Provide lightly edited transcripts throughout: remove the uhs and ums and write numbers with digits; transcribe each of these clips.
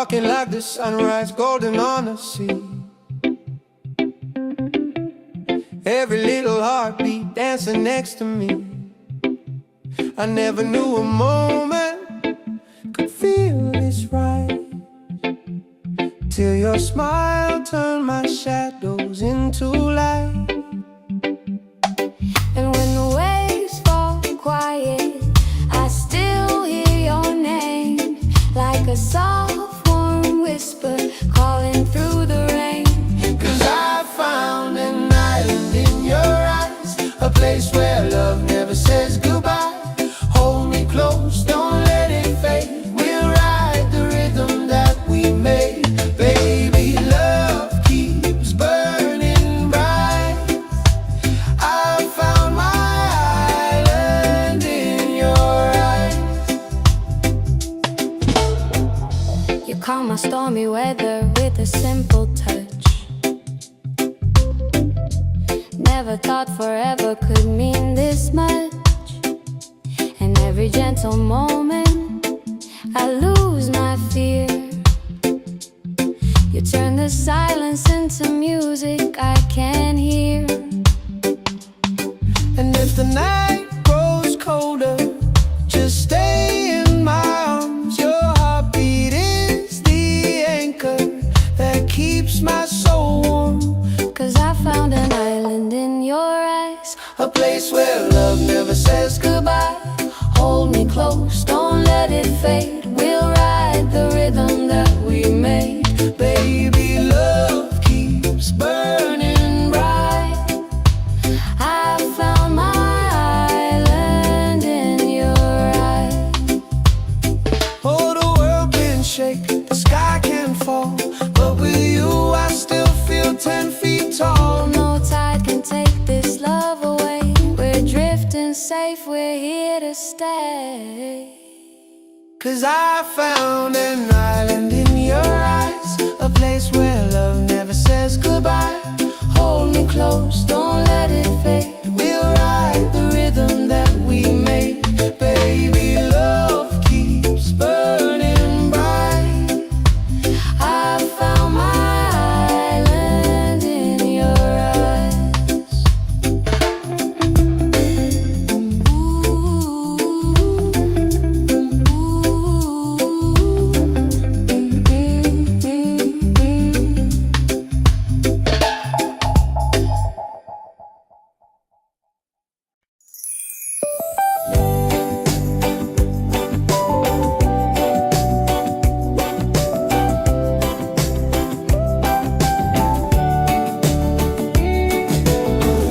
Sparking like the sunrise, golden on the sea. Every little heartbeat dancing next to me. I never knew a moment could feel this right, till your smile turned my shadows into light. And when the waves fall quiet, I still hear your name, like a soft warm whisper calling through the rain. 'Cause I found an island in your eyes, a place where love never says goodbye. Hold me close, don't let it fade. We'll ride the rhythm that we made. Baby, love keeps burning bright. I found my island in your eyes. You calm my stormy weather with a simple touch. Never thought forever could mean this much. And every gentle moment I lose my fear. You turn the silence into music I can hear. And if the night grows colder, just stay in my arms. Your heartbeat is the anchor that keeps my soul warm. 'Cause I found an island in your eyes, A place where love never says goodbye. hold me close, don't let it fade. We'll ride the rhythm that we made. Baby, love keeps burning bright. I found my island in your eyes. Oh, the world can shake, the sky can fall, but with you I still feel 10 feet tall. No tide can take this love away. We're drifting safe, we're here to stay. 'Cause I found an island in your eyes, a place where love never says goodbye. Hold me close, don't let it fade. We'll ride the rhythm that we made. Baby, love keeps burning bright. I found my island in your eyes.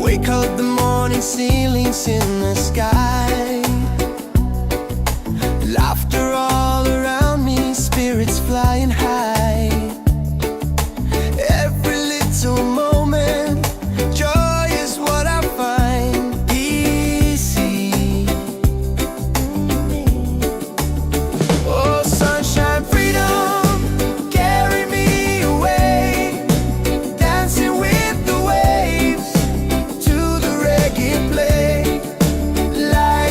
Wake up the morning, ceilings in the sky. Laughter all around me, spirits flying high. Every little moment, joy is what I find. Easy. Oh, sunshine, freedom, carry me away. Dancing with the waves to the reggae play. Light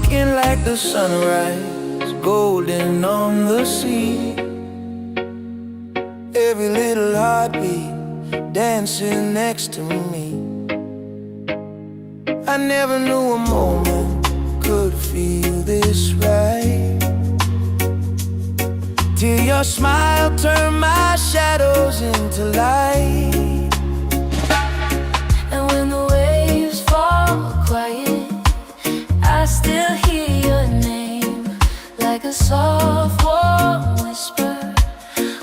looking like the sunrise, golden on the sea. Every little heartbeat dancing next to me. I never knew a moment could feel this right, till your smile turned my shadows into light. And when the waves fall quiet, I still hear your name, like a soft warm whisper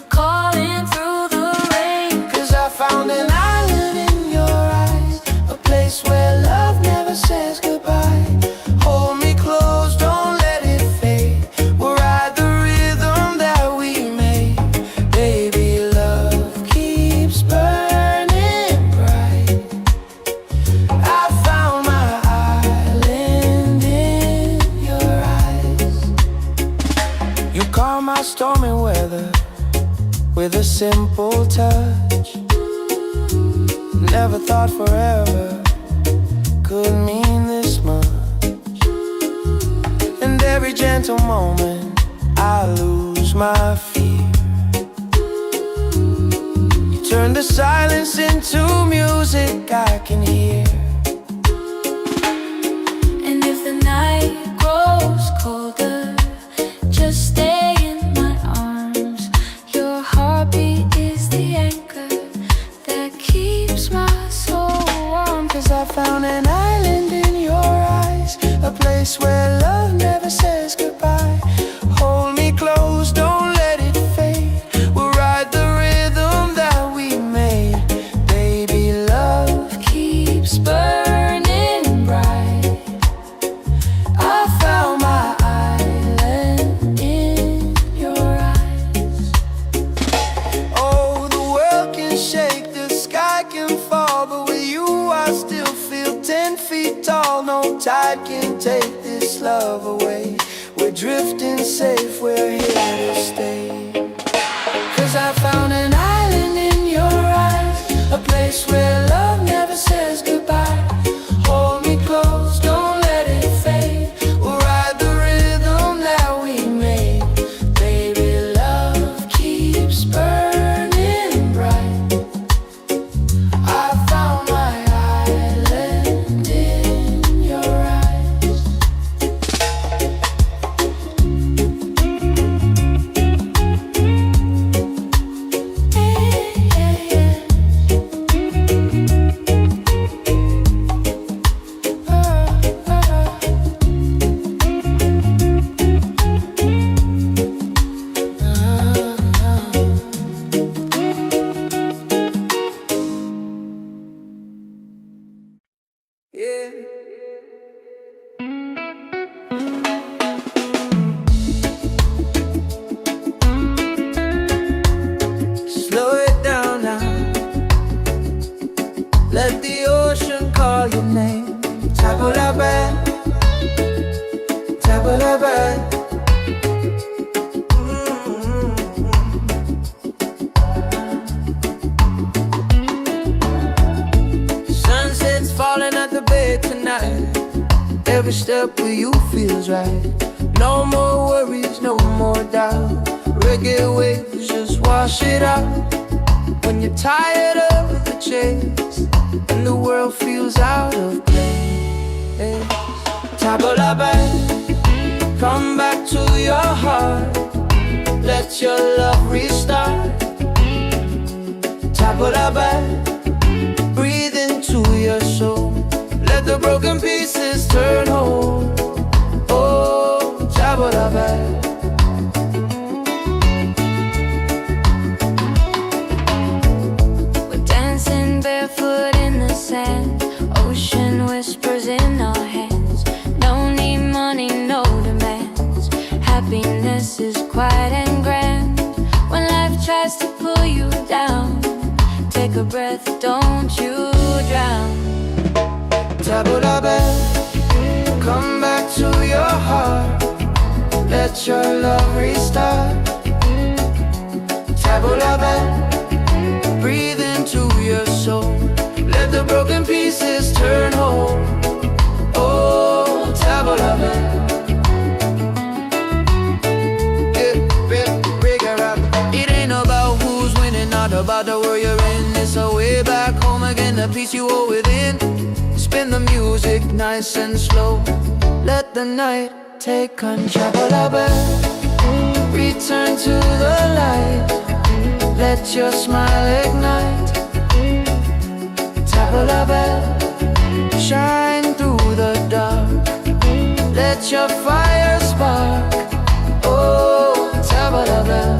calling through the rain. 'Cause I found an island in your eyes, a place where love never says goodbye. Hold me close, don't let it fade. We'll ride the rhythm that we made. Baby, love keeps burning bright. I found my island in your eyes. You calm my stormy weather with a simple touch. Never thought forever could mean this much. And every gentle moment I lose my fear. You turn the silence into music I can hear. And if the night grows colder, just stay in my arms. Your heartbeat is the anchor that keeps my soul warm. 'Cause I found an island in your eyes, a place where love never says goodbye. Hold me close, don't let it fade. We'll ride the rhythm that we made. Baby, love Keeps burning bright. I found my island in your eyes. Oh, the world can shake, the sky can fall, but with you I still feel 10 feet tall. No tide can take this love away. We're drifting safe, we're here to stay. 'Cause I found an island in your eyes, a place where love never says goodbye. Hold me close, don't let it fade. We'll ride the rhythm that we made. Baby, love keeps burning bright. I found my island in your eyes. Yeah. Slow it down now. Let the ocean call your name. Tabula bad, tabula bad. Sunset's falling at the bay tonight. Every step with you feels right. No more worries, no more doubt. Reggae waves just wash it out. When you're tired of the chase and the world feels out of place, tabula bad, come back to your heart. Let your love restart. Tabula bad, breathe into your soul. Let the broken pieces turn whole. Oh, tabula bad. We're dancing barefoot in the sand. Ocean whispers in our hands. No need money, no demands. Happiness is quiet and grand. When life tries to pull you down, take a breath, don't you drown. Tabula bad, come back to your heart. Let your love restart. Tabula bad, breathe into your soul. Let the broken pieces turn whole. Oh, tabula bad. peace you hold within. Spin the music nice and slow. Let the night take control. Return to the light. Let your smile ignite. Tabla bell, shine through the dark. Let your fire spark. Oh, tabla bell.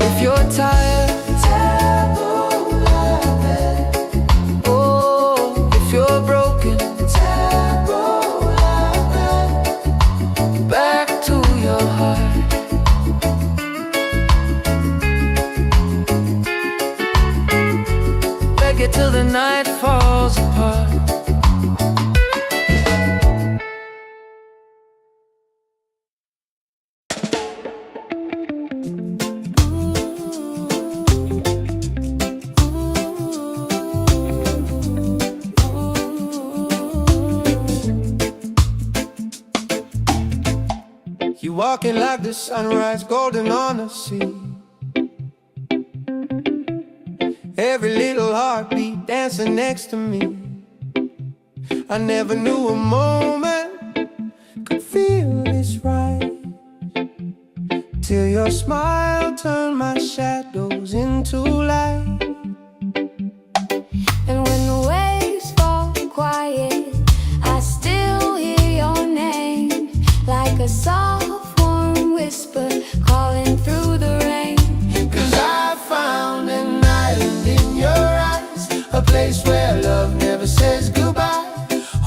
If you're tired, tabla bell. Oh, if you're broken, tabla bell. Back to your heart. Reggae till the night falls apart. You walking like the sunrise, golden on the sea. Every little heartbeat dancing next to me. I never knew a moment could feel this right, till your smile turned my shadows into light. And when the waves fall quiet, I still hear your name, like a soft warm whisper calling through the rain. 'Cause I found an island in your eyes, a place where love never says goodbye.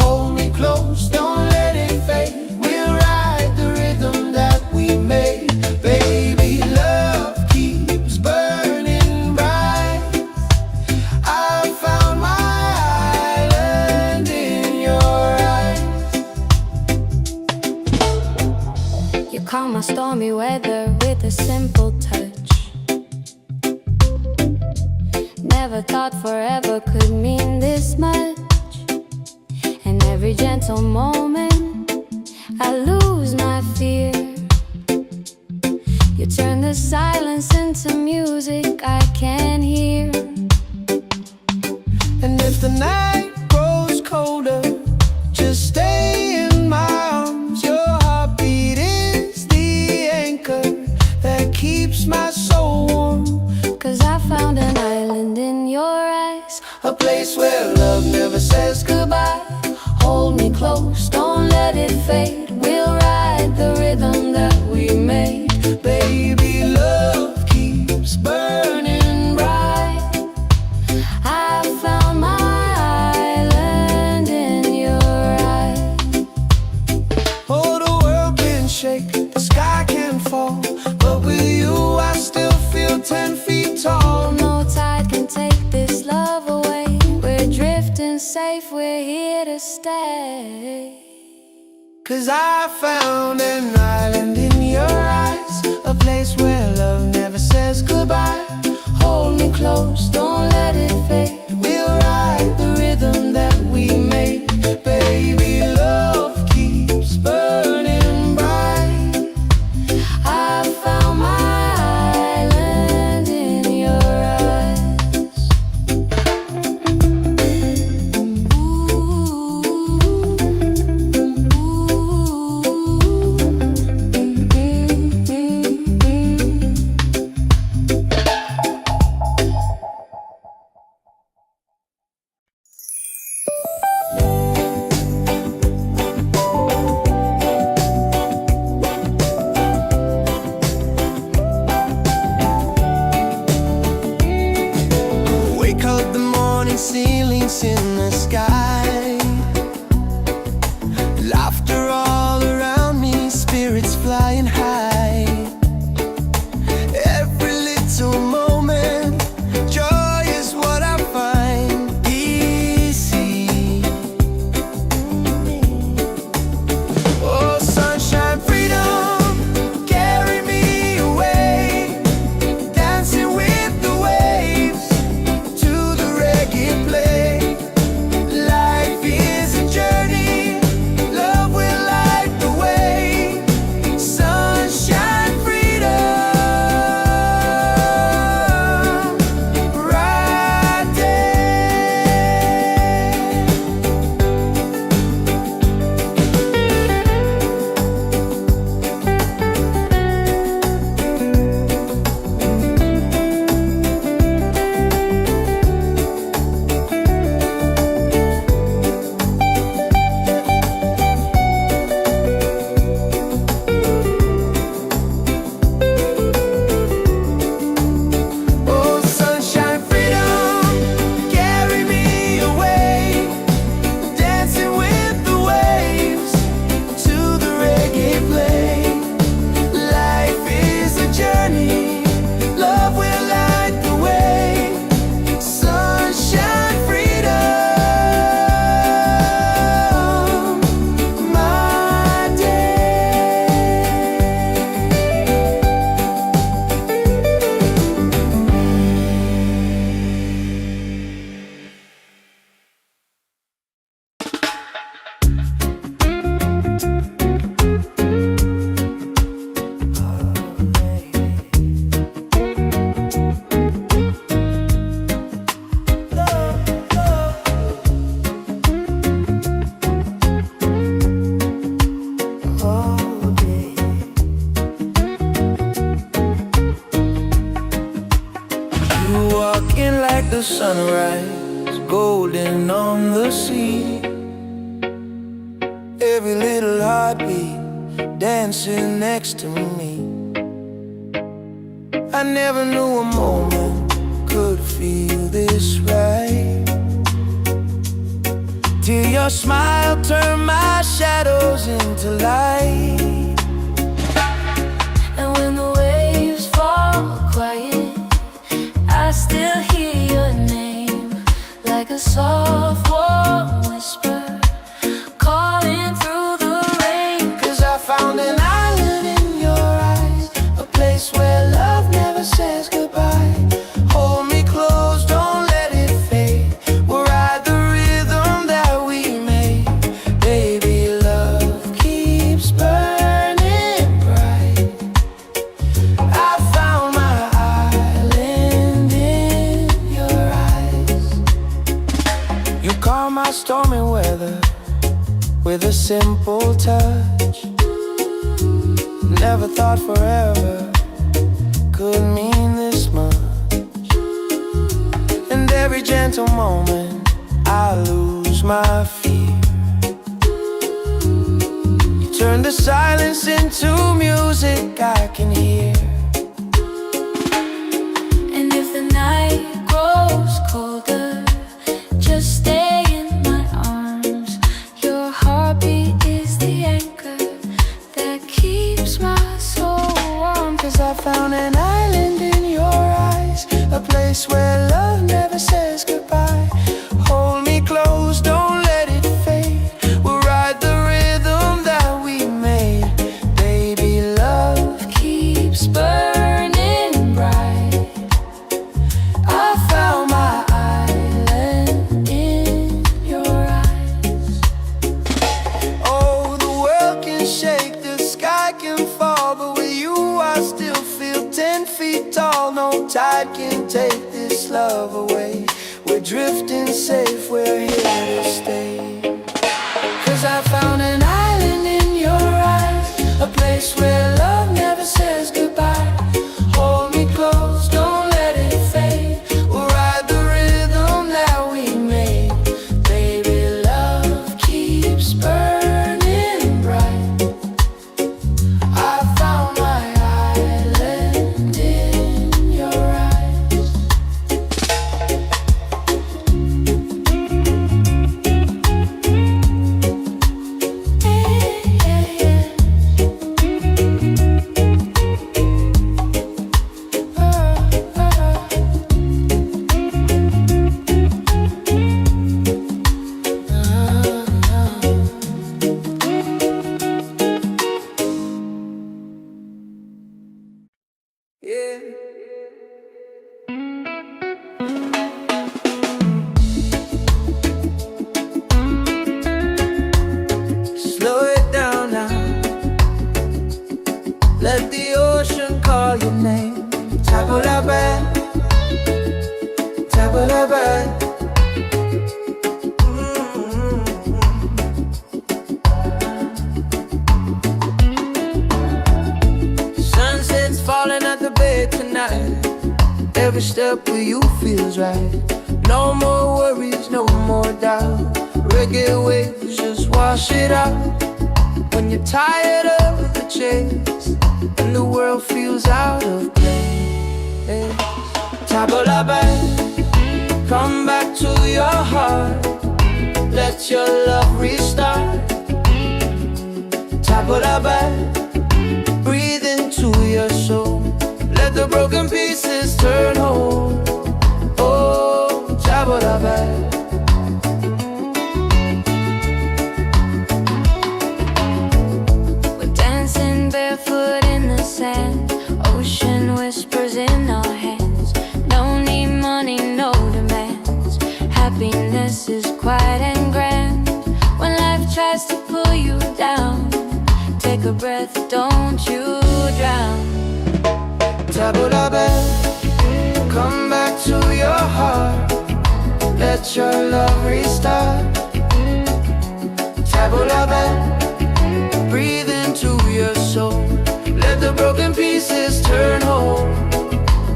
Hold me close, don't let it fade. We'll ride the rhythm that we made. Baby, love keeps burning bright. I found my island in your eyes. You calm my stormy weather with a simple touch. Never thought forever could mean this much. And every gentle moment I lose my fear. You turn the silence into music I can hear. And if the night grows colder, just stay in my arms. Your heartbeat is the anchor that keeps my soul warm. 'Cause I found an island in your eyes, A place where love never says goodbye. Hold me close, don't let it fade. We'll ride the rhythm that we made. Baby, love keeps burning bright. I found my island in your eyes. Oh, the world can shake, the sky can fall, but with you I still feel 10 feet tall. No tide can take this love away. We're drifting safe, we're here to stay. 'Cause I found an island in your eyes, a place where love never says goodbye. Hold me close, don't let it fade. We'll ride the rhythm that we made. Baby, love keeps burning bright. I found my island in your eyes. every little heartbeat dancing next to me. I never knew a moment could feel this right, till your smile turned my shadows into light. And when the waves fall quiet, I still hear your name, like a soft warm whisper calling through the rain. 'Cause I found an island in your eyes, a place where love never says goodbye. Hold me close, don't let it fade. We'll ride the rhythm that we made. Baby, love keeps burning bright. I found my island in your eyes. You calm my stormy weather with a simple touch. Never thought forever could mean this much. And every gentle moment I lose my fear. You turn the silence into music I can hear. And if the night grows colder, just stay in my arms. Your heartbeat is the anchor that keeps my soul warm. 'Cause I found an island in your eyes, a place where love never says goodbye. Hold me close, don't let it fade. We'll ride the rhythm that we made. Baby, love keeps burning bright. I found my island in your eyes. Oh, the world can shake, the sky can fall, but with you I still feel 10 feet tall. No tide can take this love away. We're drifting safe, we're here to stay. 'Cause I found an island in your eyes, a place where love never says goodbye. Hold me close, don't let it fade. We'll ride the rhythm that we made. Baby, love keeps burning bright. I found my island in your eyes. Yeah. Slow it down now. Let the ocean call your name. Tabulabe, tabulabe. Sunset's falling at the bay tonight. Every step with you feels right. No more worries, no more doubt. Reggae waves just wash it out. When you're tired of the chase and the world feels out of place, Tabulabe, come back to your heart. Let your love restart. Tabulabe, breathe into your soul. Let the broken pieces turn whole. Oh, Tabulabe. We're dancing barefoot in the sand, ocean whispers in our hands. No need money, no demands. Happiness is quiet and grand. When life tries to pull you down, take a breath, don't you drown. Tabulabe, come back to your heart. Let your love restart. Tabulabe, breathe into your soul. Let the broken pieces turn whole.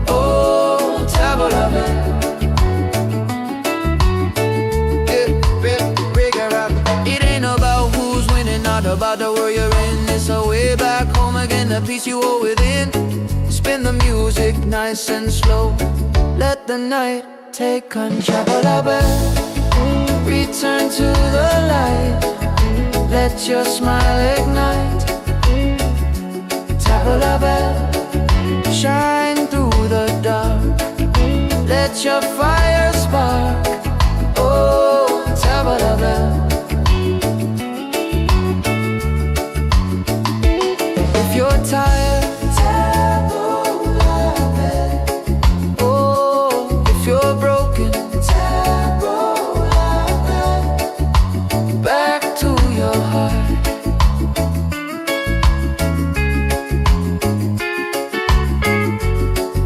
Oh, Tabulabe. It ain't about who's winning or the peace you hold within. Spin the music nice and slow. Let the night take control. Return to the light. Let your smile ignite. Tabla bell, shine through the dark. Let your fire spark. Oh, tabla bell. If you're tired, oh, if you're broken, back to your heart.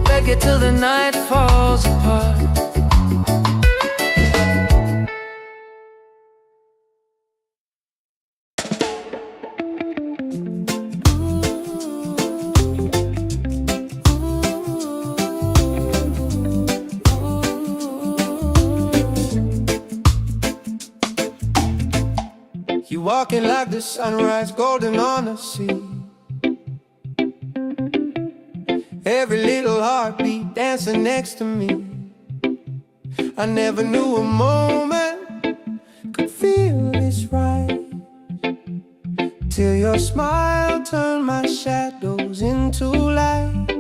Reggae till the night falls apart. You walking like the sunrise, golden on the sea. Every little heartbeat dancing next to me. I never knew a moment could feel this right, till your smile turned my shadows into light.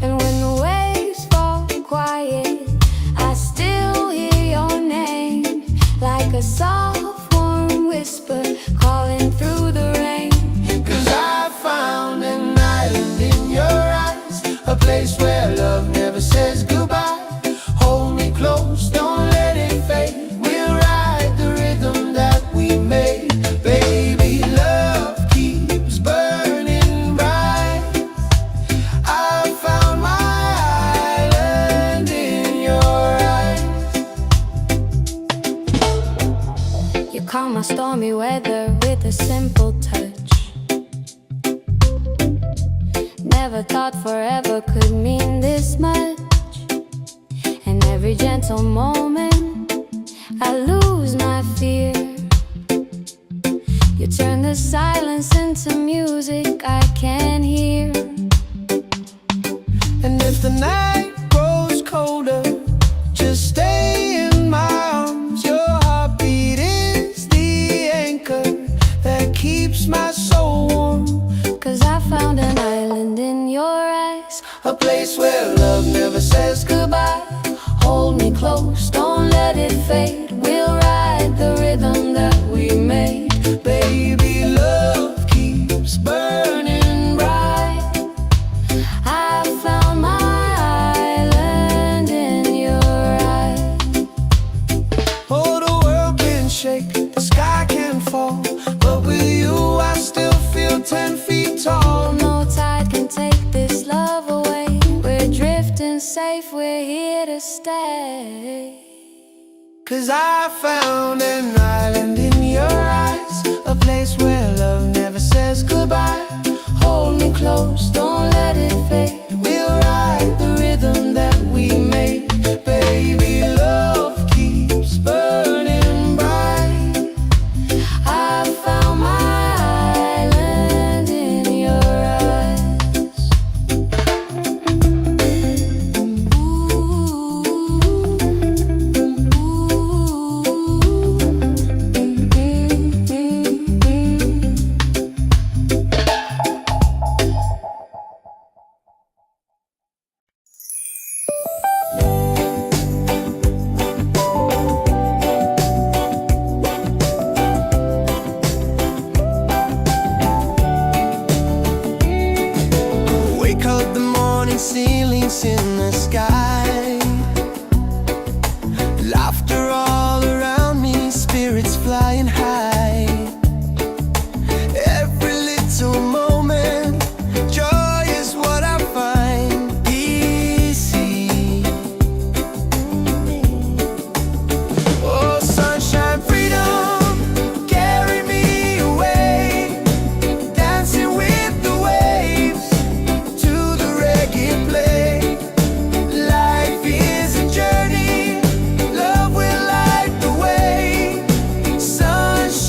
And when the waves fall quiet, I still hear your name, like a soft warm whisper calling through the rain. 'Cause I found an island in your eyes, a place where love never says goodbye. Hold me close, don't let it fade. We'll ride the rhythm that we made. Baby, love keeps burning bright. I found my island in your eyes. You calm my stormy weather with a simple touch. Never thought forever could mean this much. And every gentle moment I lose my fear. You turn the silence into music I can hear. And if the night grows colder, just stay in my arms. Your heartbeat is the anchor that keeps my soul warm. 'Cause I found an island in your eyes, A place where love never says goodbye. Hold me close, don't let it fade. We'll ride the rhythm that we made. Baby, love keeps burning bright. I found my island in your eyes. Oh, the world can shake, the sky can fall, but with you I still feel 10 feet tall. No tide can take this love away. We're drifting safe, we're here to stay. 'Cause I found an island in your eyes, a place where love never says goodbye. Hold me close, don't let it fade. We'll ride the rhythm that we made. Baby, love keeps burning bright. I found my island in your eyes. Wake up the morning, ceilings in the sky. Laughter all around me, spirits flying high. Every little moment, joy is what I find. Easy. Oh, sunshine, freedom, carry me away. Dancing with the waves to the reggae play. Life is a journey, love will light the way. Sunshine.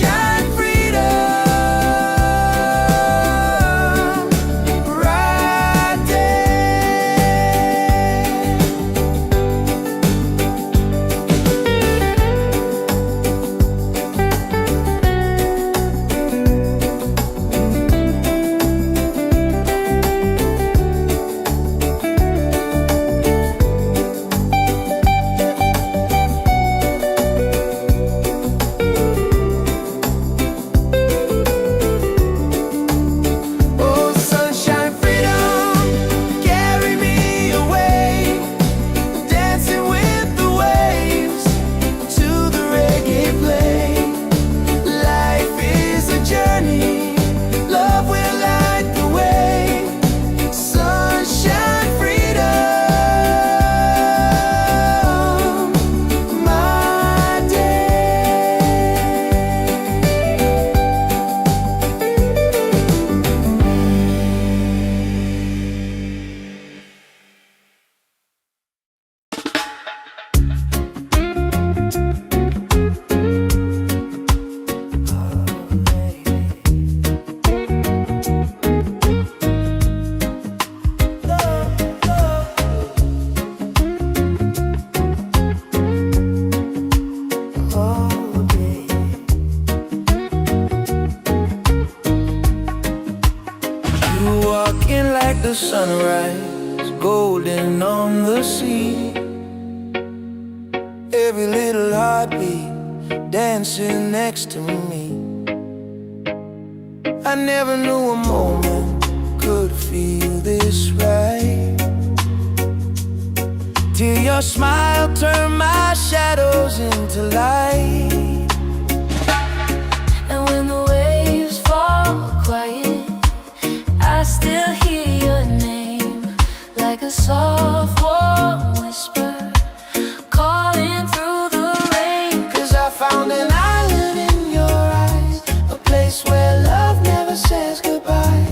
the sunrise, golden on the sea. Every little heartbeat dancing next to me. I never knew a moment could feel this right, till your smile turned my shadows into light. And when the waves fall quiet, I still hear your name, like a soft warm whisper calling through the rain. 'Cause I found an island in your eyes, a place where love never says goodbye.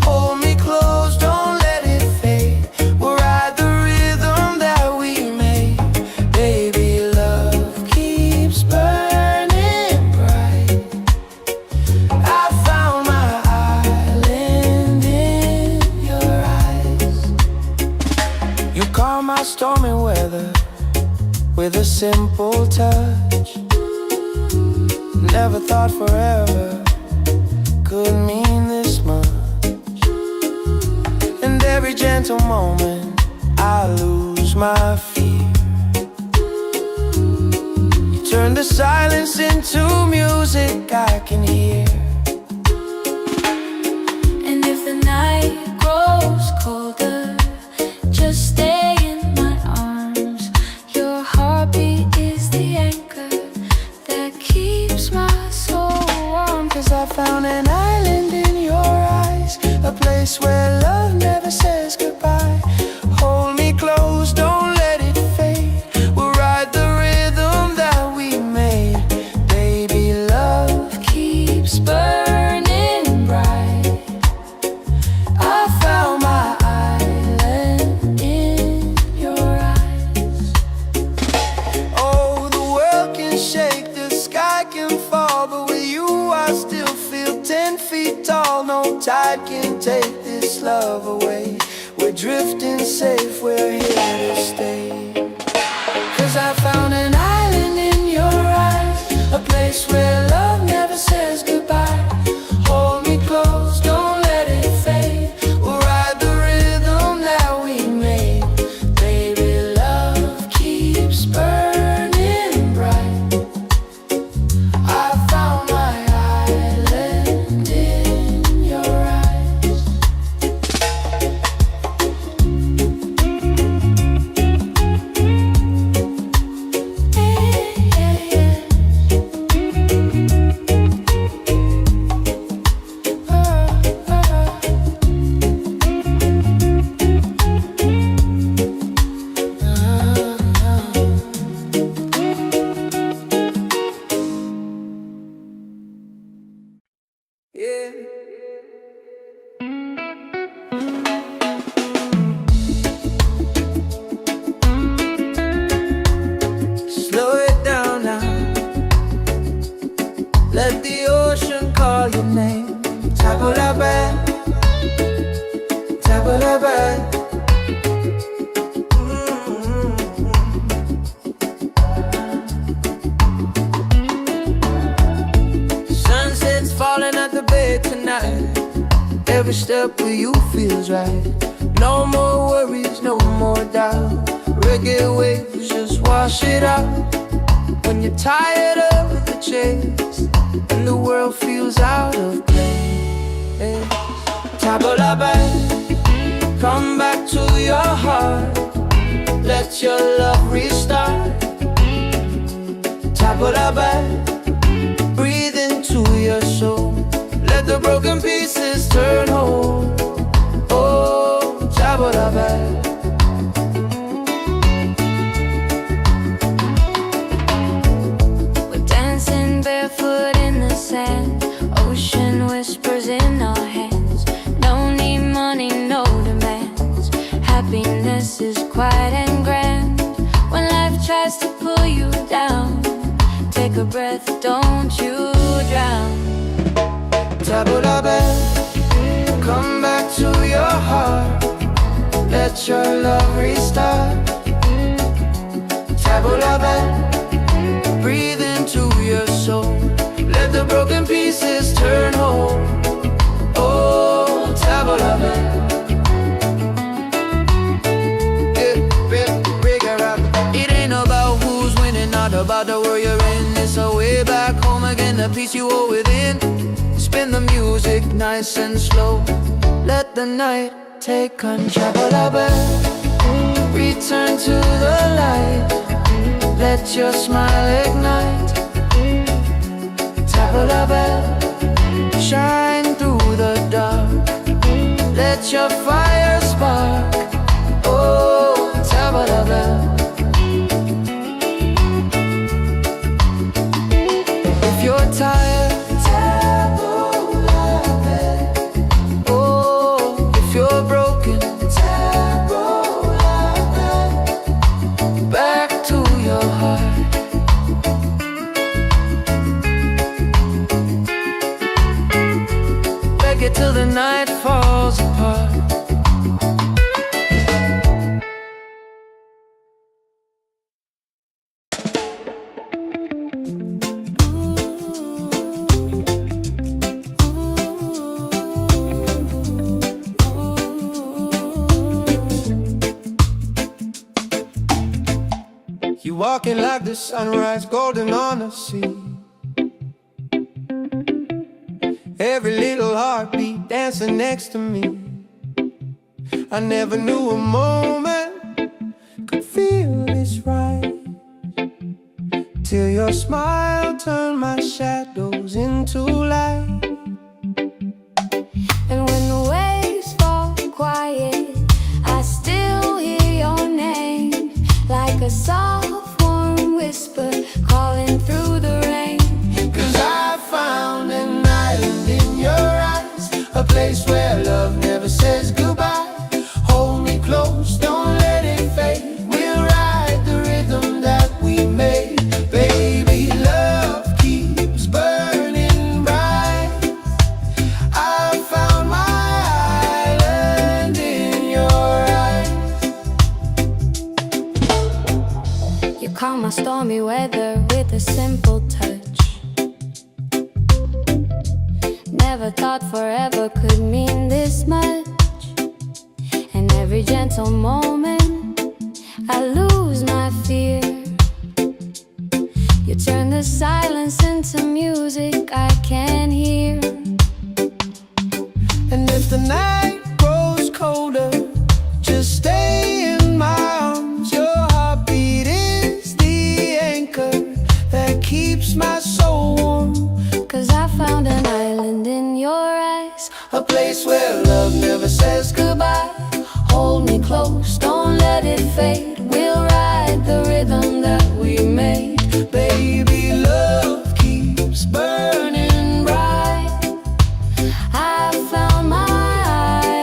Hold me close, don't let it fade. We'll ride the rhythm that we made. Baby, love keeps burning bright. I found my island in your eyes. You calm my stormy weather with a simple touch. Never thought forever could mean this much. And every gentle moment I lose my fear. You turn the silence into music I can hear. And if the night grows colder, just stay in my arms. Your heartbeat is the anchor that keeps my soul warm. 'Cause I found an island in your eyes, a place where love never says goodbye. Hold me close, don't let it fade. We'll ride the rhythm that we made. Baby, love keeps burning bright. I found my island in your eyes. Oh, the world can shake, the sky can fall, but with you I still feel 10 feet tall. No tide can take this love away. We're drifting safe, we're here to stay. 'Cause I found an island in your eyes, a place where love never says goodbye. Hold me close, don't let it fade. We'll ride the rhythm that we made. Baby, love keeps burning bright. I found my island in your eyes. Yeah. Slow it down now. Let the ocean call your name. Table la bed, table la bed. Sunset's falling at the bay tonight. Every step with you feels right. No more worries, no more doubt. Reggae waves just wash it out. When you're tired of the chase and the world feels out of place, table la bed, come back to your heart. Let your love restart. Table la bed, breathe into your soul. Let the broken pieces turn whole. Oh, table la bed. We're dancing barefoot in the sand, ocean whispers in our hands. No need money, no demands. Happiness is quiet and grand. When life tries to pull you down, take a breath, don't you drown. Table la bed, come back to your heart. Let your love restart. Table la bed, breathe into your soul. Let the broken pieces turn whole. Oh, table la bed. find the peace you hold within. Spin the music nice and slow. Let the night take control. Return to the light. Let your smile ignite. Tabla bell, shine through the dark. Let your fire spark. Oh, tabla bell. If you're tired, tabla bell. Oh, if you're broken, tabla bell. Back to your heart. Reggae till the night falls apart. You walking like the sunrise, golden on the sea. Every little heartbeat dancing next to me. I never knew a moment could feel this right, till your smile turned my shadows into light. And when the waves fall quiet, I still hear your name, like a soft warm whisper calling through the rain. 'Cause I found an island in your eyes, a place where love never says goodbye. Hold me close, don't let it fade. We'll ride the rhythm that we made. Baby, love keeps burning bright. I found my island in your eyes. You calm my stormy weather with a simple touch. Never thought forever could mean this much. And every gentle moment I lose my fear. You turn the silence into music I can hear. And if the night grows colder, just stay in my arms. Your heartbeat is the anchor that keeps my soul warm. 'Cause I found an island in your eyes, A place where love never says goodbye. hold me close, don't let it fade. We'll ride the rhythm that we made. Baby, love keeps burning bright. I found my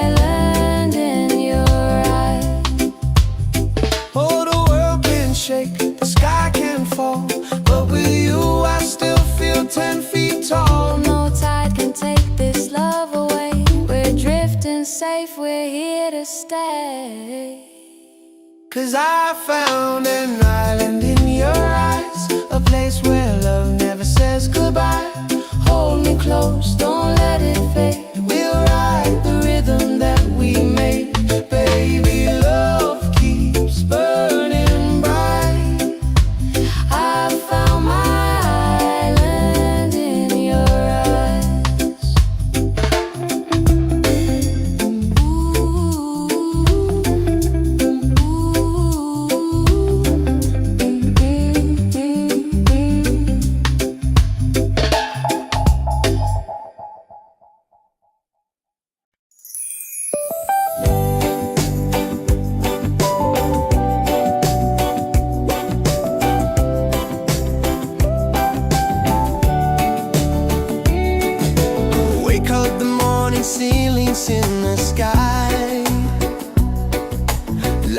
island in your eyes. Oh, the world can shake, the sky can fall, but with you I still feel 10 feet tall. No tide can take this love away. We're drifting safe, we're here to stay. 'Cause I found an island in your eyes, a place where love never says goodbye. Hold me close, don't let it fade. We'll ride the rhythm that we made. Baby, love keeps burning bright. I found my island in your eyes. Wake up the morning, ceilings in the sky.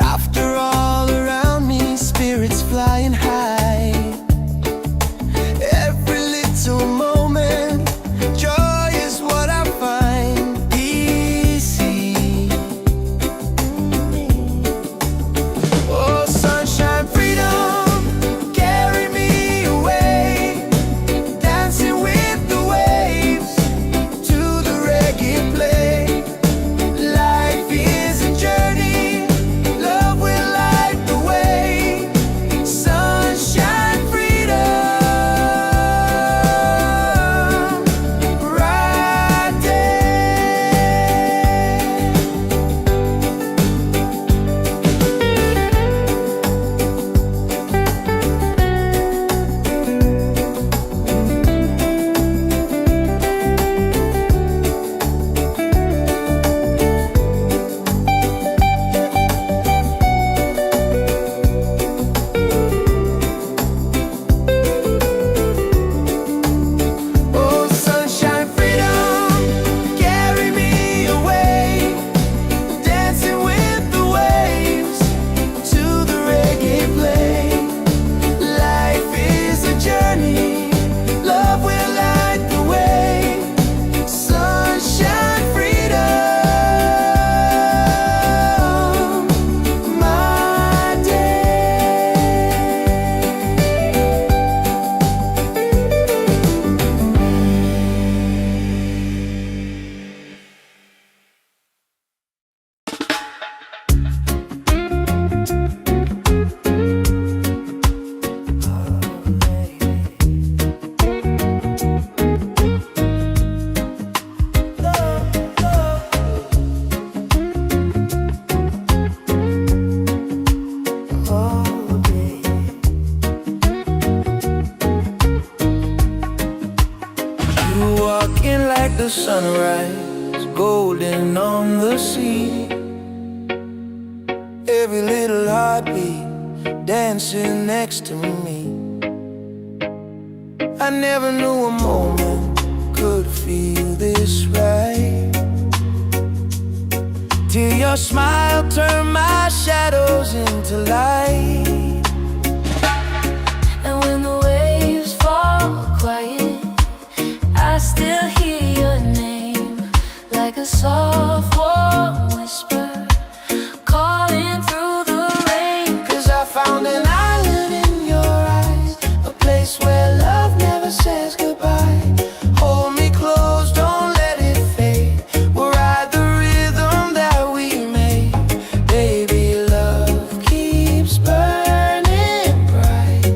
Laughter all around me, spirits flying high. Every little moment, joy is what I find. Easy. Oh, sunshine, freedom, carry me away. Dancing with the waves to the reggae play. Life is a journey, love will light the way. Sunshine, freedom. like the sunrise, golden on the sea. Every little heartbeat dancing next to me. I never knew a moment could feel this right, till your smile turned my shadows into light. And when the waves fall quiet, I still hear your name, like a soft warm whisper calling through the rain. 'Cause I found an island in your eyes, a place where love never says goodbye. Hold me close, don't let it fade. We'll ride the rhythm that we made. Baby, love keeps burning bright.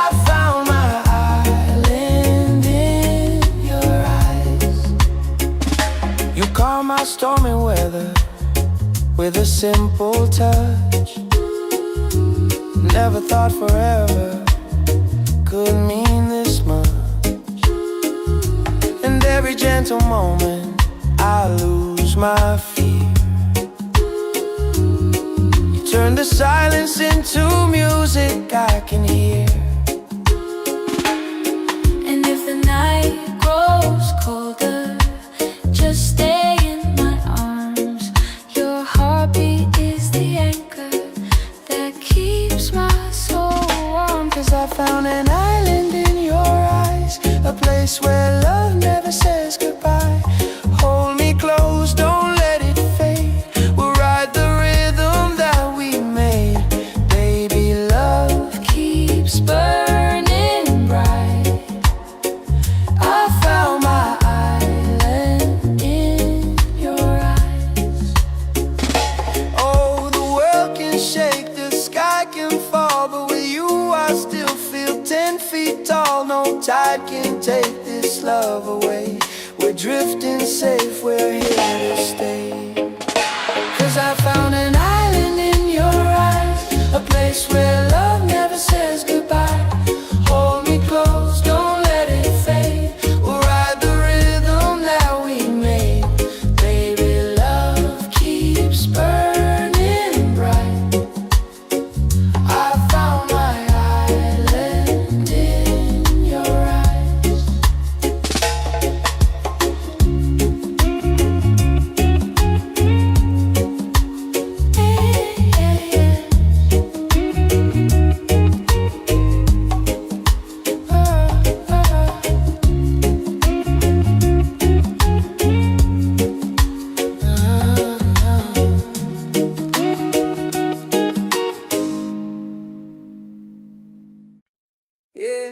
I found my island in your eyes. You calm my stormy weather with a simple touch. Never thought forever could mean this much. And every gentle moment I lose my fear. You turn the silence into music I can hear. And if the night grows colder, just stay in my arms. Your heartbeat is the anchor that keeps my soul warm. 'Cause I found an island in your eyes, a place where love never says goodbye. Hold me close, don't let it fade. We'll ride the rhythm that we made. Baby, love keeps burning bright. I found my island in your eyes. Oh, the world can shake, the sky can fall, but with you I still feel 10 feet tall. No tide can take this love away. We're drifting safe, we're here to stay. 'Cause I found an island in your eyes, a place where love never says goodbye. Hold me close, don't let it fade. We'll ride the rhythm that we made. Baby, love keeps burning bright. I found my island in your eyes. Yeah.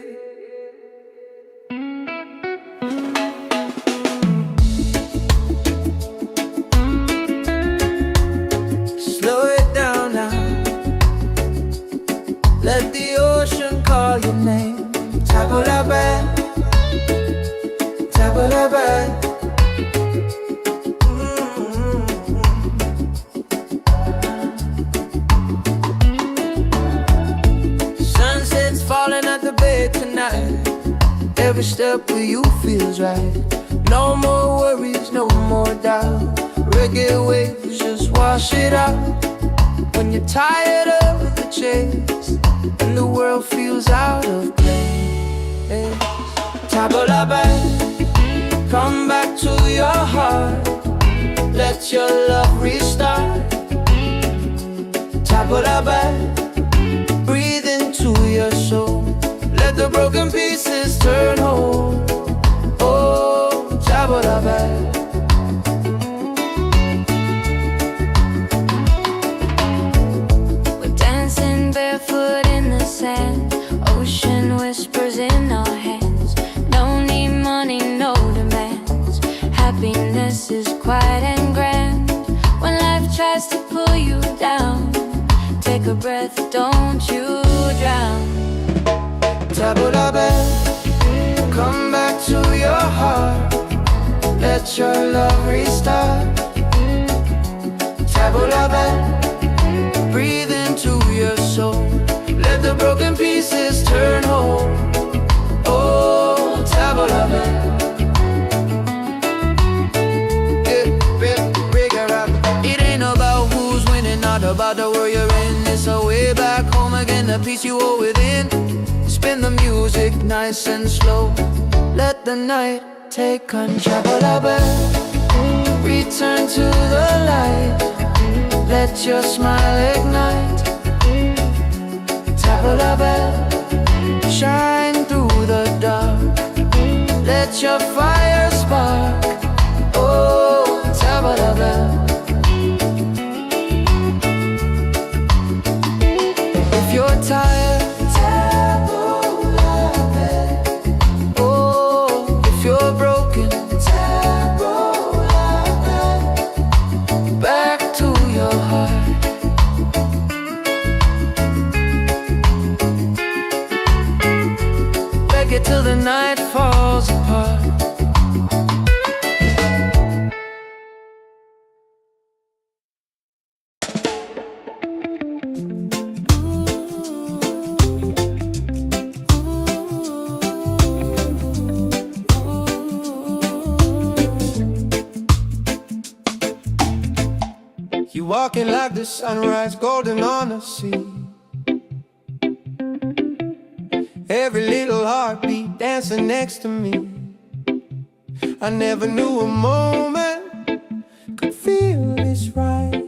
Slow it down now. Let the ocean call your name. Tabula bad, tabula bad. Sunset's falling at the bay tonight. Every step with you feels right. No more worries, no more doubt. Reggae waves just wash it out. When you're tired of the chase and the world feels out of place, tabula back, come back to your heart. Let your love restart. Tabula back, breathe into your soul. Let the broken pieces turn whole. Oh, tabula back. We're dancing barefoot in the sand. Ocean whispers in our hands. No need money, no demands. Happiness is quiet and grand. When life tries to pull you down, take a breath, don't you drown. Tabula back, come back to your heart. Let your love restart. Tabula back, breathe into your soul. Let the broken pieces turn whole. Oh, tabula back. the peace you hold within. Spin the music nice and slow. Let the night take control. Return to the light. Let your smile ignite. Tabla, shine through the dark. Let your fire spark. Oh, tabla. If you're tired, oh, if you're broken, back to your heart. Reggae till the night falls apart. You walking like the sunrise, golden on the sea. Every little heartbeat dancing next to me. I never knew a moment could feel this right,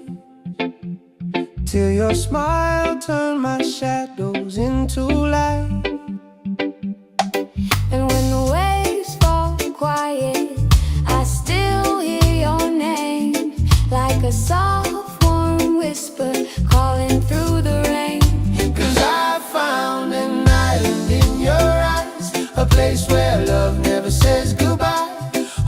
till your smile turned my shadows into light. And when the waves fall quiet, I still hear your name, like a soft warm whisper calling through the rain. 'Cause I found an island in your eyes, a place where love never says goodbye.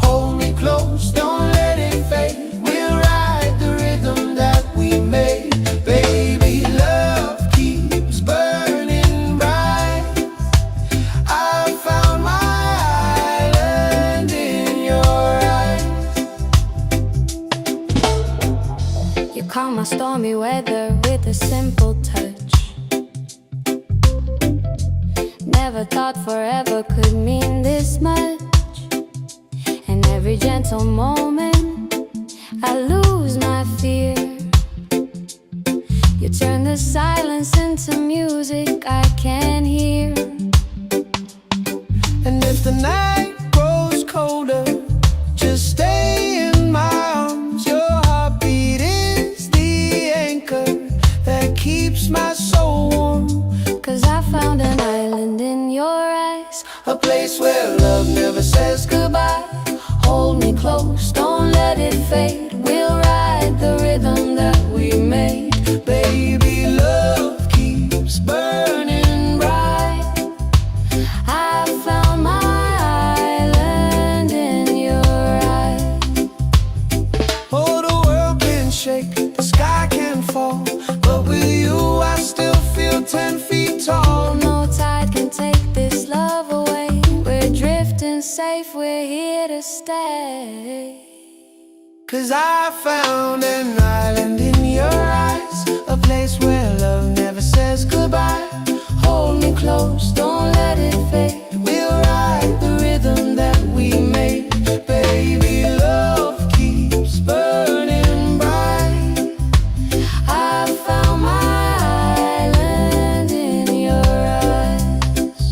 Hold me close, don't let it fade. We'll ride the rhythm that we made. Baby, love keeps burning bright. I found my island in your eyes. You calm my stormy weather with a simple touch. Never thought forever could mean this much. And every gentle moment I lose my fear. You turn the silence into music I can hear. And if the night grows colder, just stay in my arms. Your heartbeat is the anchor that keeps my soul warm. 'Cause I found an island in your eyes, A place where love never says goodbye. hold me close, don't let it fade. We'll ride the rhythm that we made. Baby, love keeps burning bright. I found my island in your eyes. Oh, the world can shake, the sky can fall, but with you I still feel 10 feet tall. No tide can take this love away. We're drifting safe, we're here to stay. 'Cause I found an island in your eyes, a place where love never says goodbye. Hold me close, don't let it fade. We'll ride the rhythm that we made. Baby, love keeps burning bright. I found my island in your eyes.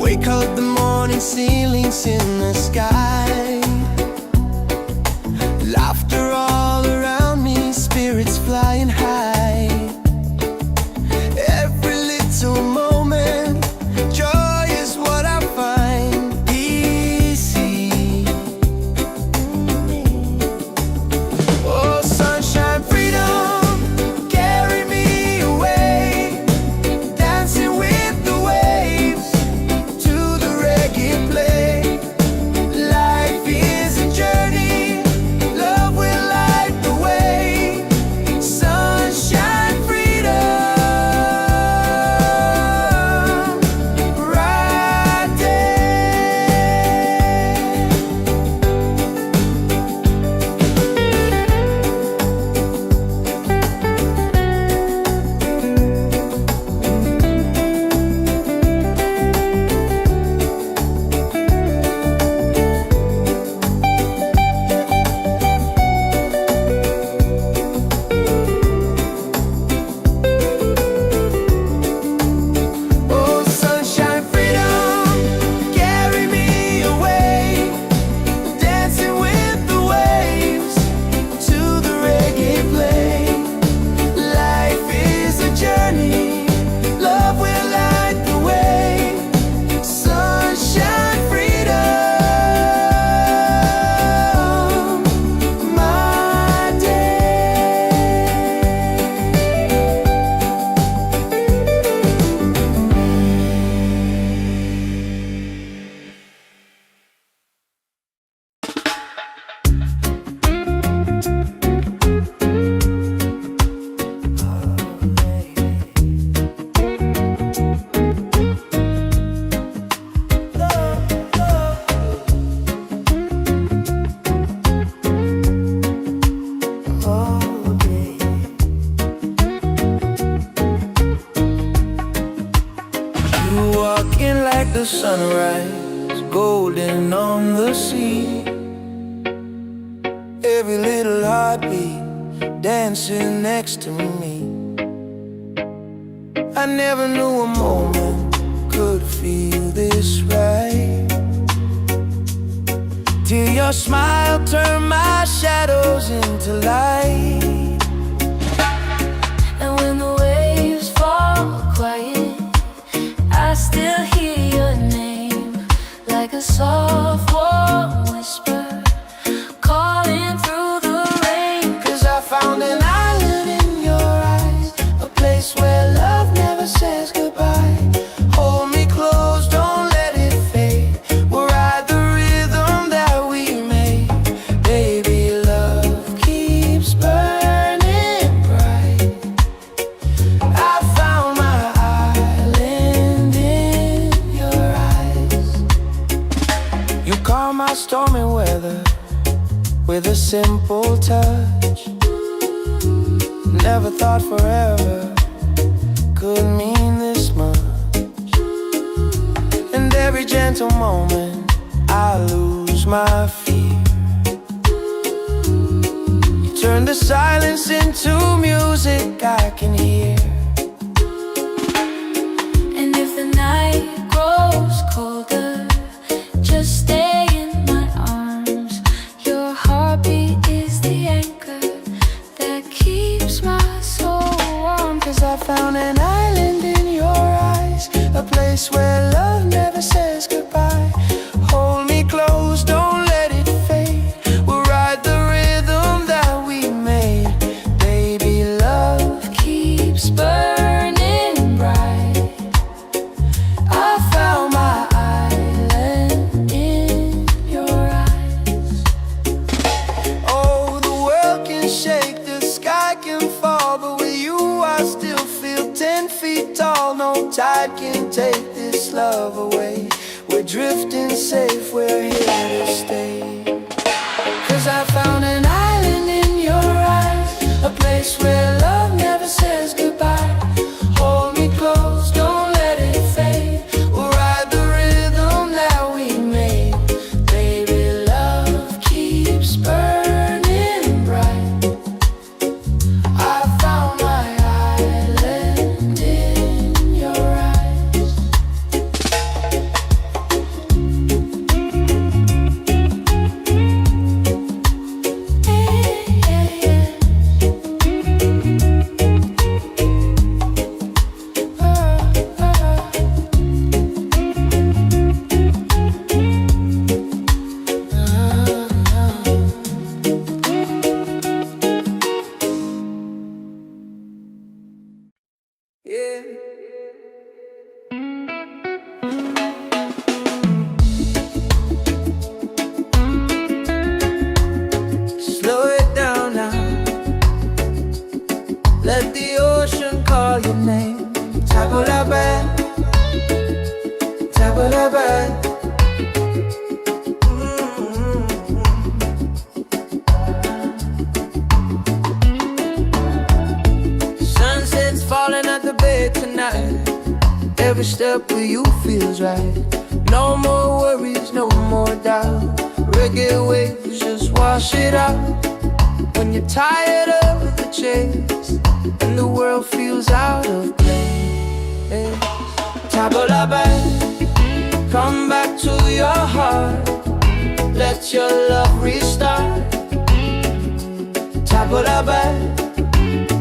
Wake up the morning, ceilings in the sky. Laughter all around me, spirits flying high. Every little moment, joy is what I find. Easy. Oh, sunshine, freedom, carry me away. Dancing with the waves to the reggae play. sunrise, golden on the sea. Every little heartbeat dancing next to me. I never knew a moment could feel this right, till your smile turned my shadows into light. And when the waves fall quiet, I still hear your name, like a soft warm whisper calling through the rain. 'Cause I found an island in your eyes, a place where love never says goodbye. Hold me close, don't let it fade. We'll ride the rhythm that we made. Baby, love keeps burning bright. I found my island in your eyes. You calm my stormy weather with a simple touch. Never thought forever could mean this much. And every gentle moment I lose my fear. You turn the silence into music I can hear. And if the night grows colder, just stay in my arms. Your heartbeat is the anchor that keeps my soul warm. 'Cause I found an island in your eyes, a place where love never says goodbye. Hold me close, don't let it fade. We'll ride the rhythm that we made. Baby, love keeps burning bright. I found my island in your eyes. Oh, the world can shake, the sky can fall, but with you I still feel 10 feet tall. No tide can take this love away. We're drifting safe, we're here to stay. 'Cause I found an island in your eyes, a place where love never says goodbye. Hold me close, don't let it fade. We'll ride the rhythm that we made. Baby, love keeps burning bright. I found my island in your eyes. Yeah. Slow it down now. Let the ocean call your name. Tabula, tabula. Sunset's falling at the bay tonight. Every step with you feels right. No more worries, no more doubt. Reggae waves just wash it out. When you're tired of the chase and the world feels out of place. Tabula, come back to your heart. Let your love restart. Tabula,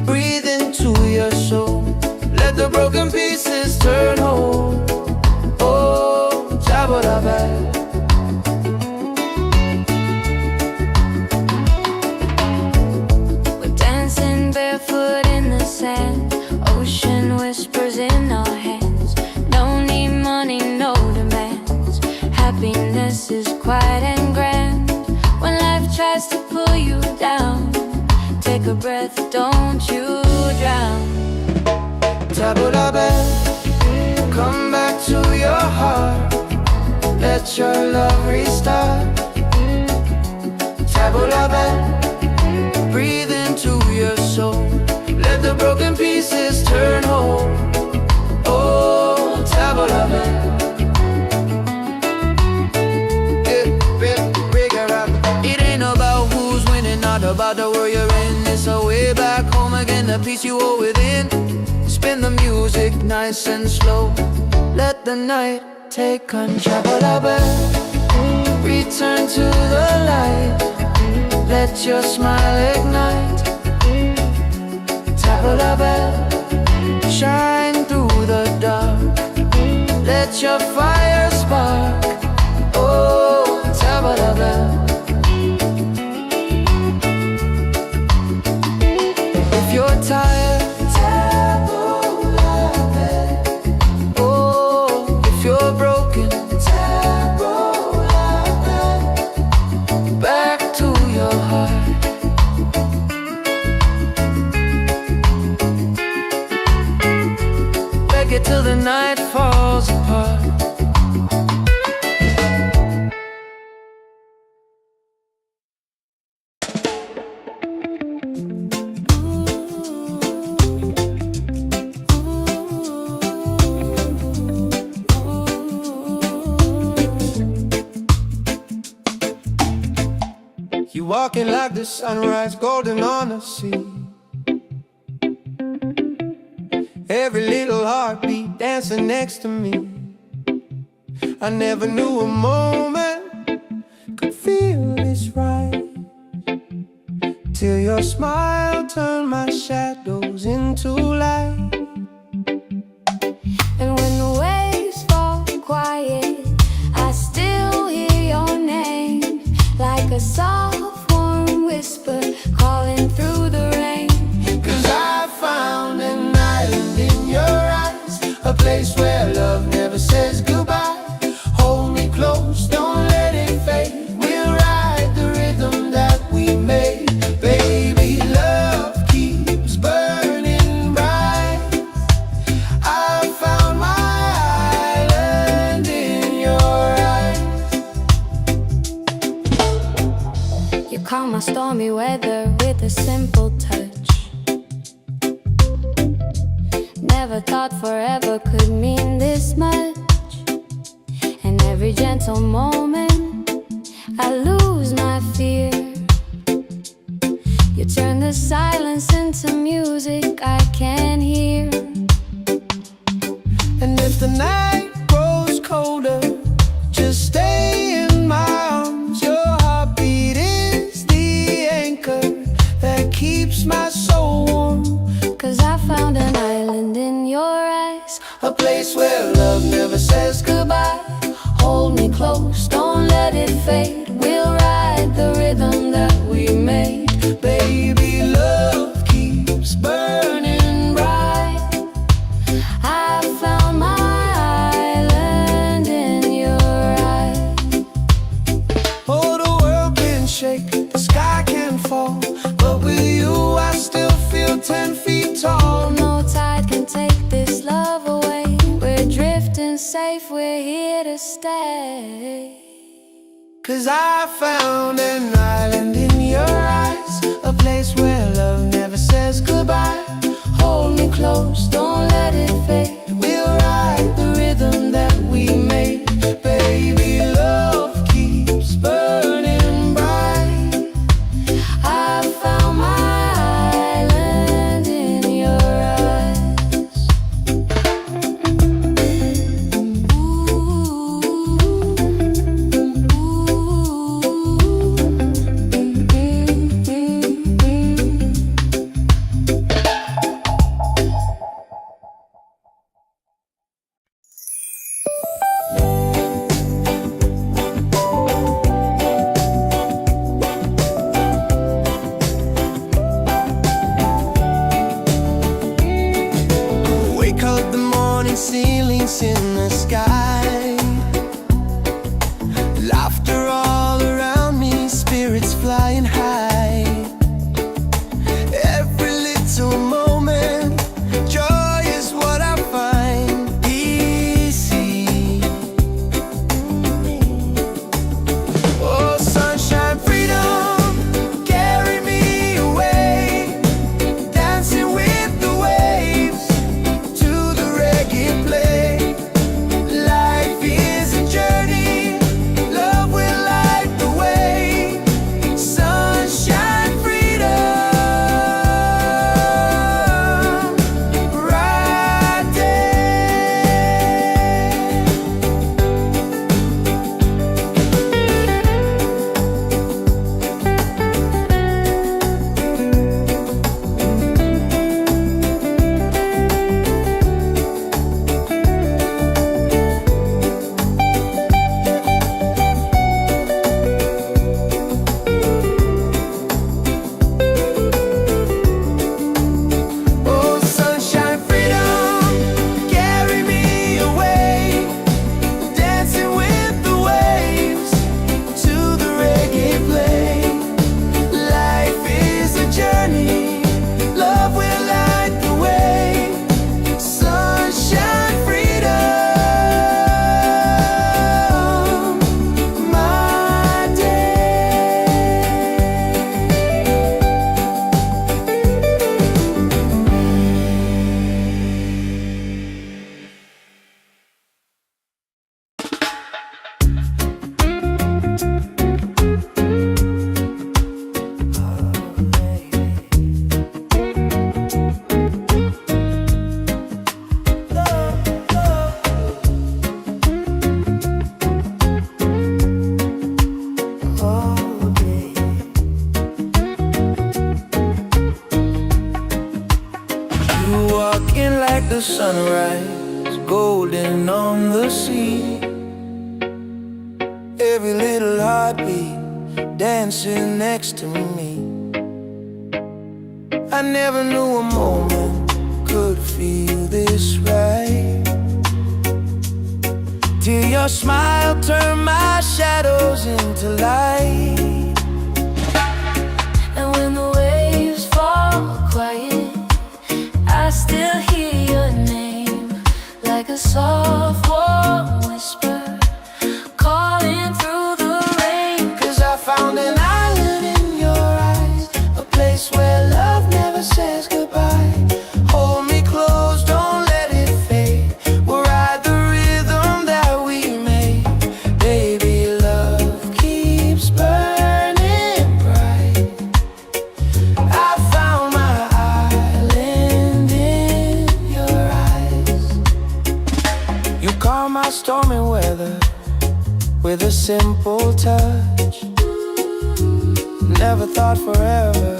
breathe into your soul. Let the broken pieces turn whole. Oh, tabula. We're dancing barefoot in the sand. Ocean whispers in our hands. No need money, no demands. Happiness is quiet and grand. When life tries to pull you down, take a breath, don't you drown. Tabula, come back to your heart. Let your love restart. Tabula, breathe into your soul. Let the broken pieces turn whole. Oh, tabula. about the world you're in. It's a way back home again, the peace you hold within. Spin the music nice and slow. Let the night take control. Return to the light. Let your smile ignite. Tap la bell, shine through the dark. Let your fire spark. Oh, tap la bell. If you're tired, tap la bell. Oh, if you're broken, tap la bell. Back to your heart. Reggae till the night falls apart. You walking like the sunrise, golden on the sea. Every little heartbeat dancing next to me. I never knew a moment could feel this right, till your smile turned my shadows into light. And when the waves fall quiet, I still hear your name, like a soft warm whisper calling through the rain. 'Cause I found an island in your eyes, a place where love never says goodbye. Hold me close, don't let it fade. We'll ride the rhythm that we made. Baby, love keeps burning bright. I found my island in your eyes. You calm my stormy weather with a simple touch. Never thought forever could mean this much. And every gentle moment I lose my fear. You turn the silence into music I can hear. And if the night grows colder, just stay in my arms. Your heartbeat is the anchor that keeps my soul warm. 'Cause I found an island in your eyes, A place where love never says goodbye. Hold me close, don't let it fade. We'll ride the rhythm that we made. Baby, love keeps burning bright. I found my island in your eyes. Oh, the world can shake, the sky can fall, but with you I still feel 10 feet tall. No tide can take this love away. We're drifting safe, we're here to stay. 'Cause I found an island in your eyes, a place where love never says goodbye. Hold me close, don't let it fade. We'll ride the rhythm that we made. Baby, love keeps burning bright. I found my island in your eyes. heartbeat dancing next to me. I never knew a moment could feel this right, till your smile turned my shadows into light. And when the waves fall quiet, I still hear your name, like a soft warm whisper calling through the rain. 'Cause I found an island in your eyes, a place where love never says goodbye. Hold me close, don't let it fade. We'll ride the rhythm that we made. Baby, love keeps burning bright. I found my island in your eyes. You calm my stormy weather with a simple touch. Never thought forever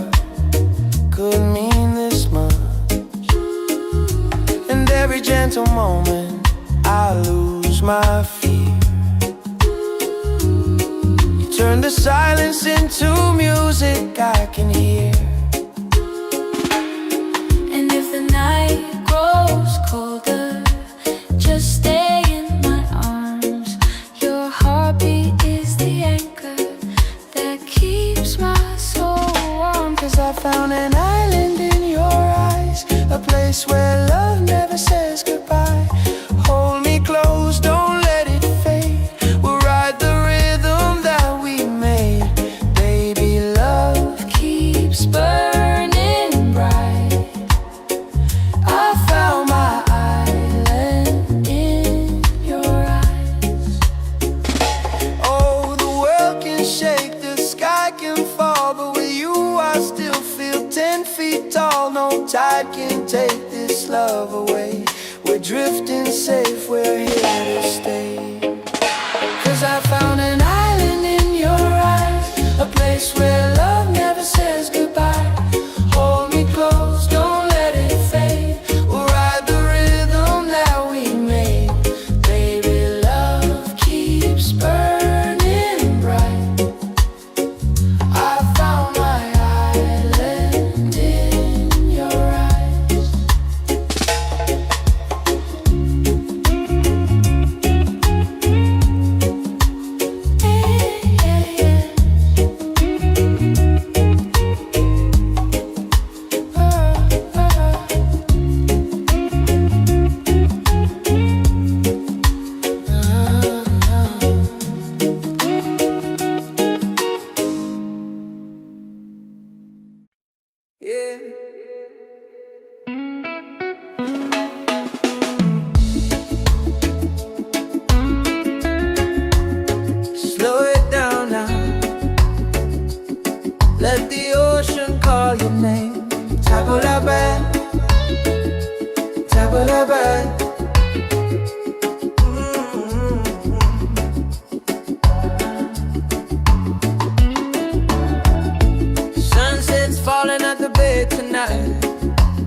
could mean this much. And every gentle moment I lose my fear. You turn the silence into music I can hear. And if the night grows colder, just stay in my arms. Your heartbeat is the anchor that keeps my soul warm. 'Cause I found an island in your eyes, a place where love never says goodbye. Hold me close, don't let it fade. We'll ride the rhythm that we made. Baby, love keeps burning bright. I found my island in your eyes. Oh, the world can shake, the sky can fall, but with you I still feel 10 feet tall. No tide can take this love away. We're drifting safe, we're here to stay. 'Cause I found an island in your eyes, a place where love never says goodbye. Hold me close, don't let it fade. We'll ride the rhythm that we made. Baby, love keeps burning bright. I found my island in your eyes. Yeah. Slow it down now. Let the ocean call your name. Tabulaban, tabulaban. Sunset's falling at the bay tonight.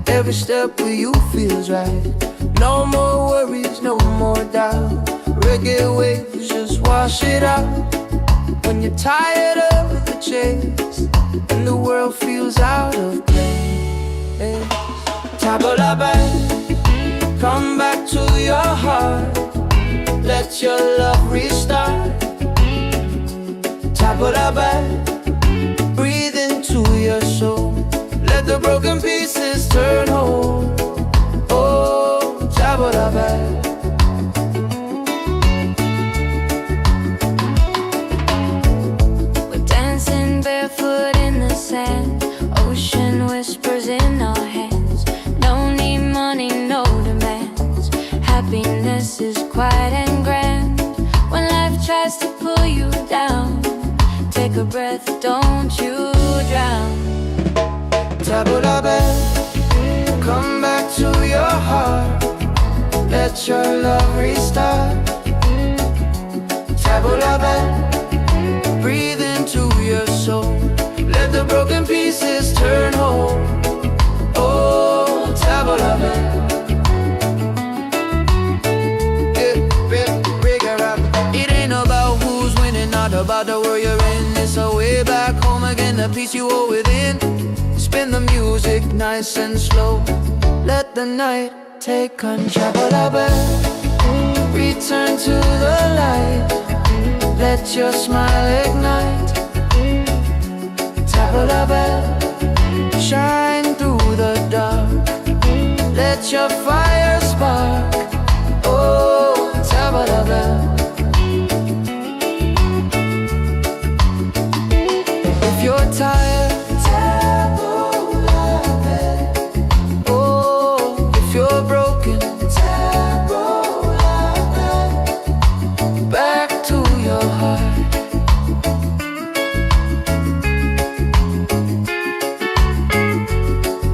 Every step with you feels right. No more worries, no more doubt. Reggae waves just wash it out. When you're tired of the chase and the world feels out of place, Tabulaban, come back to your heart. Let your love restart. Tabulaban, breathe into your soul. Let the broken pieces turn whole. Oh, Tabulaban. We're dancing barefoot in the sand. Ocean whispers in our hands. Don't need money, no demands. Happiness is quiet and grand. When life tries to pull you down, take a breath, don't you drown. Tabulaban, come back to your heart. Let your love restart. Tabulaban, breathe into your soul. Let the broken pieces turn whole. Oh, Tabulaban. It ain't about who's winning, not about the world you're in. the peace you hold within. Spin the music nice and slow. Let the night take control. Return to the light. Let your smile ignite. Tabla bell, shine through the dark. Let your fire spark. Oh, tabla bell. If you're tired, tabla bell. Oh, if you're broken, tabla bell. Back to your heart.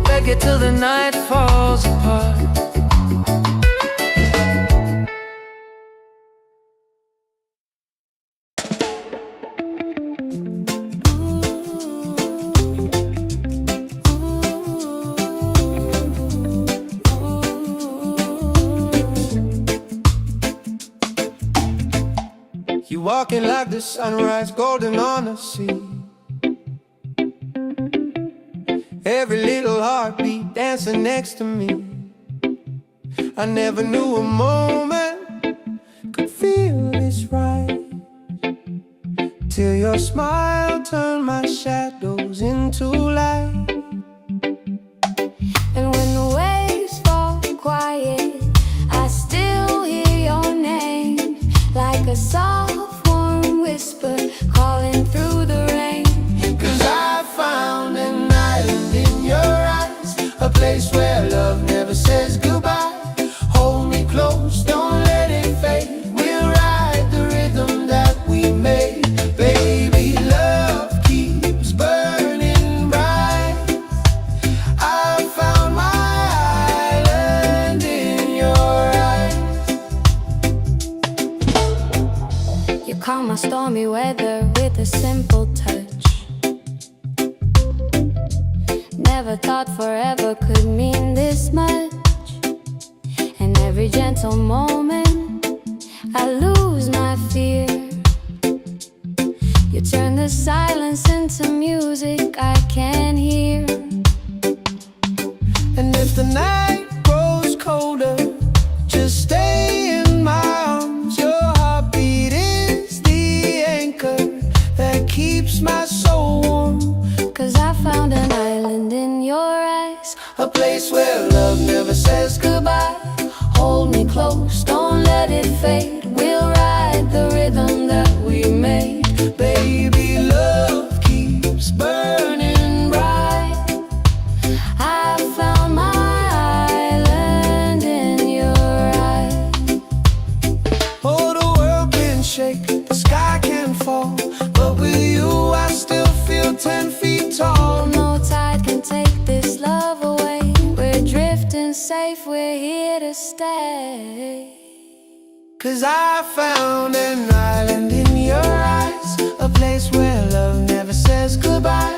Reggae till the night falls apart. You walking like the sunrise, golden on the sea. Every little heartbeat dancing next to me. I never knew a moment could feel this right, till your smile turned my shadows into light. And when the waves fall quiet, I still hear your name, like a soft warm whisper calling through the rain. 'Cause I found an island in your eyes, a place where love never says goodbye. Hold me close, don't let it fade. We'll ride the rhythm that we made. Baby, love keeps burning bright. I found my island in your eyes. You calm my stormy weather with a simple touch. Never thought forever could mean this much. And every gentle moment I lose my fear. You turn the silence into music I can hear. And if the night grows colder, just stay in my arms. Your heartbeat is the anchor that keeps my soul warm. 'Cause I found an island in your eyes, A place where love never says goodbye. hold me close, don't let it fade. We'll ride the rhythm that we made. Baby, love keeps burning bright. I found my island in your eyes. Oh, the world can shake, the sky can fall, but with you I still feel 10 feet tall. No tide can take this love away. We're drifting safe, we're here to stay. 'Cause I found an island in your eyes, a place where love never says goodbye.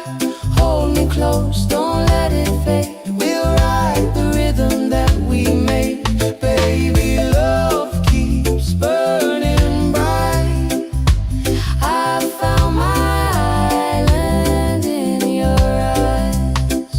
Hold me close, don't let it fade. We'll ride the rhythm that we made. Baby, love keeps burning bright. I found my island in your eyes.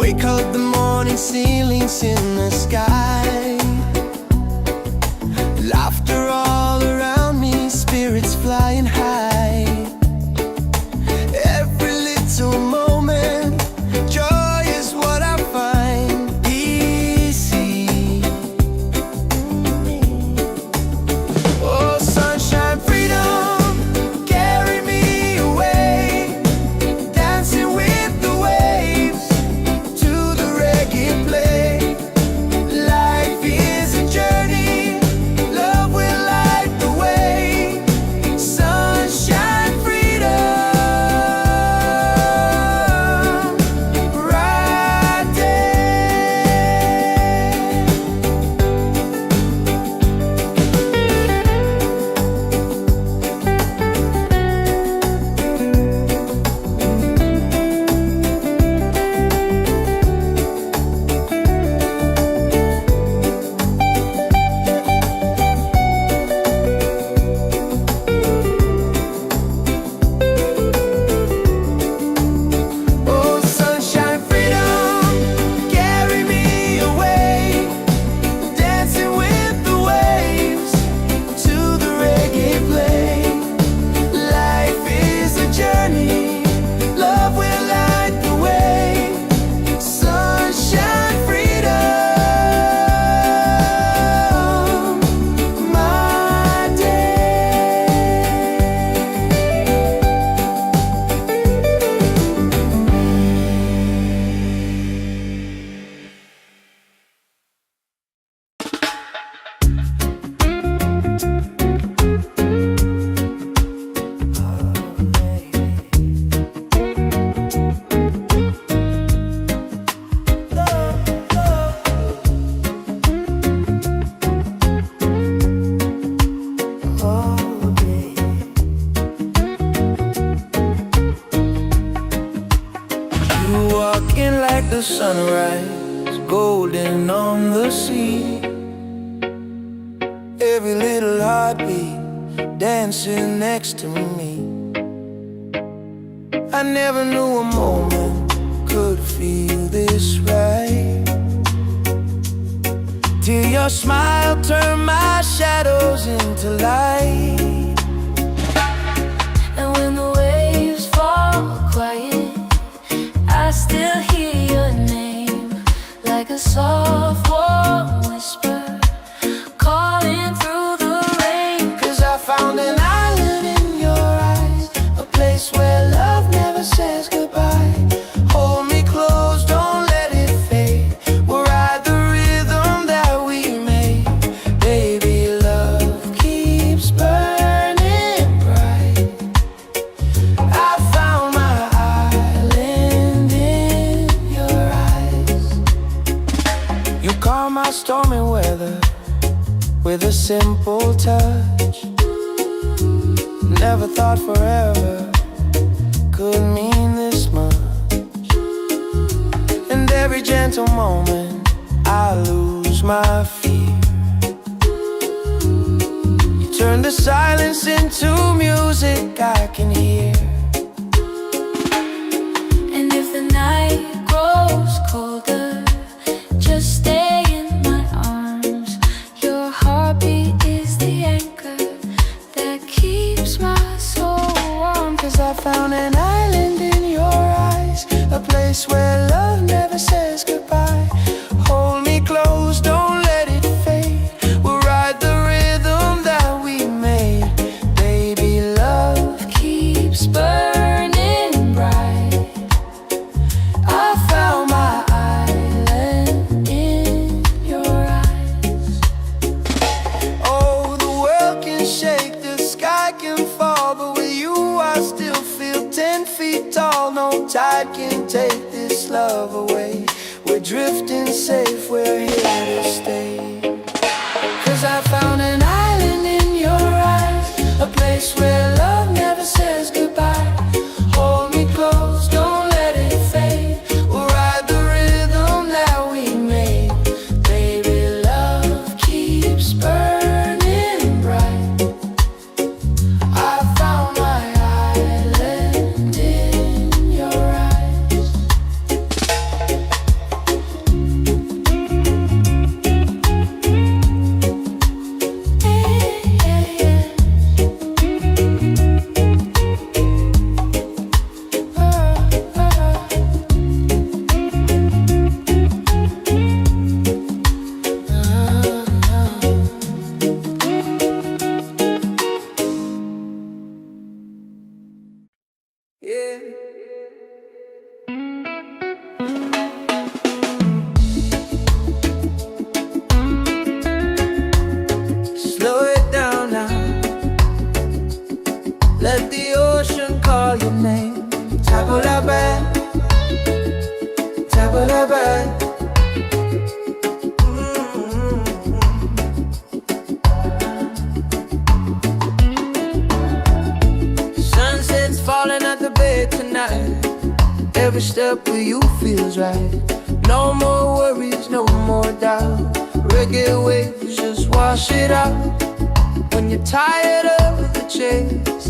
Wake up the morning ceilings in the sky. Laughter all around me, spirits flying high. Every little moment, joy is what I find. Easy. Oh, sunshine, freedom, carry me away. Dancing with the waves to the reggae play. like the sunrise, golden on the sea. Every little heartbeat dancing next to me. I never knew a moment could feel this right, till your smile turned my shadows into light. And when the waves fall quiet, I still hear your name, like a soft warm whisper calling through the rain. 'Cause I found an island in your eyes, a place where love never says goodbye. Hold me close, don't let it fade. We'll ride the rhythm that we made. Baby, love keeps burning bright. I found my island in your eyes. You calm my stormy weather with a simple touch. Never thought forever could mean this much. And every gentle moment I lose my fear. You turn the silence into music I can hear. And if the night grows colder, just stay in my arms. Your heartbeat is the anchor that keeps my soul warm. 'Cause I found an island in your eyes, a place where love never says goodbye. Hold me close, don't let it fade. We'll ride the rhythm that we made. Baby, love keeps burning bright. I found my island in your eyes. Oh, the world can shake, the sky can fall, but with you I still feel 10 feet tall. No tide can take this love away. We're drifting safe, we're here to stay. 'Cause I found an island in your eyes, a place where love never says goodbye. Hold me close, don't let it fade. We'll ride the rhythm that we made. Baby, love keeps burning bright. I found my island in your eyes. Yeah. Slow it down now. Let the ocean call your name. Tabula bad, tabula bad. Sunset's falling at the bay tonight. Every step with you feels right. No more worries, no more doubt. Reggae waves just wash it out. When you're tired of the chase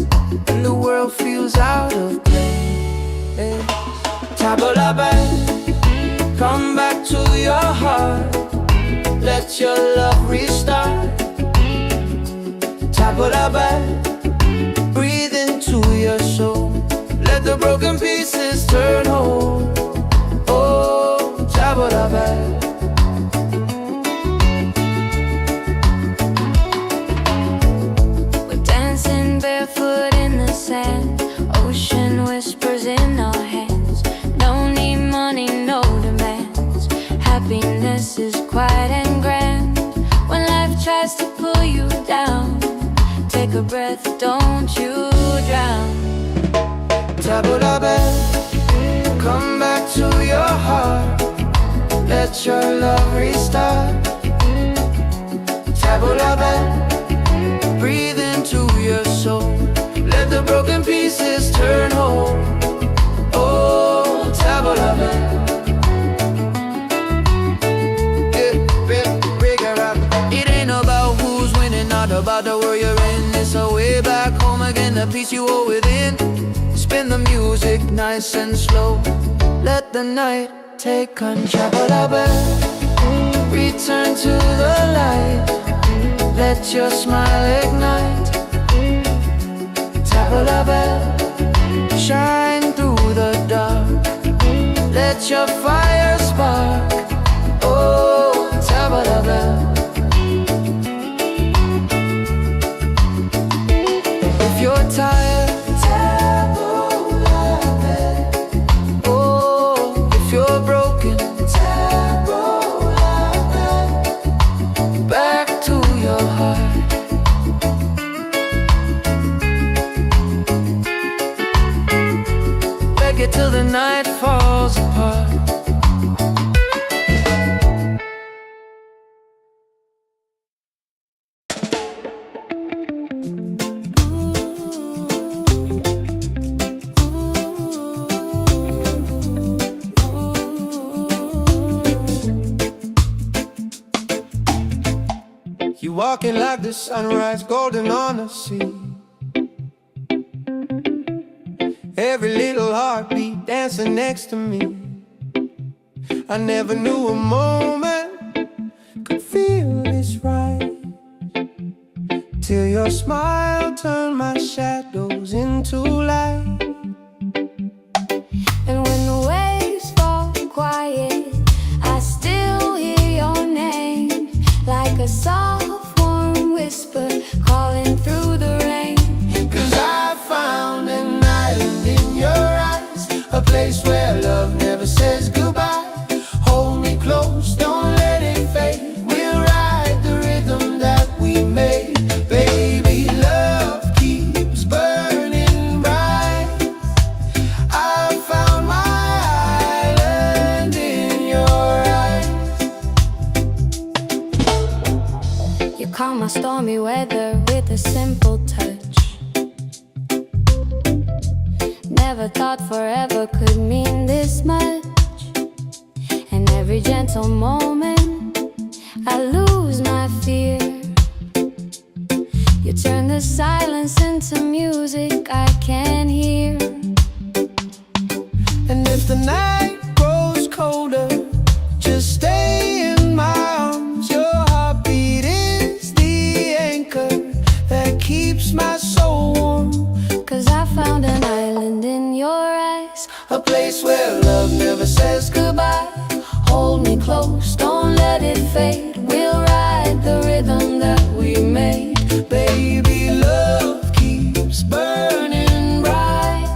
and the world feels out of place, tabula back, come back to your heart. Let your love restart. Tabula back, breathe into your soul. Let the broken pieces turn whole. Oh, tabula back. We're dancing barefoot in the sand, ocean whispers in our hands. No need money, no demands. Happiness is quiet and grand. When life tries to pull you down, take a breath, don't you drown. Tabula back, come back to your heart. Let your love restart. Tabula back, breathe into your soul. Let the broken pieces turn whole. Oh, tabula back. peace you hold within. Spin the music nice and slow. Let the night take control. Return to the light. Let your smile ignite. Tabla bell, shine through the dark. Let your fire spark. Oh, tabla bell. If you're tired, tabla bell. Oh, if you're broken, tabla bell. Back to your heart. Reggae till the night falls apart. You walking like the sunrise, golden on the sea. Every little heartbeat dancing next to me. I never knew a moment could feel this right, till your smile turned my shadows into light. And when the waves fall quiet, I still hear your name, like a soft warm whisper calling through the rain. 'Cause I found an island in your eyes, a place where love never says goodbye. Hold me close, don't let it fade. We'll ride the rhythm that we made. Baby, love keeps burning bright. I found my island in your eyes. You calm my stormy weather with a simple touch. Never thought forever could mean this much. And every gentle moment I lose my fear. You turn the silence into music I can hear. And if the night grows colder, just stay in my arms. Your heartbeat is the anchor that keeps my soul warm. 'Cause I found an island in your eyes, A place where love never says goodbye. hold me close, don't let it fade. We'll ride the rhythm that we made. Baby, love keeps burning bright.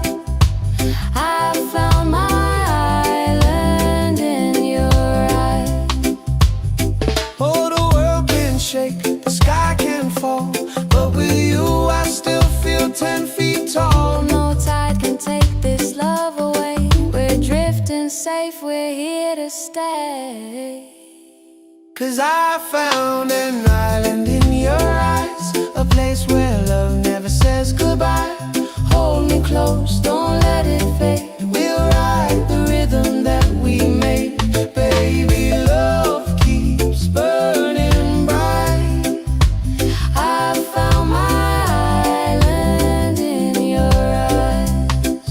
I found my island in your eyes. Oh, the world can shake, the sky can fall, but with you I still feel 10 feet tall. No tide can take this love away. We're drifting safe, we're here to stay. 'Cause I found an island in your eyes, a place where love never says goodbye. Hold me close, don't let it fade. We'll ride the rhythm that we made. Baby, love keeps burning bright. I found my island in your eyes.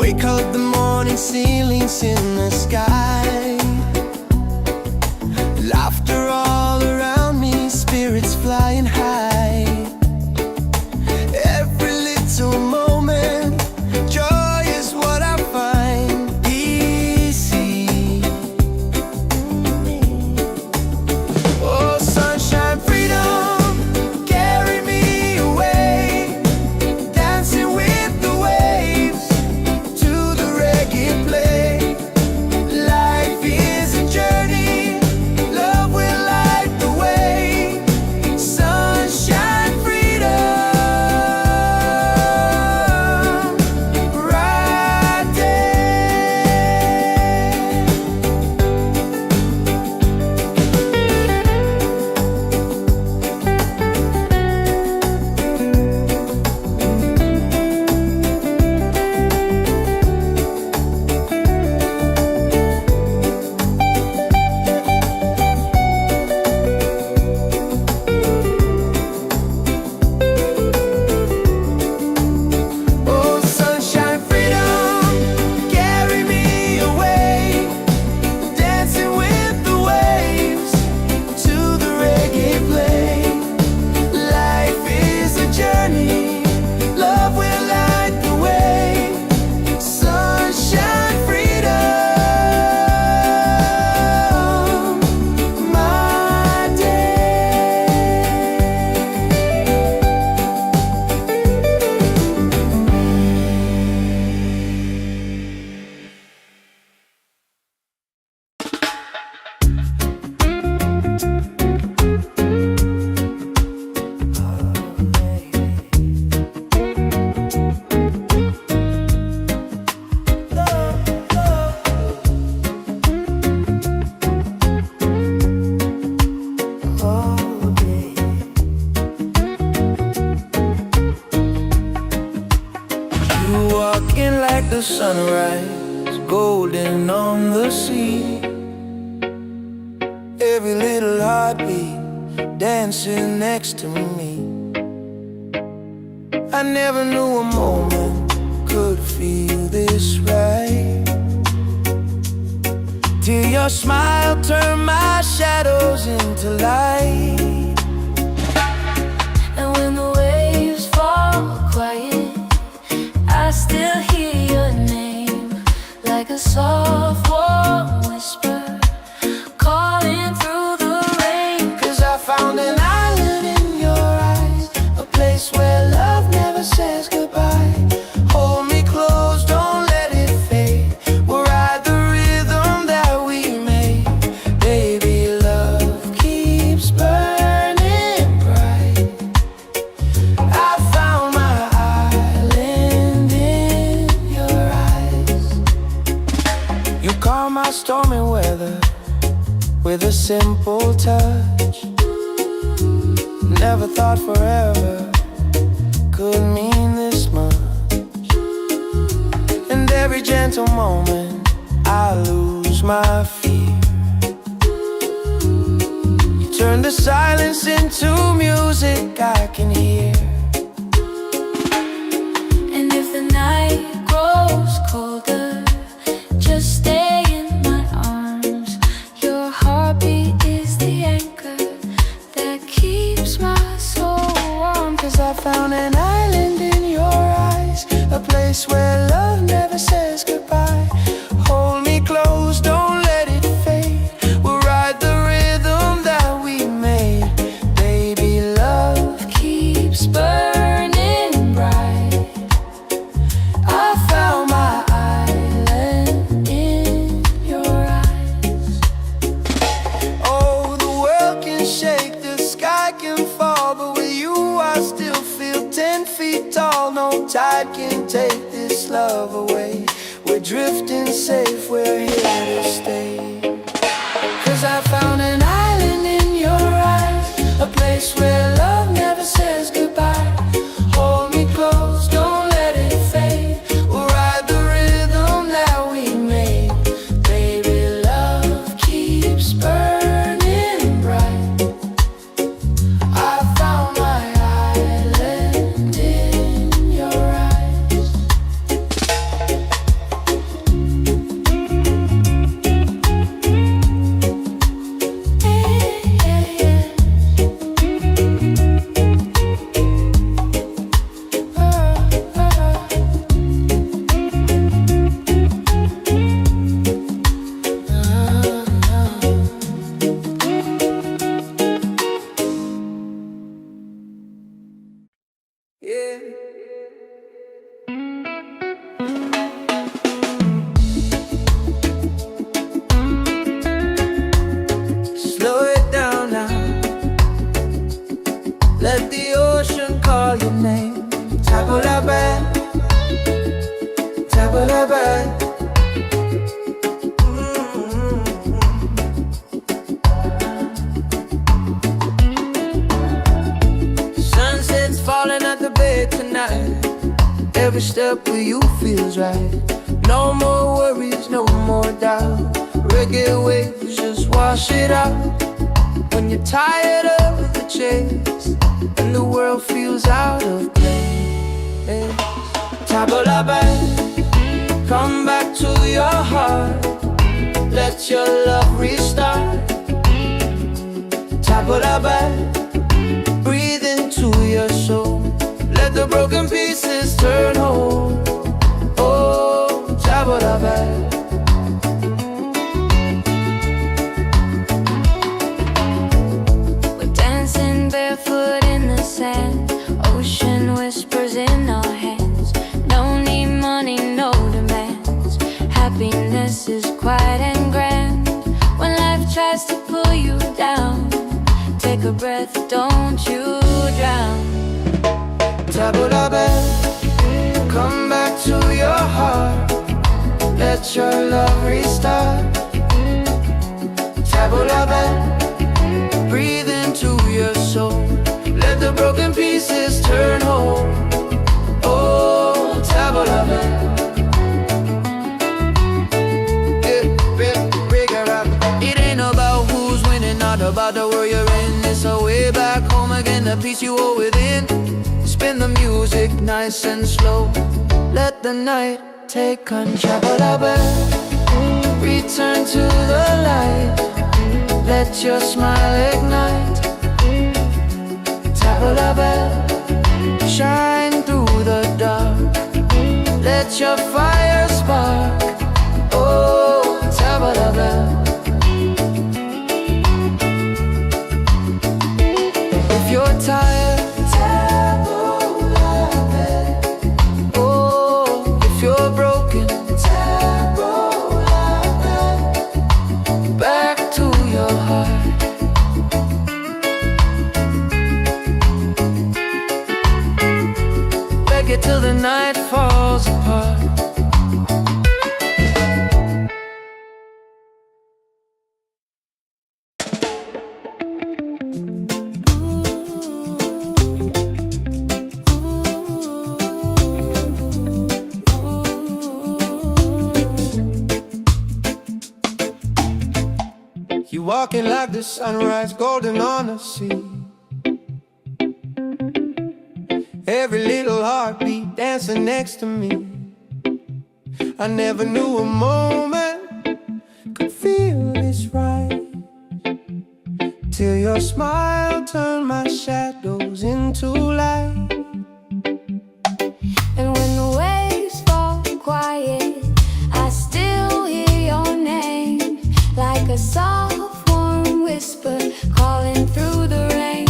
Wake up the morning, ceilings in the sky. Laughter all around me, spirits flying high. Every little moment, joy is what I find. Easy. Oh, sunshine, freedom, carry me away. Dancing with the waves to the reggae play. Life the sunrise, golden on the sea. Every little heartbeat dancing next to me. I never knew a moment could feel this right, till your smile turned my shadows into light. And when the waves fall quiet, I still hear your name, like a soft warm whisper calling through the rain. 'Cause I found an island in your eyes, a place where love never says goodbye. Hold me close, don't let it fade. We'll ride the rhythm that we made. Baby, love keeps burning bright. I found my island in your eyes. You calm my stormy weather with a simple touch. Never thought forever could mean this much. And every gentle moment I lose my fear. You turn the silence into music I can hear. And if the night grows colder, just stay in my arms. Your heartbeat is the anchor that keeps my soul warm. 'Cause I found an island in your eyes, a place where love never says goodbye. Hold me close, don't let it fade. We'll ride the rhythm that we made. Baby, love keeps burning bright. I found my island in your eyes. Oh, the world can shake, the sky can fall, but with you I still feel 10 feet tall. No tide can take this love away. We're drifting safe, we're here to stay. 'Cause I found an island in your eyes, a place where love never says goodbye. Hold me close, don't let it fade. We'll ride the rhythm that we made. Baby, love keeps burning bright. I found my island in your eyes. Yeah. Slow it down now. Let the ocean call your name. Tabulaban, tabulaban. Sunset's falling at the bay tonight. Every step with you feels right. No more worries, no more doubt. Reggae waves just wash it out. When you're tired of the chase and the world feels out of place, Tabulaban, come back to your heart. Let your love restart. Tabulaban, breathe into your soul. Let the broken pieces turn whole. Oh, Tabulaban. We're dancing barefoot in the sand, ocean whispers in our hands. No need money, no demands. Happiness is quiet and grand. When life tries to pull you down, take a breath, don't you drown. Tabulaban, come back to your heart. Let your love restart. Tabulaban, breathe into your soul. Let the broken pieces turn whole. Oh, Tabulaban. a piece you hold within. Spin the music nice and slow. Let the night take control. Return to the light. Let your smile ignite. Tabla bell, shine through the dark. Let your fire spark. Oh, tabla bell. If you're tired, oh, if you're broken, back to your heart. Reggae till the night falls apart. You walking like the sunrise, golden on the sea. Every little heartbeat dancing next to me. I never knew a moment could feel this right, till your smile turned my shadows into light. And when the waves fall quiet, I still hear your name, like a soft warm whisper calling through the rain.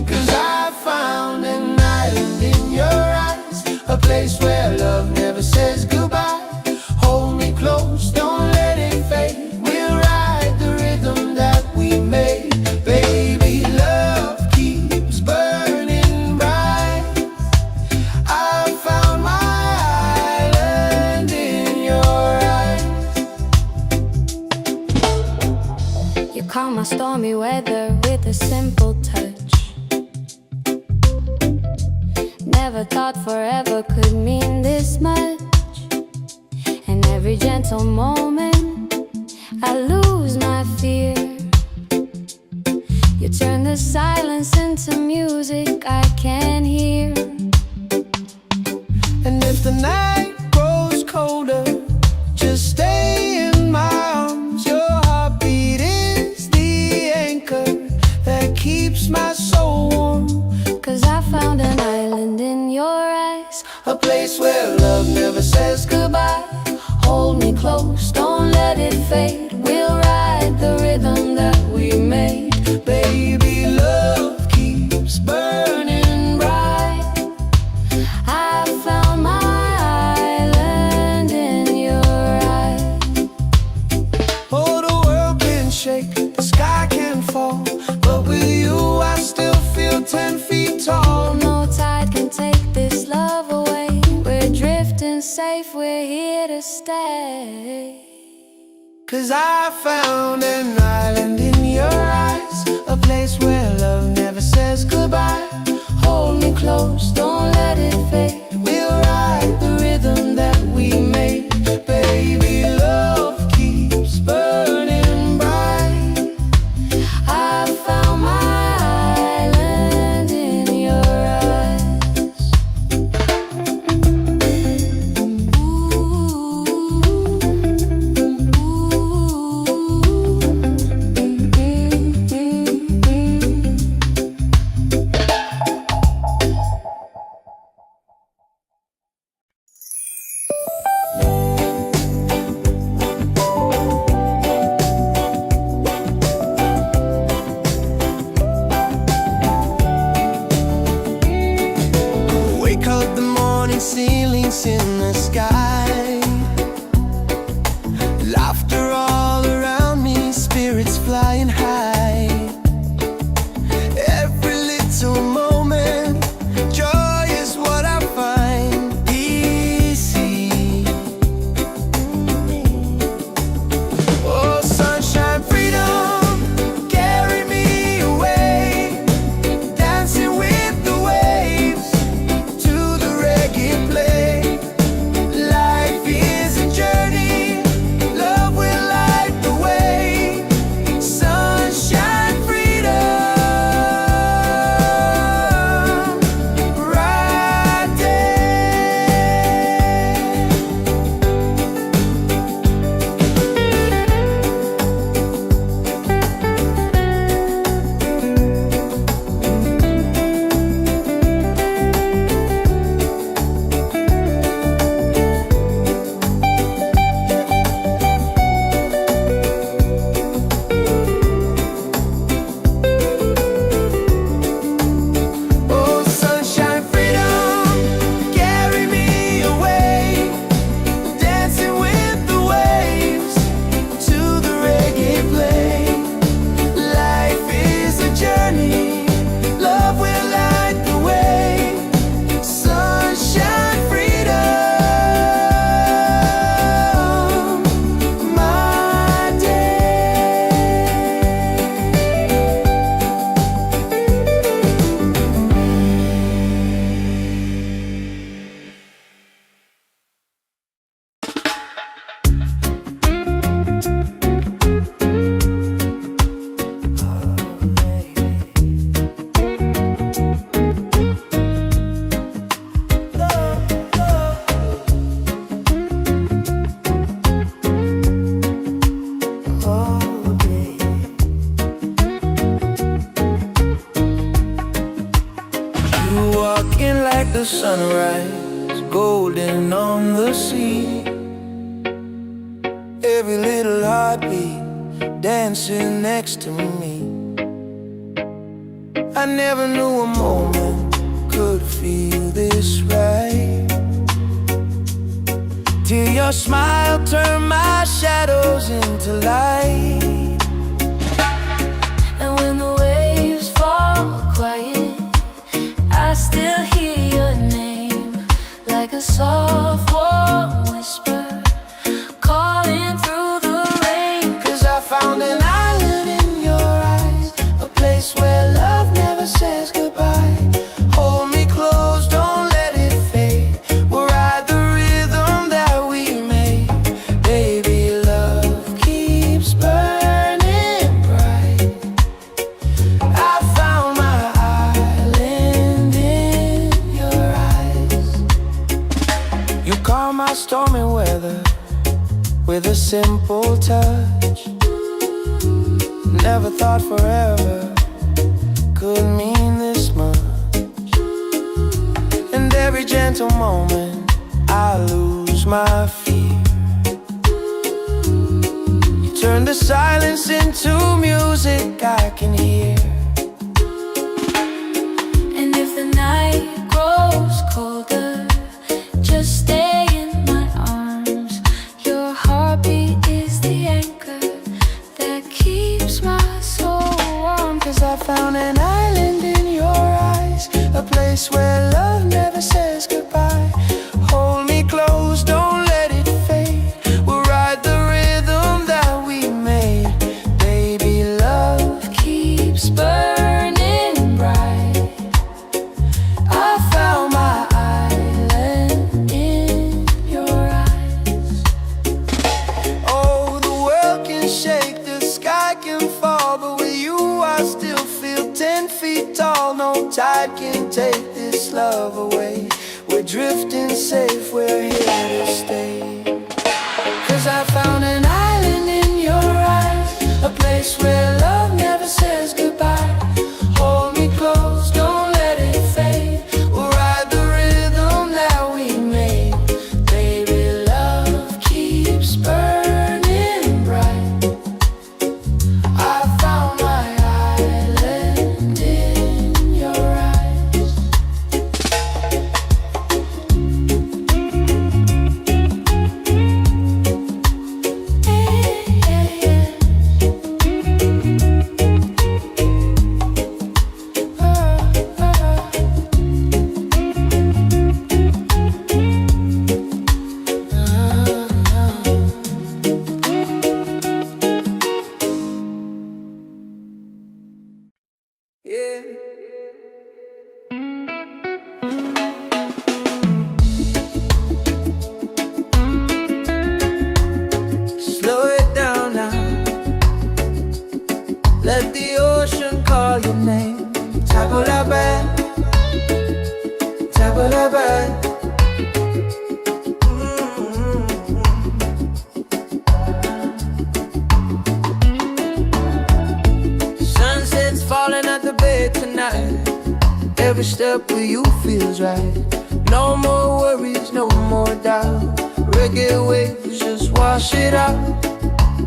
'Cause I found an island in your eyes, a place where love never says goodbye. Hold me close, don't let it fade. We'll ride the rhythm that we made. Baby, love keeps burning bright. I found my island in your eyes. You calm my stormy weather with a simple touch. Never thought forever could mean this much. And every gentle moment I lose my fear. You turn the silence into music I can hear. And if the night grows colder, just stay in my arms. Your heartbeat is the anchor that keeps my soul warm. 'Cause I found an island in your eyes, A place where love never says goodbye. Hold me close, don't let it fade. We'll ride the rhythm that we made. Baby, love keeps burning bright. I found my island in your eyes. Oh, the world can shake, the sky can fall, but with you I still feel 10 feet tall. No tide can take this love away. We're drifting safe, we're here to stay. 'Cause I found an island in your eyes, a place where love never says goodbye. Hold me close, don't let it fade. We'll ride the rhythm that we made. Baby, love keeps burning bright. I found my island in your eyes. sunrise, golden on the sea. Every little heartbeat dancing next to me. I never knew a moment could feel this right, till your smile turned my shadows into light. And when the waves fall quiet, I still hear your name, like a soft warm whisper calling through the rain. 'Cause I found an island in your eyes, a place where love never says goodbye. Hold me close, don't let it fade. We'll ride the rhythm that we made. Baby, love keeps burning bright. I found my island in your eyes. You calm my stormy weather with a simple touch. Never thought forever could mean this much. And every gentle moment I lose my fear. You turn the silence into music I can hear. And if the night grows colder, just stay in my arms. Your heartbeat is the anchor that keeps my soul warm. 'Cause I found an island in your eyes, a place where love never says goodbye. Hold me close, don't let it fade. We'll ride the rhythm that we made. Baby, love keeps burning bright. I found my island in your eyes. Oh, the world can shake, the sky can fall, but with you I still feel 10 feet tall. No tide can take this love away. We're drifting safe, we're here to stay. 'Cause I found an island in your eyes, a place where love never says goodbye. Hold me close, don't let it fade. We'll ride the rhythm that we made. Baby, love keeps burning bright. I found my island in your eyes. Yeah. Slow it down now. Let the ocean call your name. Tabulabe, tabulabe. Sunset's falling at the bay tonight. Every step with you feels right. No more worries, no more doubt. Reggae waves just wash it out.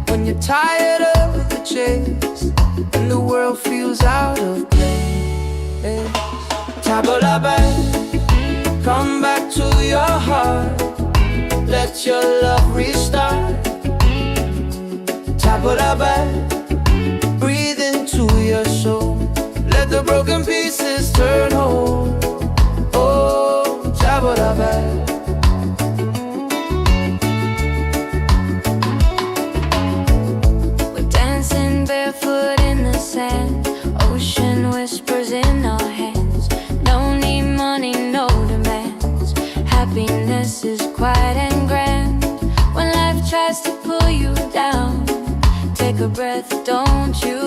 When you're tired of the chase and the world feels out of place, Tabulabe, come back to your heart. Let your love restart. Tabulabe, breathe into your soul. Let the broken pieces turn whole. Oh, Tabulabe. We're dancing barefoot in the sand, ocean whispers in our hands. Don't need money, no demands. Happiness is quiet and grand. When life tries to pull you down, take a breath, don't you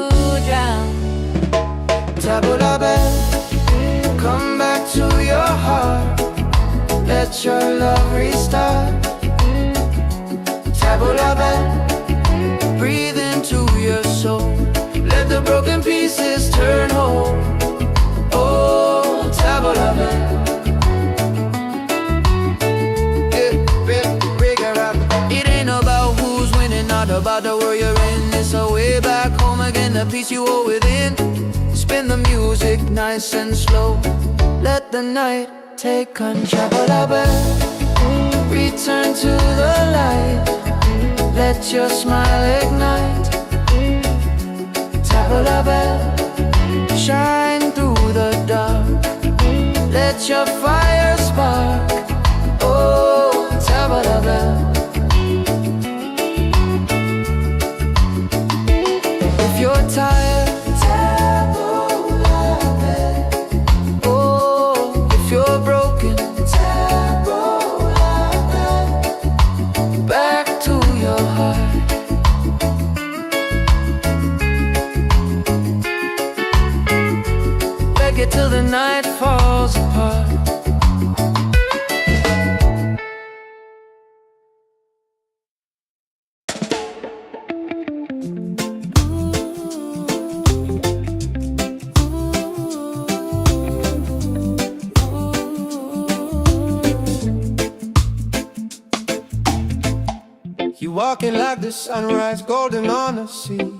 drown. Tabulabe, come back to your heart. Let your love restart. Tabulabe, breathe into your soul. Let the broken pieces turn whole. Oh, Tabulabe. about the world you're in. It's a way back home again, the peace you hold within. Spin the music nice and slow. Let the night take control. Return to the light. Let your smile ignite. Table a bell, shine through the dark. Let your fire spark. Oh, table a bell. If you're tired, table a bell. Oh, if you're broken, table a bell. Back to your heart. Reggae till the night falls apart. You walking like the sunrise, golden on the sea.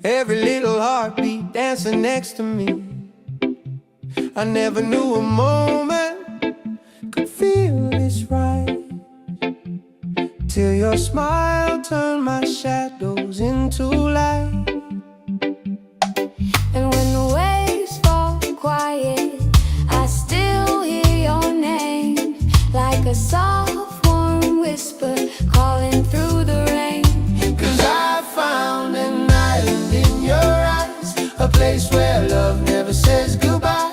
Every little heartbeat dancing next to me. I never knew a moment could feel this right, till your smile turned my shadows into light. And when the waves fall quiet, I still hear your name, like a soft warm whisper calling through the rain. 'Cause I found an island in your eyes, a place where love never says goodbye.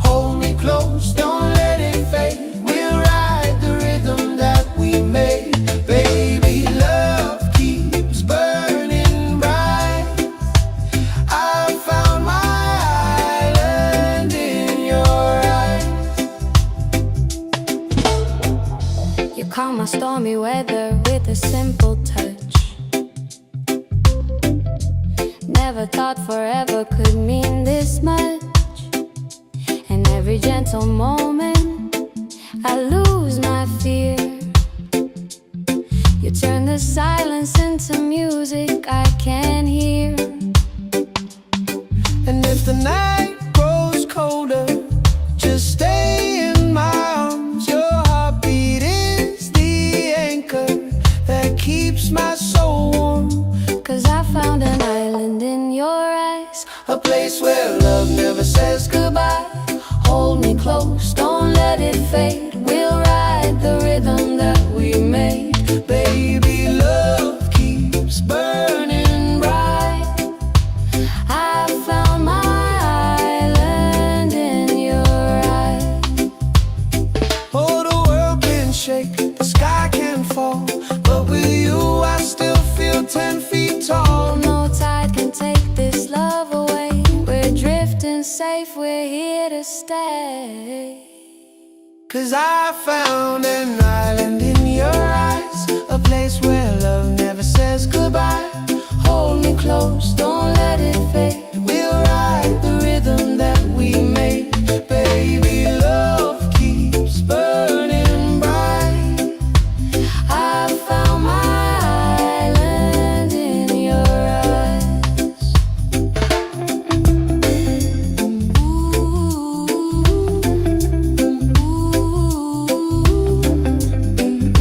Hold me close, don't let it fade. We'll ride the rhythm that we made. Baby, love keeps burning bright. I found my island in your eyes. You calm my stormy weather with a simple touch. Never thought forever could mean this much. And every gentle moment I lose my fear. You turn the silence into music I can hear. And if the night grows colder, just stay in my arms. Your heartbeat is the anchor that keeps my soul warm. 'Cause I found an island in your eyes, A place where love never says goodbye. Hold me close, don't let it fade. We'll ride the rhythm that we made. Baby, love keeps burning bright. I found my island in your eyes. Oh, the world can shake, the sky can fall, but with you I still feel 10 feet tall. No tide can take this love away. We're drifting safe, we're here to stay. 'Cause I found an island in your eyes, a place where love never says goodbye. Hold me close, don't let it fade. We'll ride the rhythm that we made. Baby, love keeps burning bright. I found my island in your eyes. Ooh, ooh, ooh.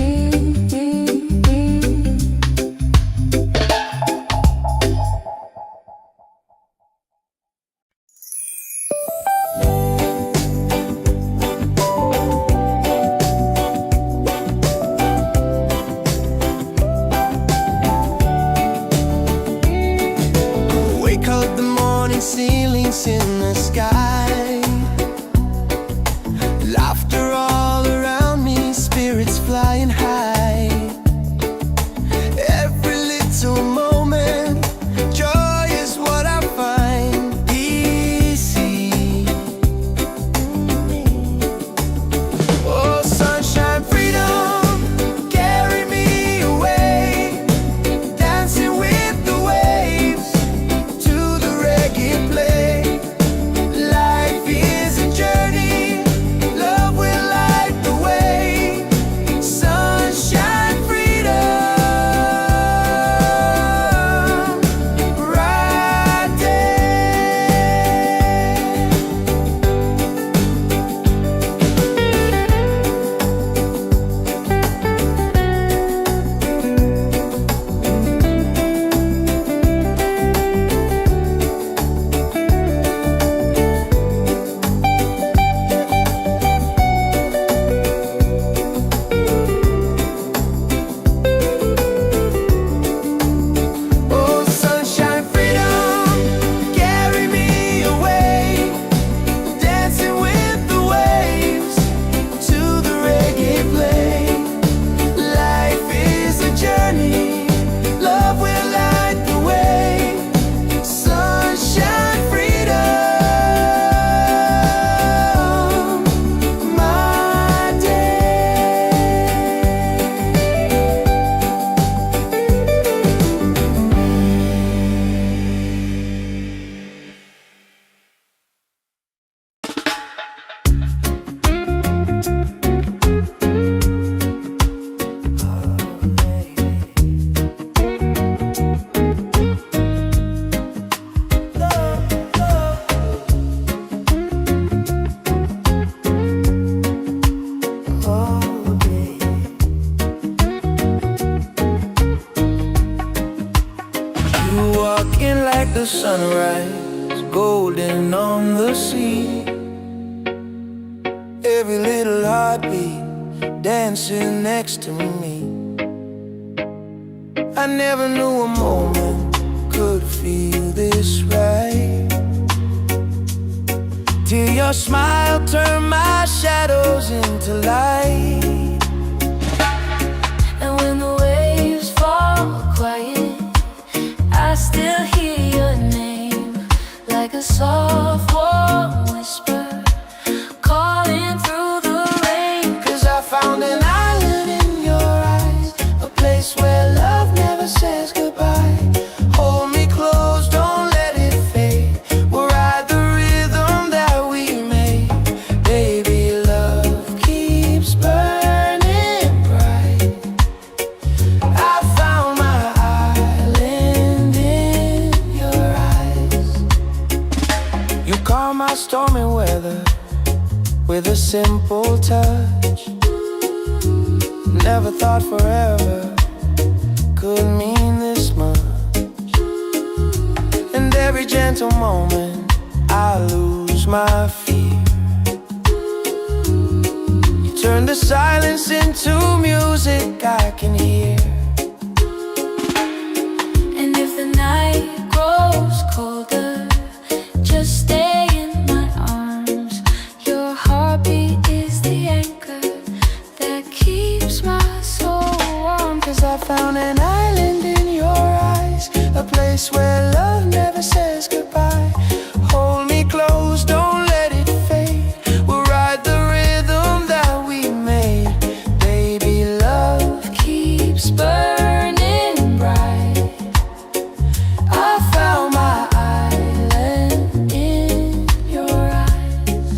the sunrise, golden on the sea. Every little heartbeat dancing next to me. I never knew a moment could feel this right, till your smile turned my shadows into light. And when the waves fall quiet, I still hear your name, like a soft warm whisper calling through the rain. 'Cause I found an island in your eyes, a place where love never says goodbye. Hold me close, don't let it fade. We'll ride the rhythm that we made. Baby, love keeps burning bright. I found my island in your eyes. You calm my stormy weather with a simple touch. Never thought forever could mean this much. And every gentle moment I lose my fear. You turn the silence into music I can hear. And if the night grows colder, just stay in my arms. Your heartbeat is the anchor that keeps my soul warm. 'Cause I found an island in your eyes, a place where love never says goodbye. Hold me close, don't let it fade. We'll ride the rhythm that we made. Baby, love keeps burning bright. I found my island in your eyes.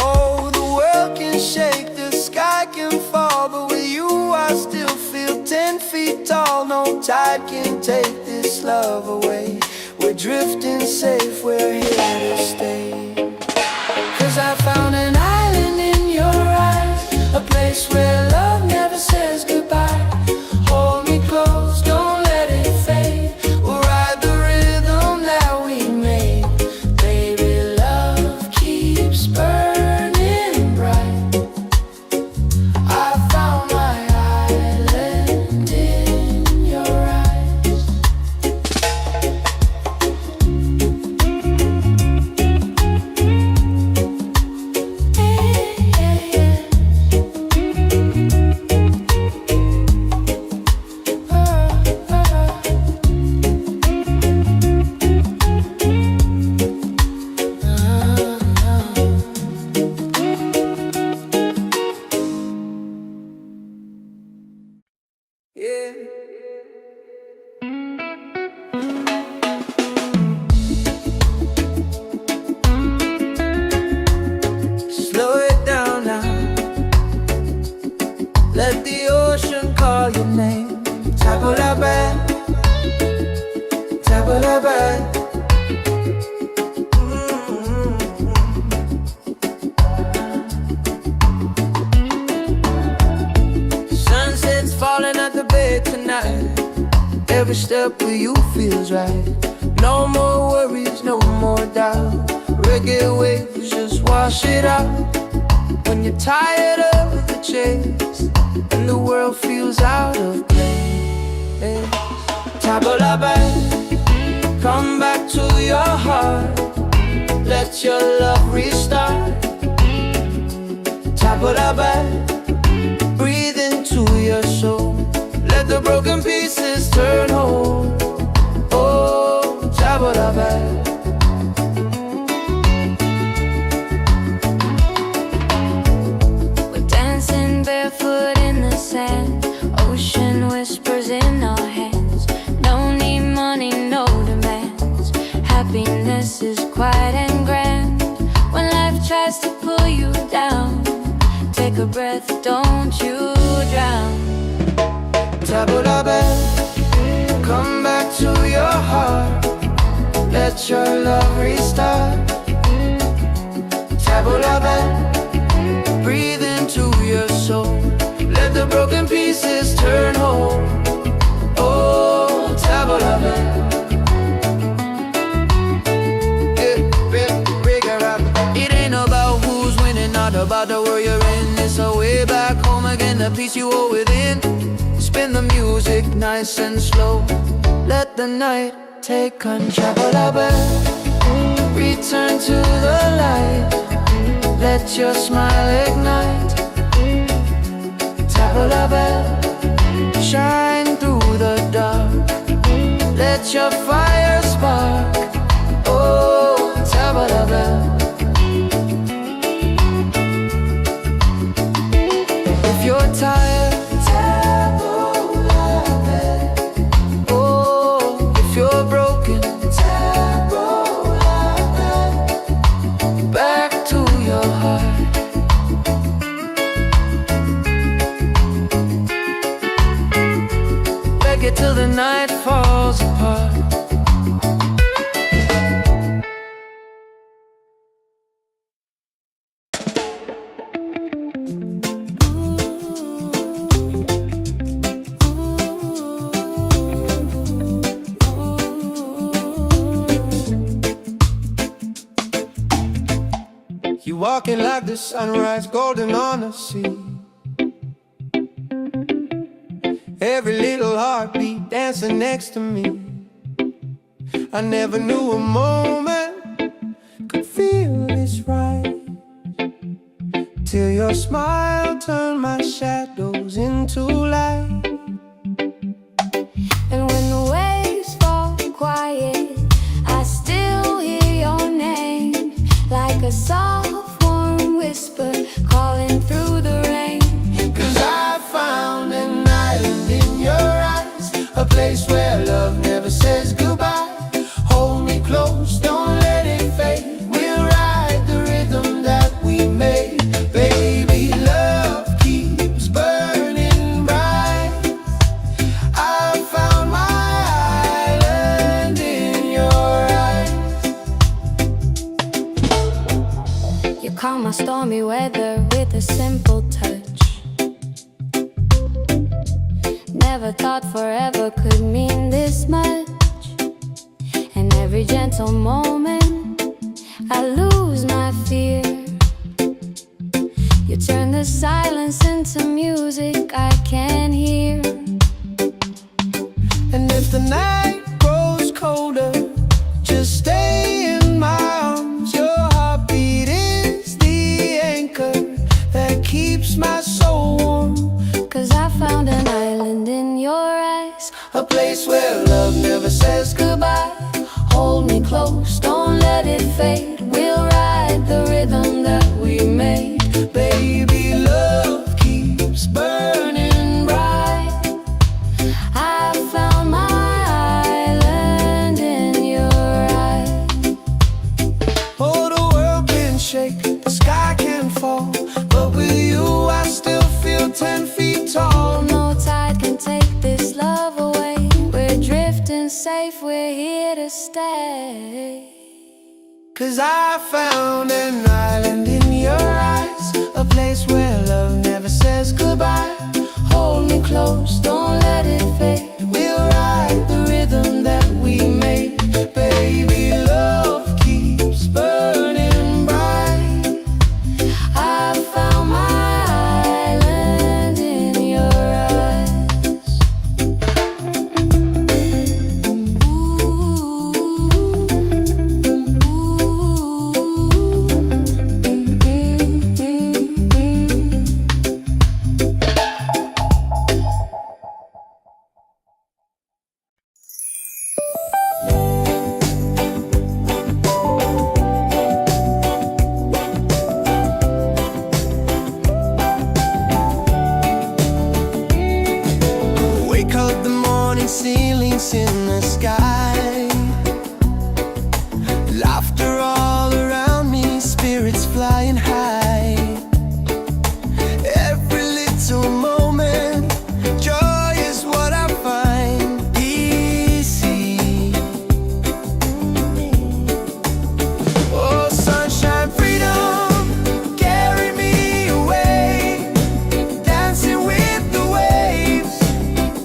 Oh, the world can shake, the sky can fall, but with you I still feel 10 feet tall. No tide can take this love away. We're drifting safe, we're here to stay. 'Cause I found an island in your eyes, a place where love never says goodbye. Hold me close, don't let it fade. We'll ride the rhythm that we made. Baby, love keeps burning bright. I found my island in your eyes. Yeah. Slow it down now. Let the ocean call your name. Table la bed, table la bed. Sunset's falling at the bed tonight. Every step with you feels right. No more worries, no more doubt. Reggae waves just wash it out. When you're tired of the chase and the world feels out of place, table la bed, come back to your heart. Let your love restart. Table la bed, breathe into your soul. Let the broken pieces turn whole. Oh, table la bed. We're dancing barefoot in the sand, ocean whispers in our hands. No need money, no demands. Happiness is quiet and grand. When life tries to pull you down, take a breath, don't you drown. Table la bed, come back to your heart. Let your love restart. Table la bed, breathe into your soul. Let the broken pieces turn whole. Oh, table la bed. the peace you hold within. Spin the music nice and slow. Let the night take control. Return to the light. Let your smile ignite. Tabla bell, shine through the dark. Let your fire spark. Oh, tabla bell. If you're tired, tabla bell. Oh, if you're broken, tabla bell. Back to your heart. Reggae till the night falls apart. You walking like the sunrise, golden on the sea. Every little heartbeat dancing next to me. I never knew a moment could feel this right, till your smile turned my shadows into light. And when the waves fall quiet, I still hear your name, like a soft warm whisper calling through the rain. 'Cause I found an island in your eyes, a place where love never says goodbye. Hold me close, don't let it fade. We'll ride the rhythm that we made. Baby, love keeps burning bright. I found my island in your eyes. You calm my stormy weather with a simple touch. Never thought forever could mean this much. And every gentle moment I lose my fear. You turn the silence into music I can hear. And if the night grows colder, just stay in my arms. Your heartbeat is the anchor that keeps my soul warm. 'Cause I found an island in your eyes, A place where love never says goodbye. Hold me close, don't let it fade. We'll ride the rhythm that we made. Baby, love keeps burning bright. I found my island in your eyes. Oh, the world can shake, the sky can fall, but with you I still feel 10 feet tall. No tide can take this love away. We're drifting safe, we're here to stay. 'Cause I found an island in your eyes, a place where love never says goodbye. Hold me close, don't let it fade. We'll ride the rhythm that we made. Baby, love keeps burning bright. I found my island in your eyes. Wake up the morning, ceilings in the sky. Laughter all around me, spirits flying high. Every little moment, joy is what I find. Easy. Oh, sunshine, freedom, carry me away. Dancing with the waves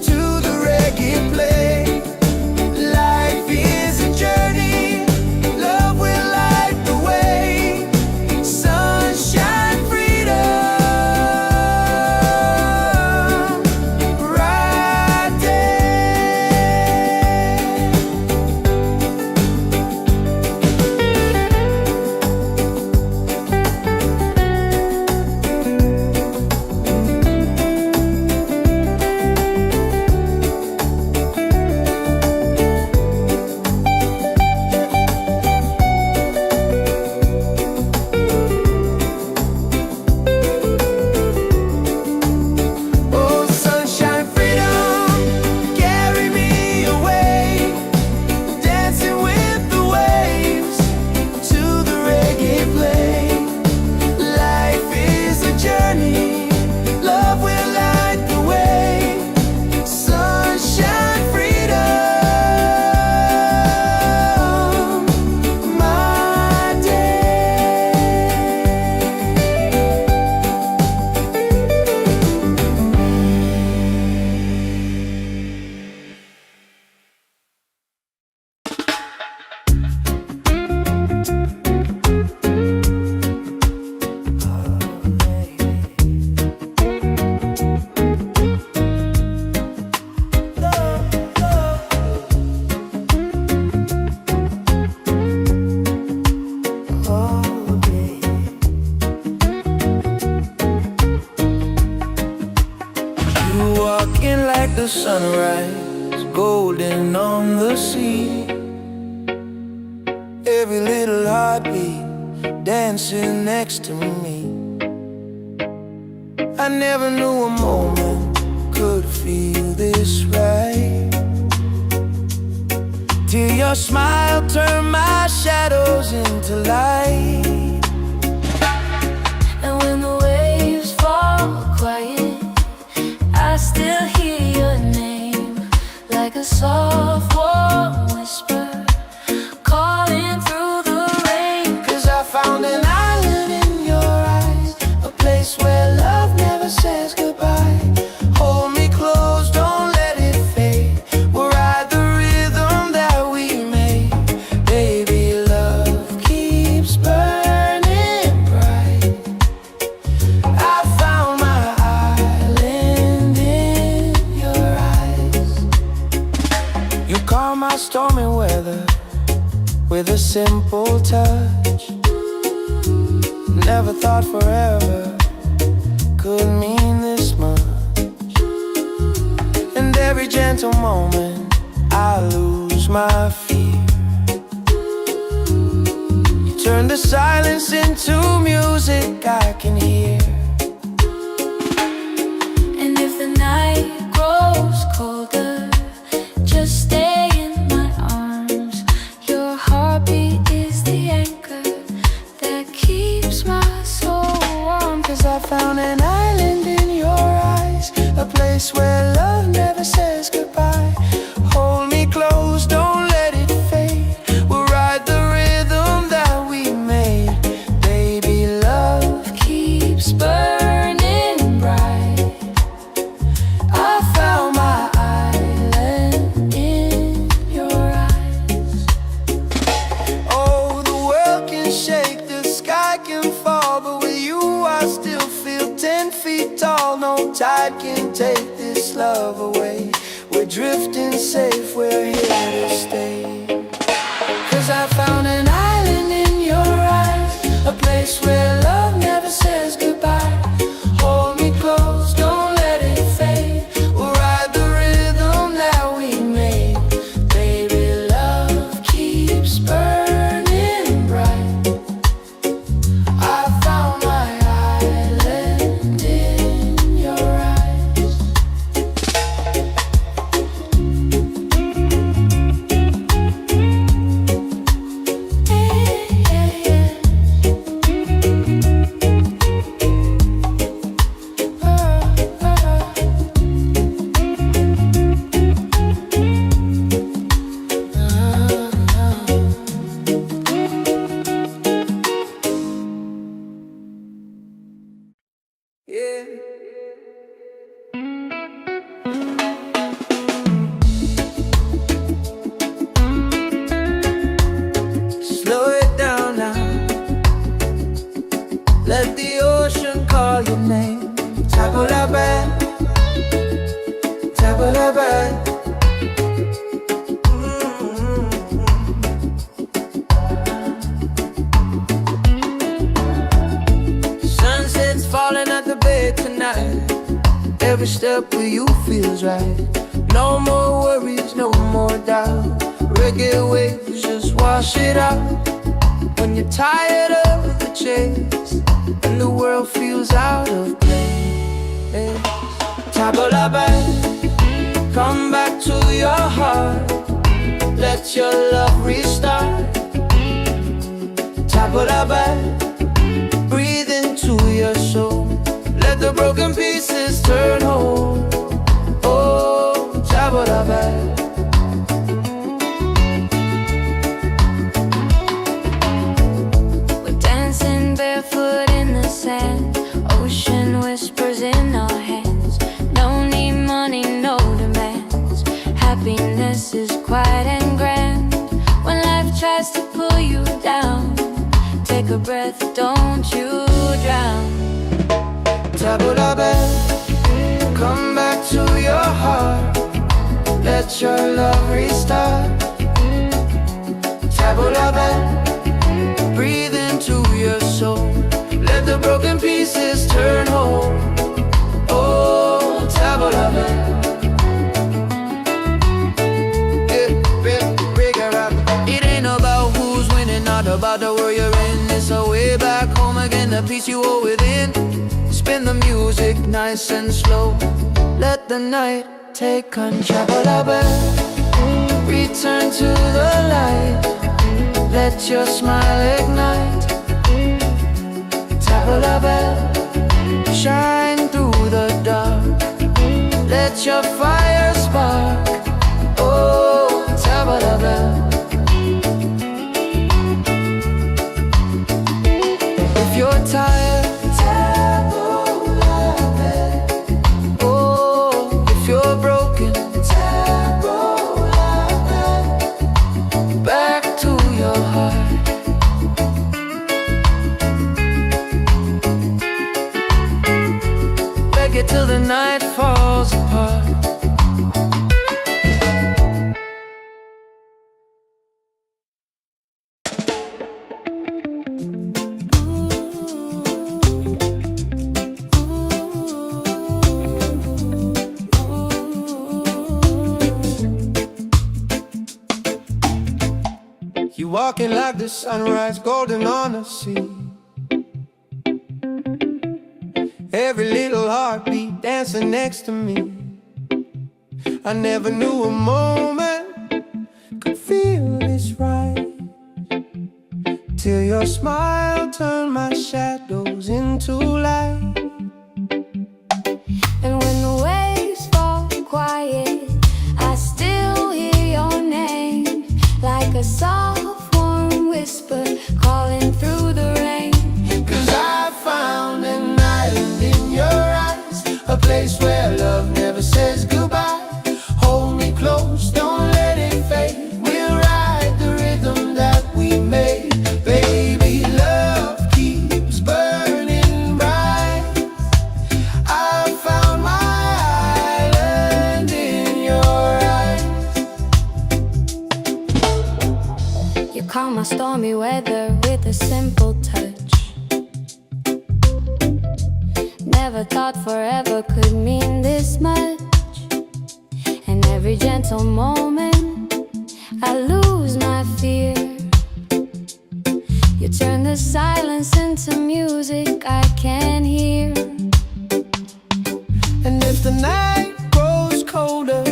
to the reggae play. Light like the sunrise, golden on the sea. Every little heartbeat dancing next to me. I never knew a moment could feel this right, till your smile turned my shadows into light. And when the waves fall quiet, I still hear your name, like a soft warm whisper calling through the rain. 'Cause I found an island in your eyes, a place where love never says goodbye. Hold me close, don't let it fade. We'll ride the rhythm that we made. Baby, love keeps burning bright. I found my island in your eyes. You calm my stormy weather with a simple touch. Never thought forever could mean this much. And every gentle moment I lose my fear. You turn the silence into music I can hear. And if the night grows colder, just stay in my arms. Your heartbeat is the anchor that keeps my soul warm. 'Cause I found an island in your eyes, a place where love never says goodbye. Hold me close, don't let it fade. We'll ride the rhythm that we made. Baby, love keeps burning bright. I found my island in your eyes. Oh, the world can shake, the sky can fall, but with you I still feel 10 feet tall. No tide can take this love away. We're drifting safe, we're here to stay. 'Cause I found an island in your eyes, a place where love never says goodbye. Hold me close, don't let it fade. We'll ride the rhythm that we made. Baby, love keeps burning bright. I found my island in your eyes. Yeah. Slow it down now. Let the ocean call your name. Tabulaban, tabulaban. Sunset's falling at the bay tonight. Every step with you feels right. No more worries, no more doubt. Reggae waves just wash it out. When you're tired of the chase and the world feels out of place, Tabulaban, come back to your heart. Let your love restart. Tabulaban, breathe into your soul. Let the broken pieces turn whole. Oh, Tabulaban. We're dancing barefoot in the sand, ocean whispers in our hands. No need money, no demands. Happiness is quiet and grand. When life tries to pull you down, take a breath, don't you drown. Tabulaban, come back to your heart. Let your love restart. Tabulaban, breathe into your soul. Let the broken pieces turn whole. Oh, Tabulaban. peace you hold within. Spin the music nice and slow. Let the night take control. Return to the light. Let your smile ignite. Tap la bell, shine through the dark. Let your fire spark. Oh, tap la bell. If you're tired, tap la bell. Oh, if you're broken, tap la bell. Back to your heart. Reggae till the night falls apart. You walking like the sunrise, golden on the sea. Every little heartbeat dancing next to me. I never knew a moment could feel this right, till your smile turned my shadows into light. And when the waves fall quiet, I still hear your name, like a soft warm whisper calling through the rain. 'Cause I found an island in your eyes, a place where love never says goodbye. Hold me close, don't let it fade. We'll ride the rhythm that we made. Baby, love keeps burning bright. I found my island in your eyes. You calm my stormy weather with a simple touch. Never thought forever could mean this much. And every gentle moment I lose my fear. You turn the silence into music I can hear. And if the night grows colder,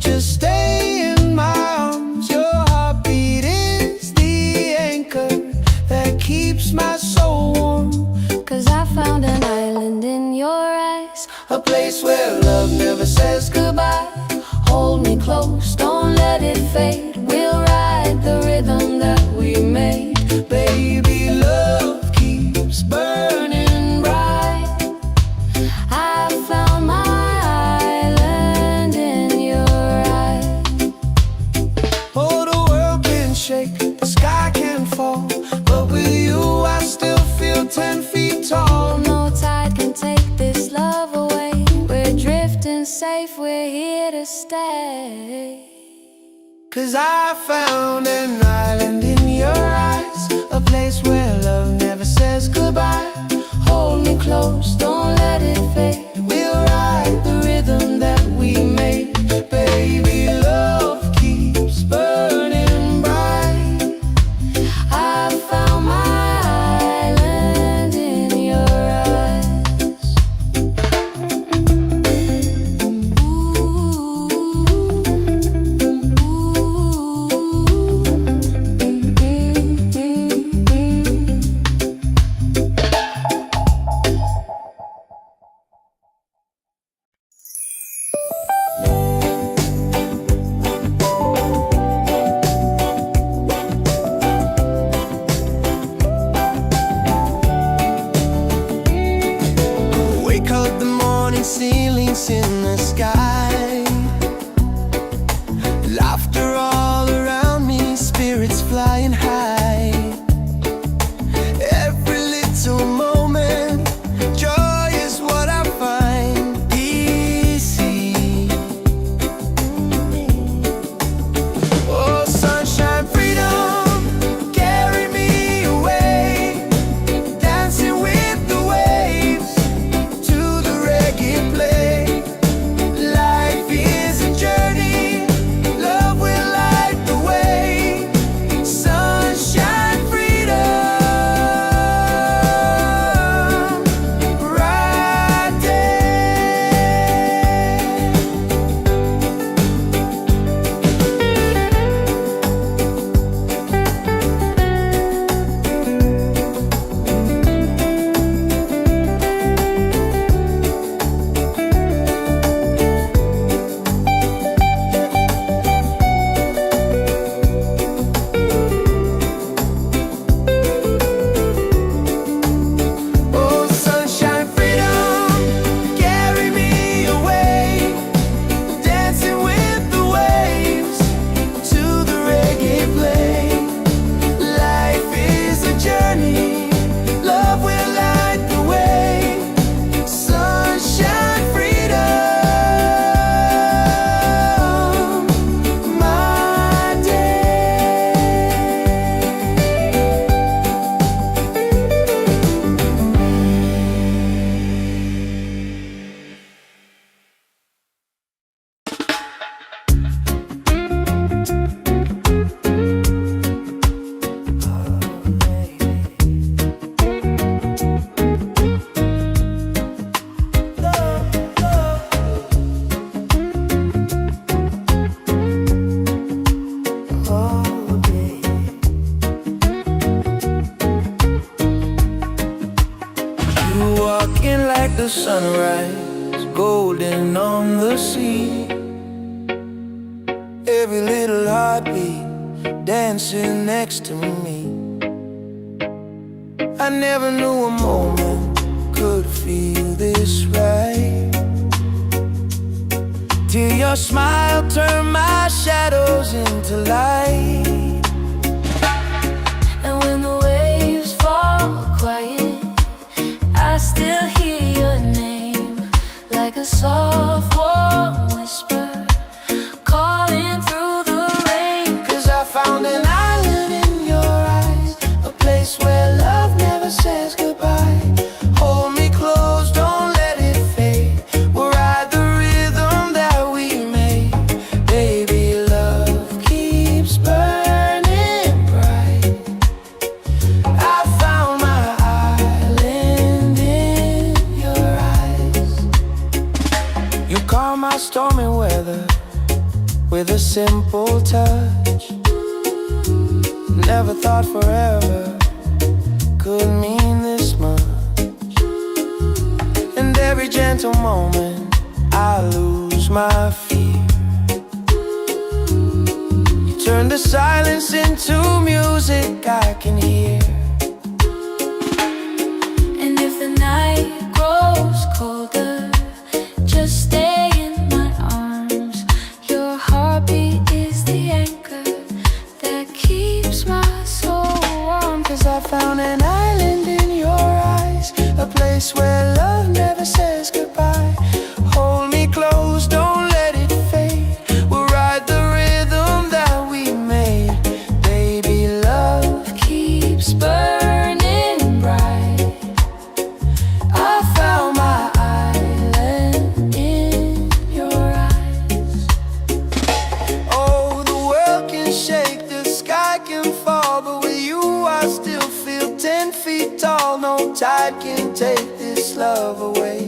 just stay in my arms. Your heartbeat is the anchor that keeps my soul warm. 'Cause I found an island in your eyes, A place where love never says goodbye. Hold me close, don't let it fade. We'll ride the rhythm that we made. Baby, love keeps burning bright. I found my island in your eyes. Oh, the world can shake, the sky can fall, but with you I still feel 10 feet tall. No tide can take this love away. We're drifting safe, we're here to stay. 'Cause I found an island in your eyes, a place where love never says goodbye. Hold me close, don't let it fade. We'll ride the rhythm that we made. Baby, love keeps burning bright. I found my island in your eyes. sunrise, golden on the sea. Every little heartbeat dancing next to me. I never knew a moment could feel this right, till your smile turned my shadows into light. And when the waves fall quiet, I still hear your name, like a soft warm whisper calling through the rain. 'Cause I found an island in your eyes, a place where love never says goodbye. Hold me close, don't let it fade. We'll ride the rhythm that we made. Baby, love keeps burning bright. I found my island in your eyes. You calm my stormy weather with a simple touch. Never thought forever could mean this much. And every gentle moment I lose my fear. You turn the silence into music I can hear. And if the night grows colder, just stay in my arms. Your heartbeat is the anchor that keeps my soul warm. 'Cause I found an island in your eyes, a place where love never says goodbye. Hold me close, don't let it fade. We'll ride the rhythm that we made. Baby, love keeps burning bright. I found my island in your eyes. Oh, the world can shake, the sky can fall, but with you I still feel 10 feet tall. No tide can take this love away.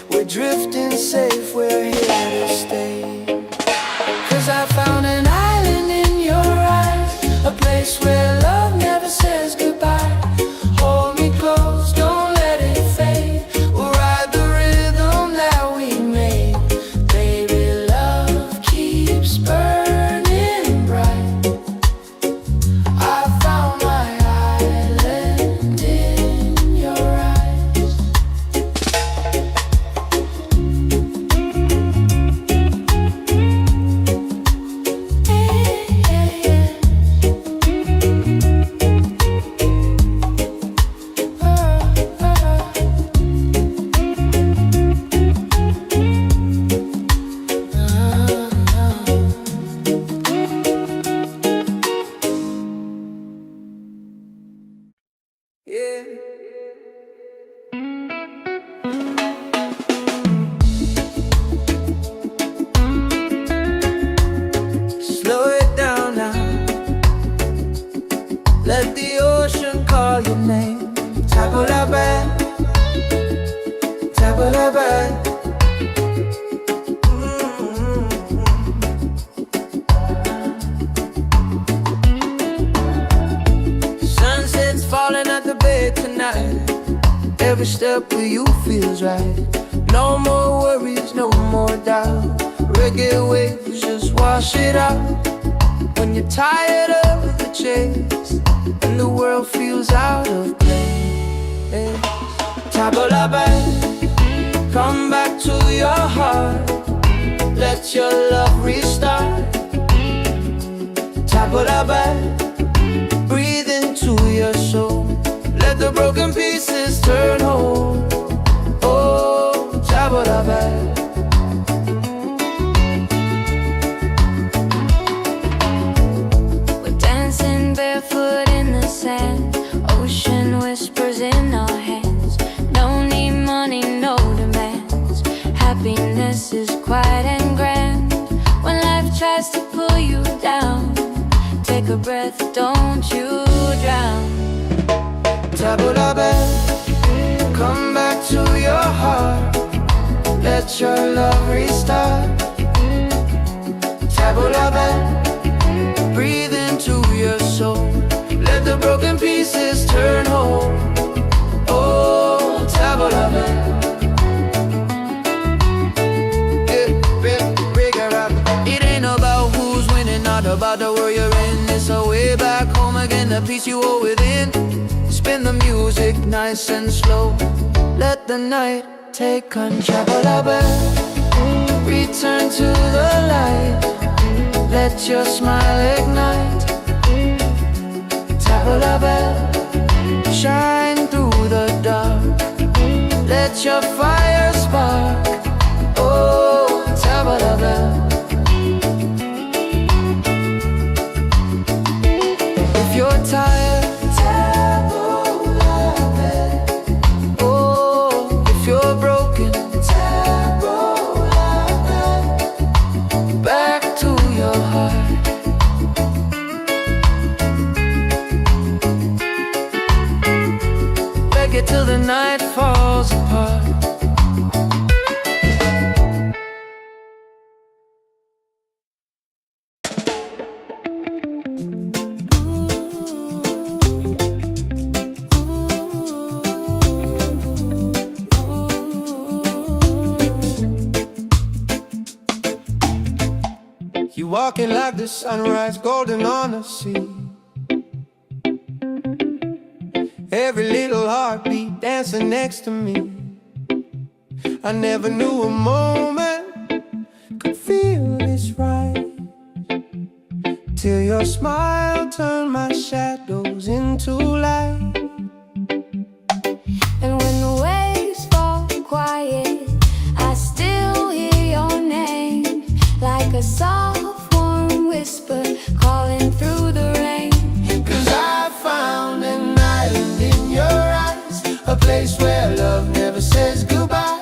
We're drifting safe, we're here to stay. 'Cause I found an island in your eyes, a place where love never says goodbye. Hold me close, don't let it fade. We'll ride the rhythm that we made. Baby, love keeps burning bright. I found my island in your eyes. Yeah. Slow it down now. Let the ocean call your name. Tabula-ba, tabula-ba. Sunset's falling at the bay tonight. Every step with you feels right. No more worries, no more doubt. Reggae waves just wash it out. When you're tired of the chase and the world feels out of place. Tabula-ba, come back to your heart. Let your love restart. Tabula-ba, breathe into your soul. Let the broken pieces turn whole. Oh, tabula-ba. We're dancing barefoot in the sand, ocean whispers in our hands. No need money, no demands. Happiness is quiet and grand. When life tries to pull you down, take a breath, don't you drown. Tabula-ba, come back to your heart. Let your love restart. Tabula-ba, breathe into your soul. Let the broken pieces turn whole. Oh, tabula-ba. about the world you're in. It's a way back home again, the peace you hold within. Spin the music nice and slow. Let the night take control. Return to the light. Let your smile ignite. Table a bell, shine through the dark. Let your fire spark. Oh, table a bell. If you're tired, table a bell. Oh, if you're broken, table a bell. Back to your heart. Reggae till the night falls apart. You walking like the sunrise, golden on the sea. Every little heartbeat dancing next to me. I never knew a moment could feel this right, till your smile turned my shadows into light. And when the waves fall quiet, I still hear your name, like a soft warm whisper calling through the rain. 'Cause I found an island in your eyes, a place where love never says goodbye.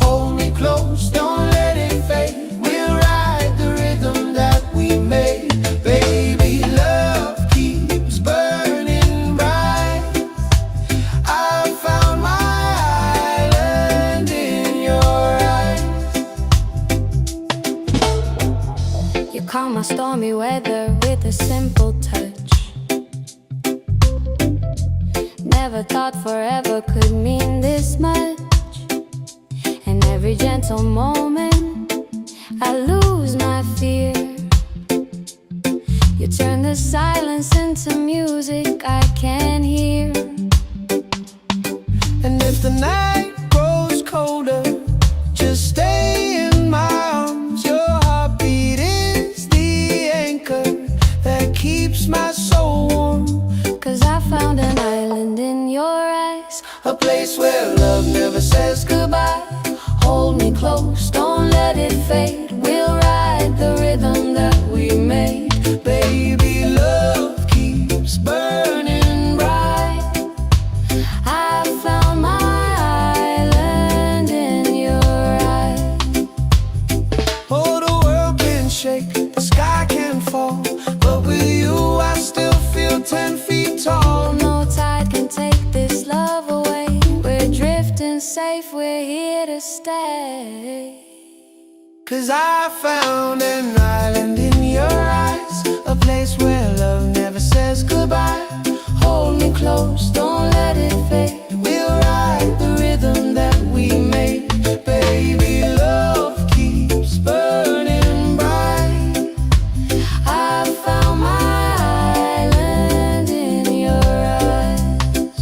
Hold me close, don't let it fade. We'll ride the rhythm that we made. Baby, love keeps burning bright. I found my island in your eyes. You calm my stormy weather with a simple touch. Never thought forever could mean this much. And every gentle moment I lose my fear. You turn the silence into music I can hear. And if the night grows colder, just stay in my arms. Your heartbeat is the anchor that keeps my soul warm. 'Cause I found an island in your eyes, A place where love never says goodbye. Hold me close, don't let it fade. We'll ride the rhythm that we made. Baby, love keeps burning bright. I found my island in your eyes. Oh, the world can shake, the sky can fall, but with you I still feel 10 feet tall. No tide can take this love away. We're drifting safe, we're here to stay. 'Cause I found an island in your eyes, a place where love never says goodbye. Hold me close, don't let it fade. We'll ride the rhythm that we made. Baby, love keeps burning bright. I found my island in your eyes.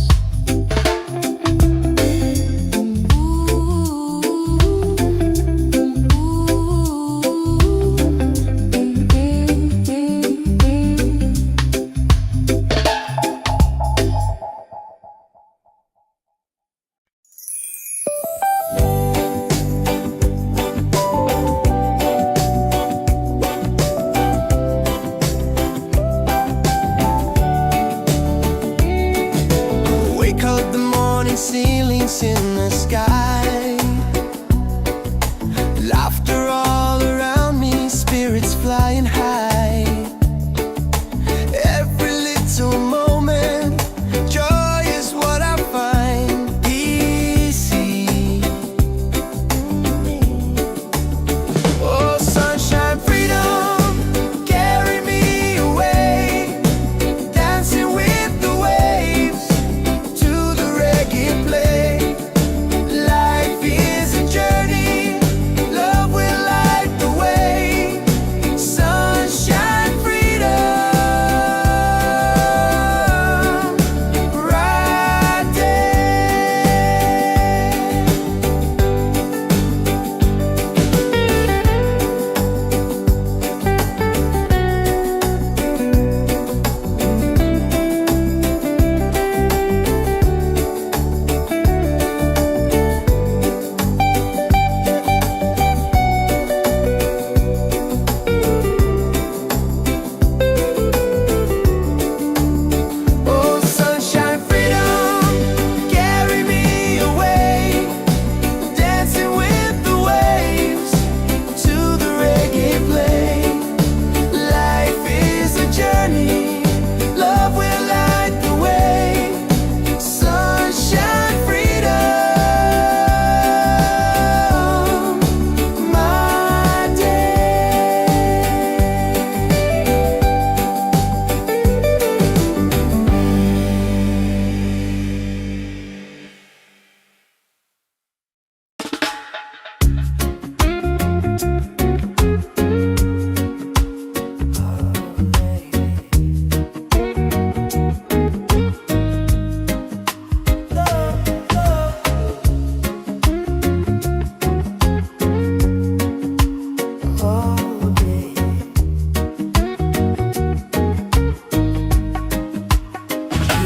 day.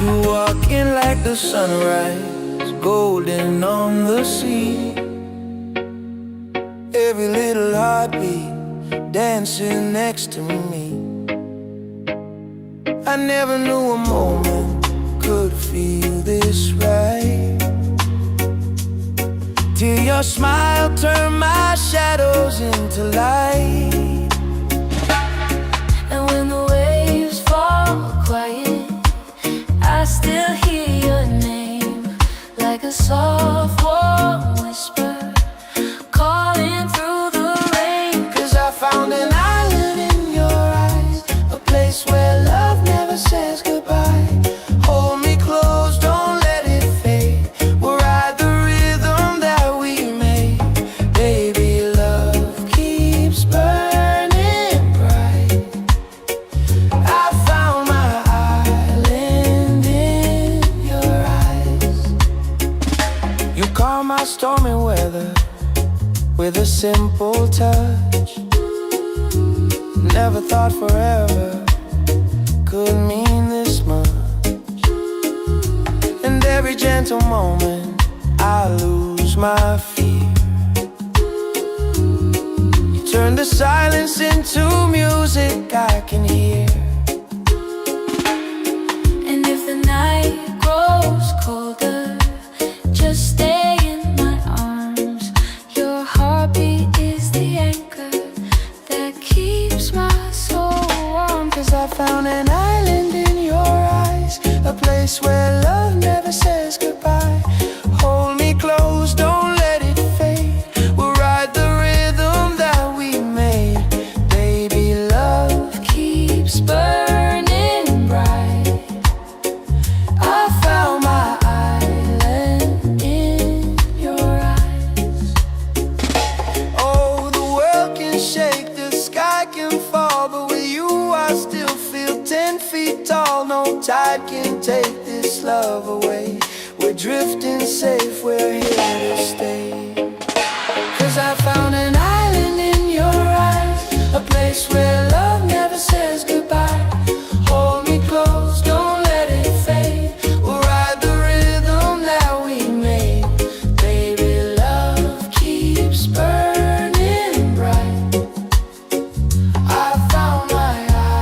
You walk in like the sunrise, golden on the sea. Every little heartbeat dancing next to me. I never knew a moment could feel this right, till your smile turned my shadows into light. And when the waves fall quiet, I still hear your name, like a soft warm whisper calling through the rain. 'Cause I found an island in your eyes, a place where love never says goodbye. Hold me close, don't let it fade. We'll ride the rhythm that we made. Baby, love keeps burning bright. I found my island in your eyes. You calm my stormy weather with a simple touch. Never thought forever could mean this much. And every gentle moment I lose my fear. You turn the silence into music I can hear. And if the night grows colder, just stay in my arms. Your heartbeat is the anchor that keeps my soul warm. 'Cause I found an island in your eyes, a place where love never says goodbye. Hold me close, don't let it fade. We'll ride the rhythm that we made. Baby, love keeps burning bright. I found my island in your eyes. Oh, the world can shake, the sky can fall, but with you I still feel 10 feet tall. No tide can take this love away. We're drifting safe, we're here to stay. 'Cause I found an island in your eyes, a place where love never says goodbye. Hold me close, don't let it fade. We'll ride the rhythm that we made. Baby, love keeps burning bright. I found my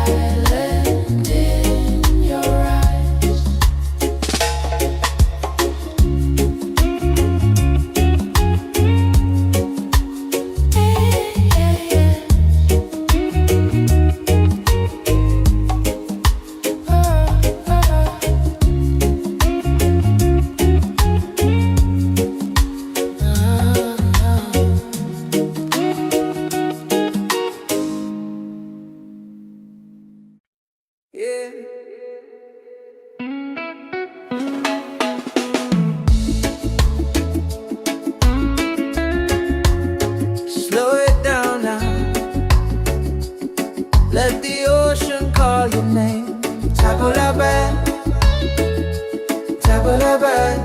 island in your eyes. Yeah. Slow it down now. Let the ocean call your name. Tabula-bad, tabula-bad.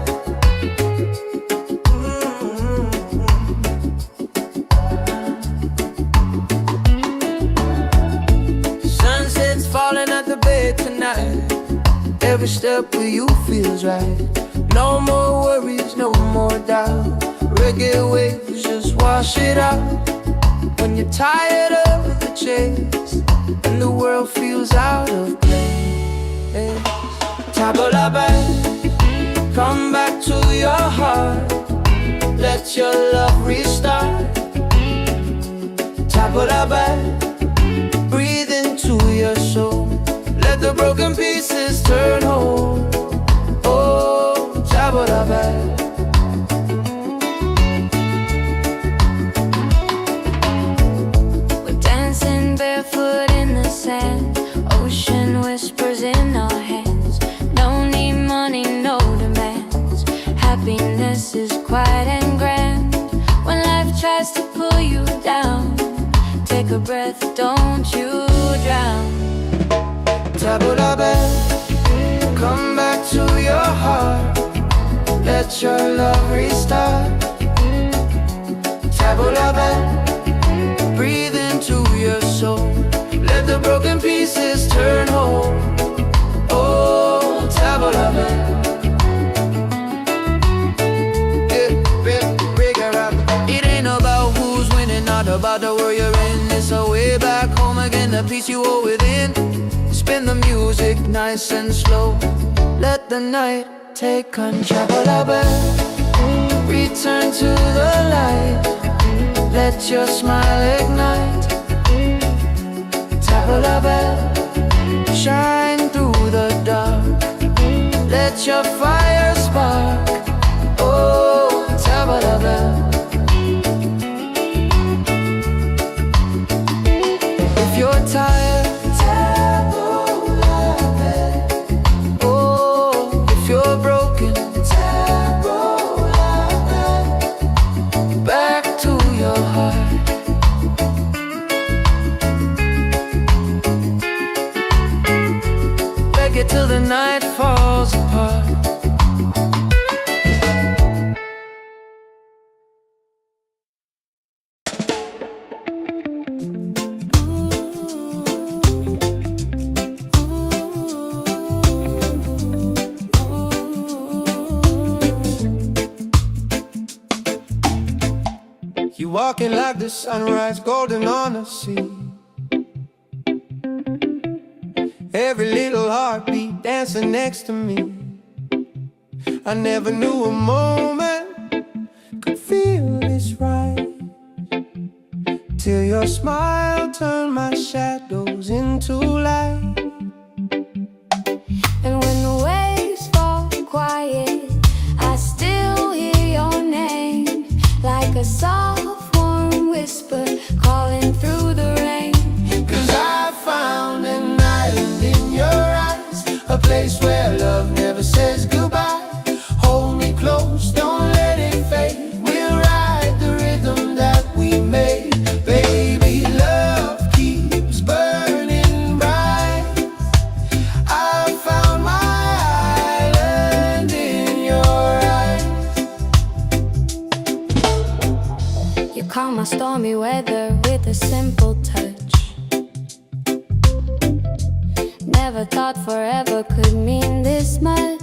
Sunset's falling at the bay tonight. Every step with you feels right. No more worries, no more doubt. Reggae waves just wash it out. When you're tired of the chase and the world feels out of place, tabula-bad, come back to your heart. Let your love restart. Tabula-bad, breathe into your soul. Let the broken pieces turn whole. Oh, tabula-bad. We're dancing barefoot in the sand, ocean whispers in our hands. No need money, no demands. Happiness is quiet and grand. When life tries to pull you down, take a breath, don't you drown. Tabula-bad, come back to your heart. Let your love restart. Tabula-bad, breathe into broken pieces turn whole. Oh, tabula bell. It ain't about who's winning, not about the world you're in. It's a way back home again, the peace you hold within. Spin the music nice and slow. Let the night take control. Return to the light. Let your smile ignite. Tabula bell, shine through the dark. Let your fire spark. Oh, tabula bell. If you're tired, tabula bell. Oh, if you're broken, tabula bell. Back to your heart. Reggae till the night falls apart. You walking like the sunrise, golden on the sea. Every little heartbeat dancing next to me. I never knew a moment could feel this right, till your smile turned my shadows into light. And when the waves fall quiet, I still hear your name, like a soft warm whisper calling through the rain. 'Cause I found an island in your eyes, a place where love never says goodbye. Hold me close, don't let it fade. We'll ride the rhythm that we made. Baby, love keeps burning bright. I found my island in your eyes. You calm my stormy weather with a simple touch. Never thought forever could mean this much.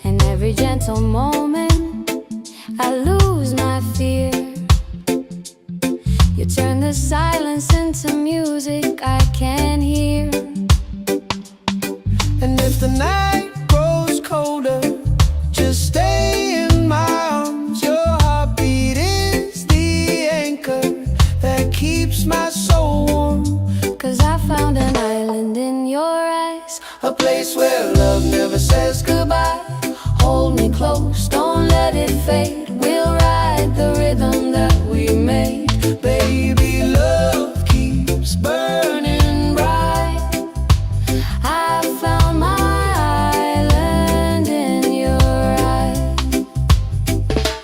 And every gentle moment I lose my fear. You turn the silence into music I can hear. And if the night grows colder, just stay in my arms. Your heartbeat is the anchor that keeps my soul warm. 'Cause I found an island in your eyes, A place where love never says goodbye. Hold me close, don't let it fade. We'll ride the rhythm that we made. Baby, love keeps burning bright. I found my island in your eyes.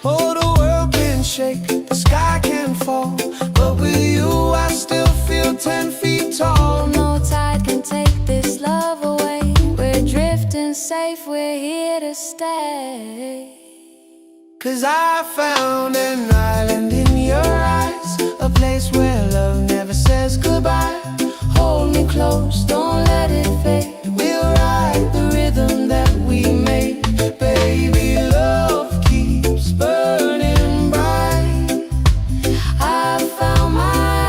Oh, the world can shake, the sky can fall, but with you I still feel 10 feet tall. No tide can take this love away. We're drifting safe, we're here to stay. 'Cause I found an island in your eyes, a place where love never says goodbye. Hold me close, don't let it fade. We'll ride the rhythm that we made. Baby, love keeps burning bright. I found my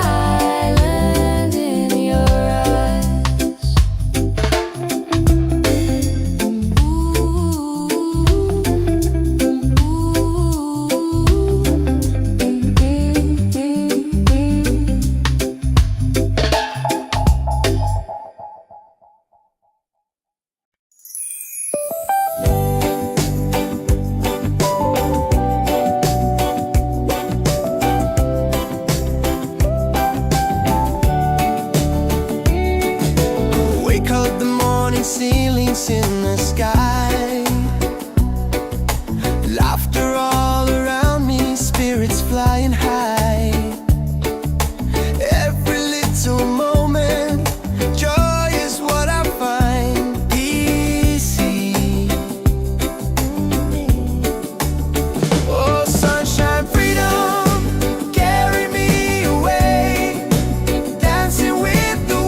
island in your eyes. Wake up the morning, ceilings in the sky. Laughter all around me, spirits flying high. Every little moment, joy is what I find. Easy. Oh, sunshine, freedom, carry me away. Dancing with the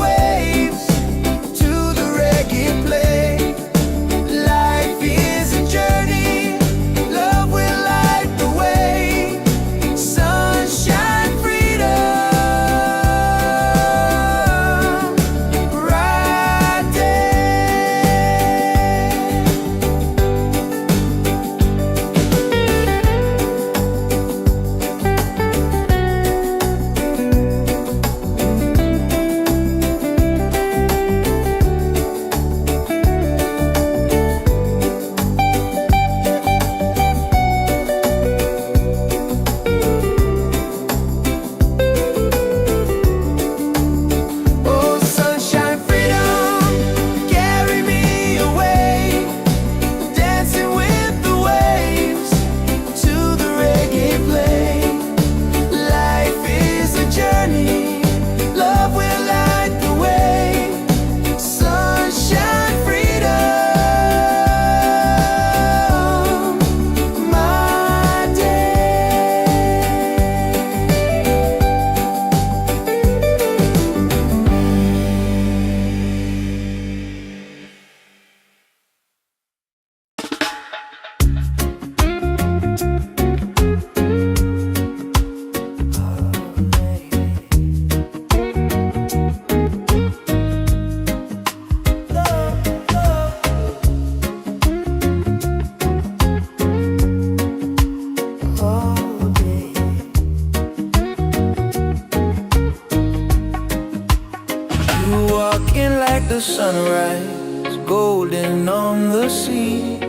like the sunrise, golden on the sea.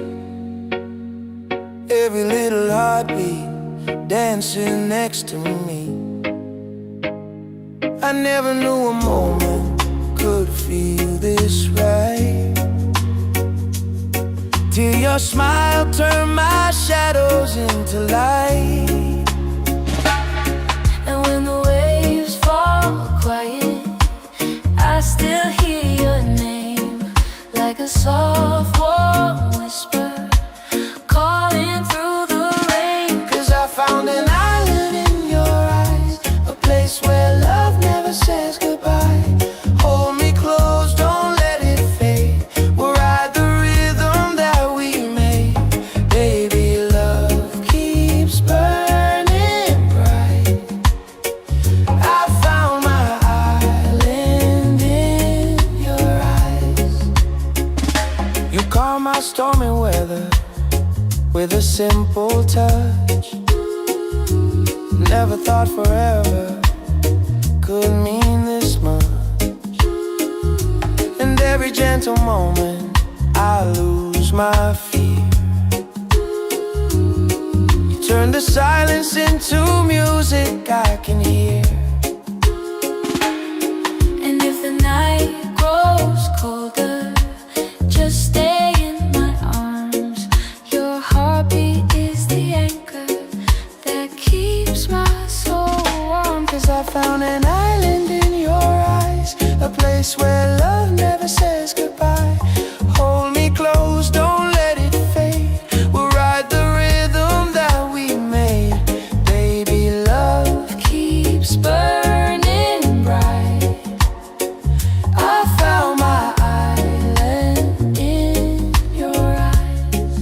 Every little heartbeat dancing next to me. I never knew a moment could feel this right, till your smile turned my shadows into light. And when the waves fall quiet, I still hear your name, like a soft warm whisper calling through the rain. 'Cause I found an island in your eyes, a place where love never says goodbye. Hold me close, don't let it fade. We'll ride the rhythm that we made. Baby, love keeps burning bright. I found my island in your eyes. You calm my stormy weather with a simple touch. Never thought forever could mean this much. And every gentle moment I lose my fear. You turn the silence into music I can hear. And if the night grows colder, just stay in my arms. Your heartbeat is the anchor that keeps my soul warm. 'Cause I found an island in your eyes, a place where love never says goodbye. Hold me close, don't let it fade. We'll ride the rhythm that we made. Baby, love keeps burning bright. I found my island in your eyes.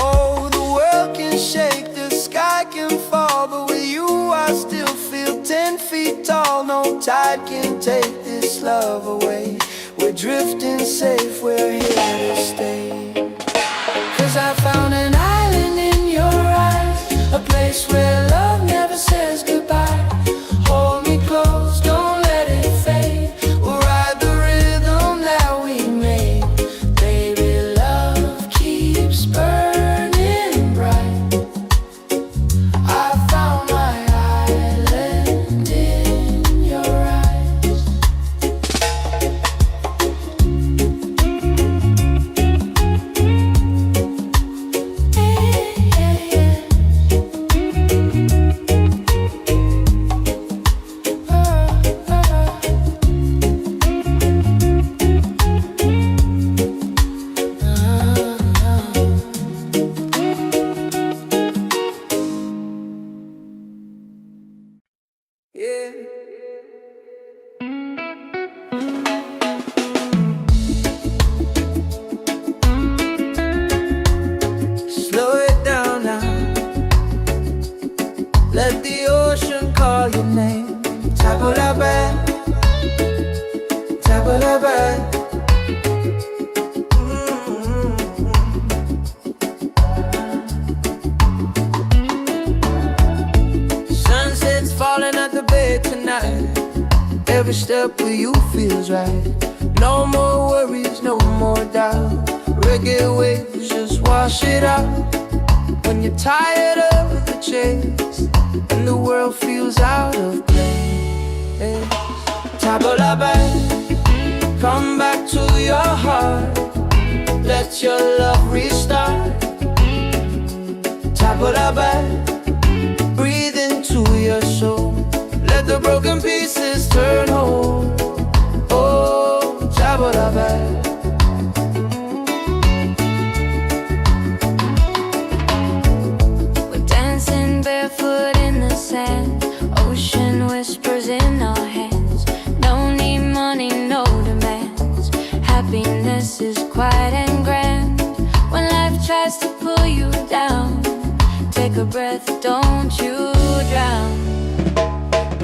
Oh, the world can shake, the sky can fall, but with you I still feel 10 feet tall. No tide can take this love away. We're drifting safe, we're here to stay. 'Cause I found an island in your eyes, a place where love never says goodbye. Hold me close, don't let it fade. We'll ride the rhythm that we made. Baby, love keeps burning bright. I found my island in your eyes. Yeah. Slow it down now. Let the ocean call your name. Tabula bad, tabula bad. Sunset's falling at the bay tonight. Every step with you feels right. No more worries, no more doubt. Reggae waves just wash it out. When you're tired of the chase and the world feels out of place, tabula bad, come back to your heart. Let your love restart. Tabula bad, breathe into your soul. Let the broken pieces turn whole. Oh, tabula bad. We're dancing barefoot in the sand, ocean whispers in our hands. No need money, no demands. Happiness is quiet and grand. When life tries to pull you down, take a breath, don't you drown.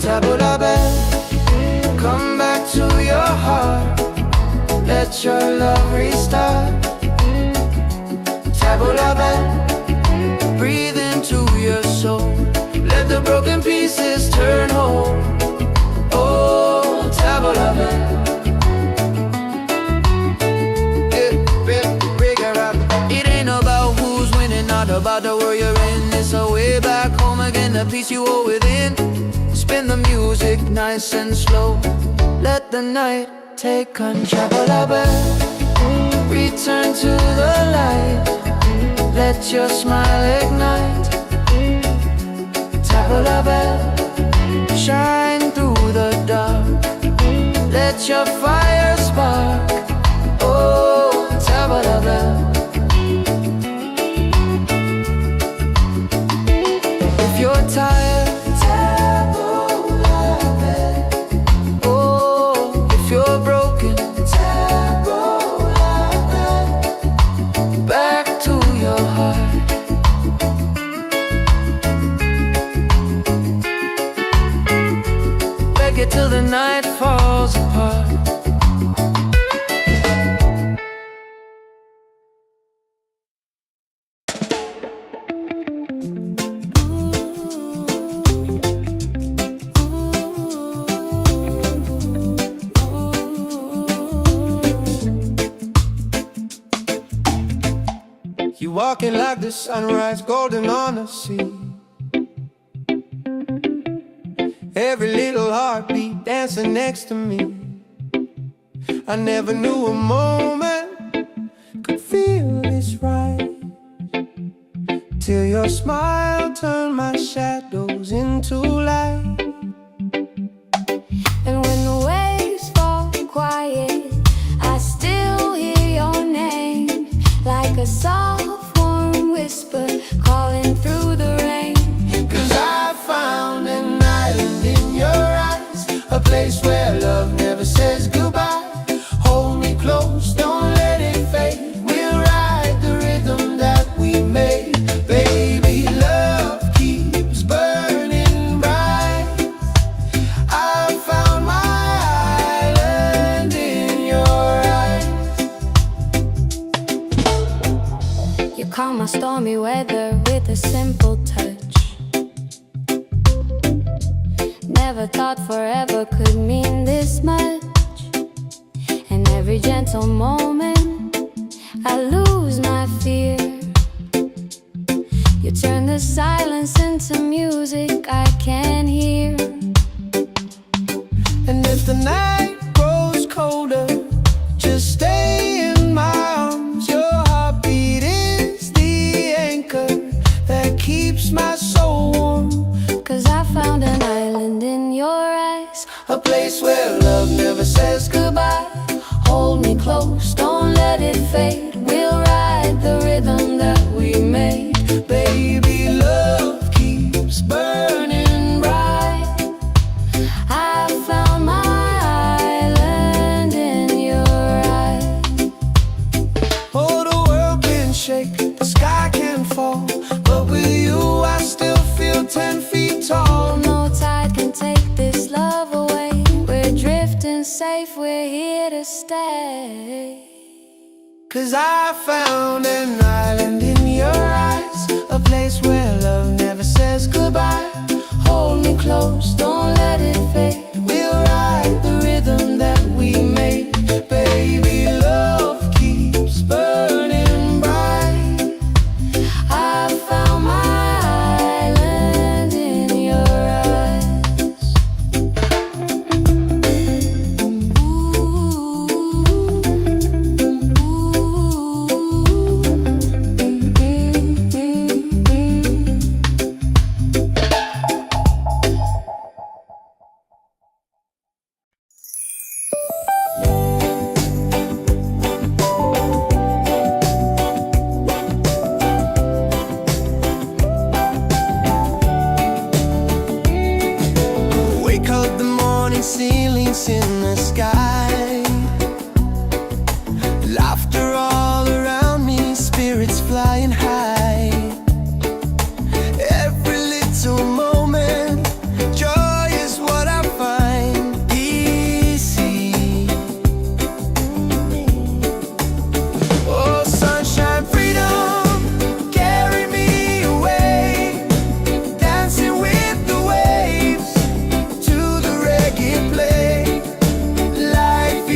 Tabula bad, come back to your heart. Let your love restart. Tabula bad, breathe into your soul. Let the broken pieces turn whole. Oh, tabula bad. peace you hold within. Spin the music nice and slow. Let the night take control. Return to the light. Let your smile ignite. Tabla bell, shine through the dark. Let your fire spark. Oh, tabla bell. If you're tired, tabla bell. Oh, if you're broken, tabla bell. Back to your heart. Reggae till the night falls apart. You walking like the sunrise, golden on the sea. Every little heartbeat dancing next to me. I never knew a moment could feel this right, till your smile turned my shadows into light. And when the waves fall quiet, I still hear your name, like a soft warm whisper calling through the rain. 'Cause I found an island in your eyes, a place where love never says goodbye. Hold me close, don't let it fade. We'll ride the rhythm that we made. Baby, love keeps burning bright. I found my island in your eyes. You calm my stormy weather with a simple touch. Never thought forever could mean this much. And every gentle moment I lose my fear. You turn the silence into music I can hear. And if the night grows colder, just stay in my arms. Your heartbeat is the anchor that keeps my soul warm. 'Cause I found an island in your eyes, A place where love never says goodbye. hold me close, don't let it fade. We'll ride the rhythm that we made. Baby, love keeps burning bright. I found my island in your eyes. Oh, the world can shake, the sky can fall, but with you I still feel 10 feet tall. No tide can take this love away. We're drifting safe, we're here to stay. 'Cause I found an island in your eyes, a place where love never says goodbye. Hold me close, don't let it fade. We'll ride the rhythm that we made. Baby, love keeps burning bright. I found my island in your eyes. Wake up the morning, ceilings in the sky. Laughter all around me, spirits flying high. Every little moment, joy is what I find easy. Oh, sunshine, freedom, carry me away. Dancing with the waves to the reggae play. Life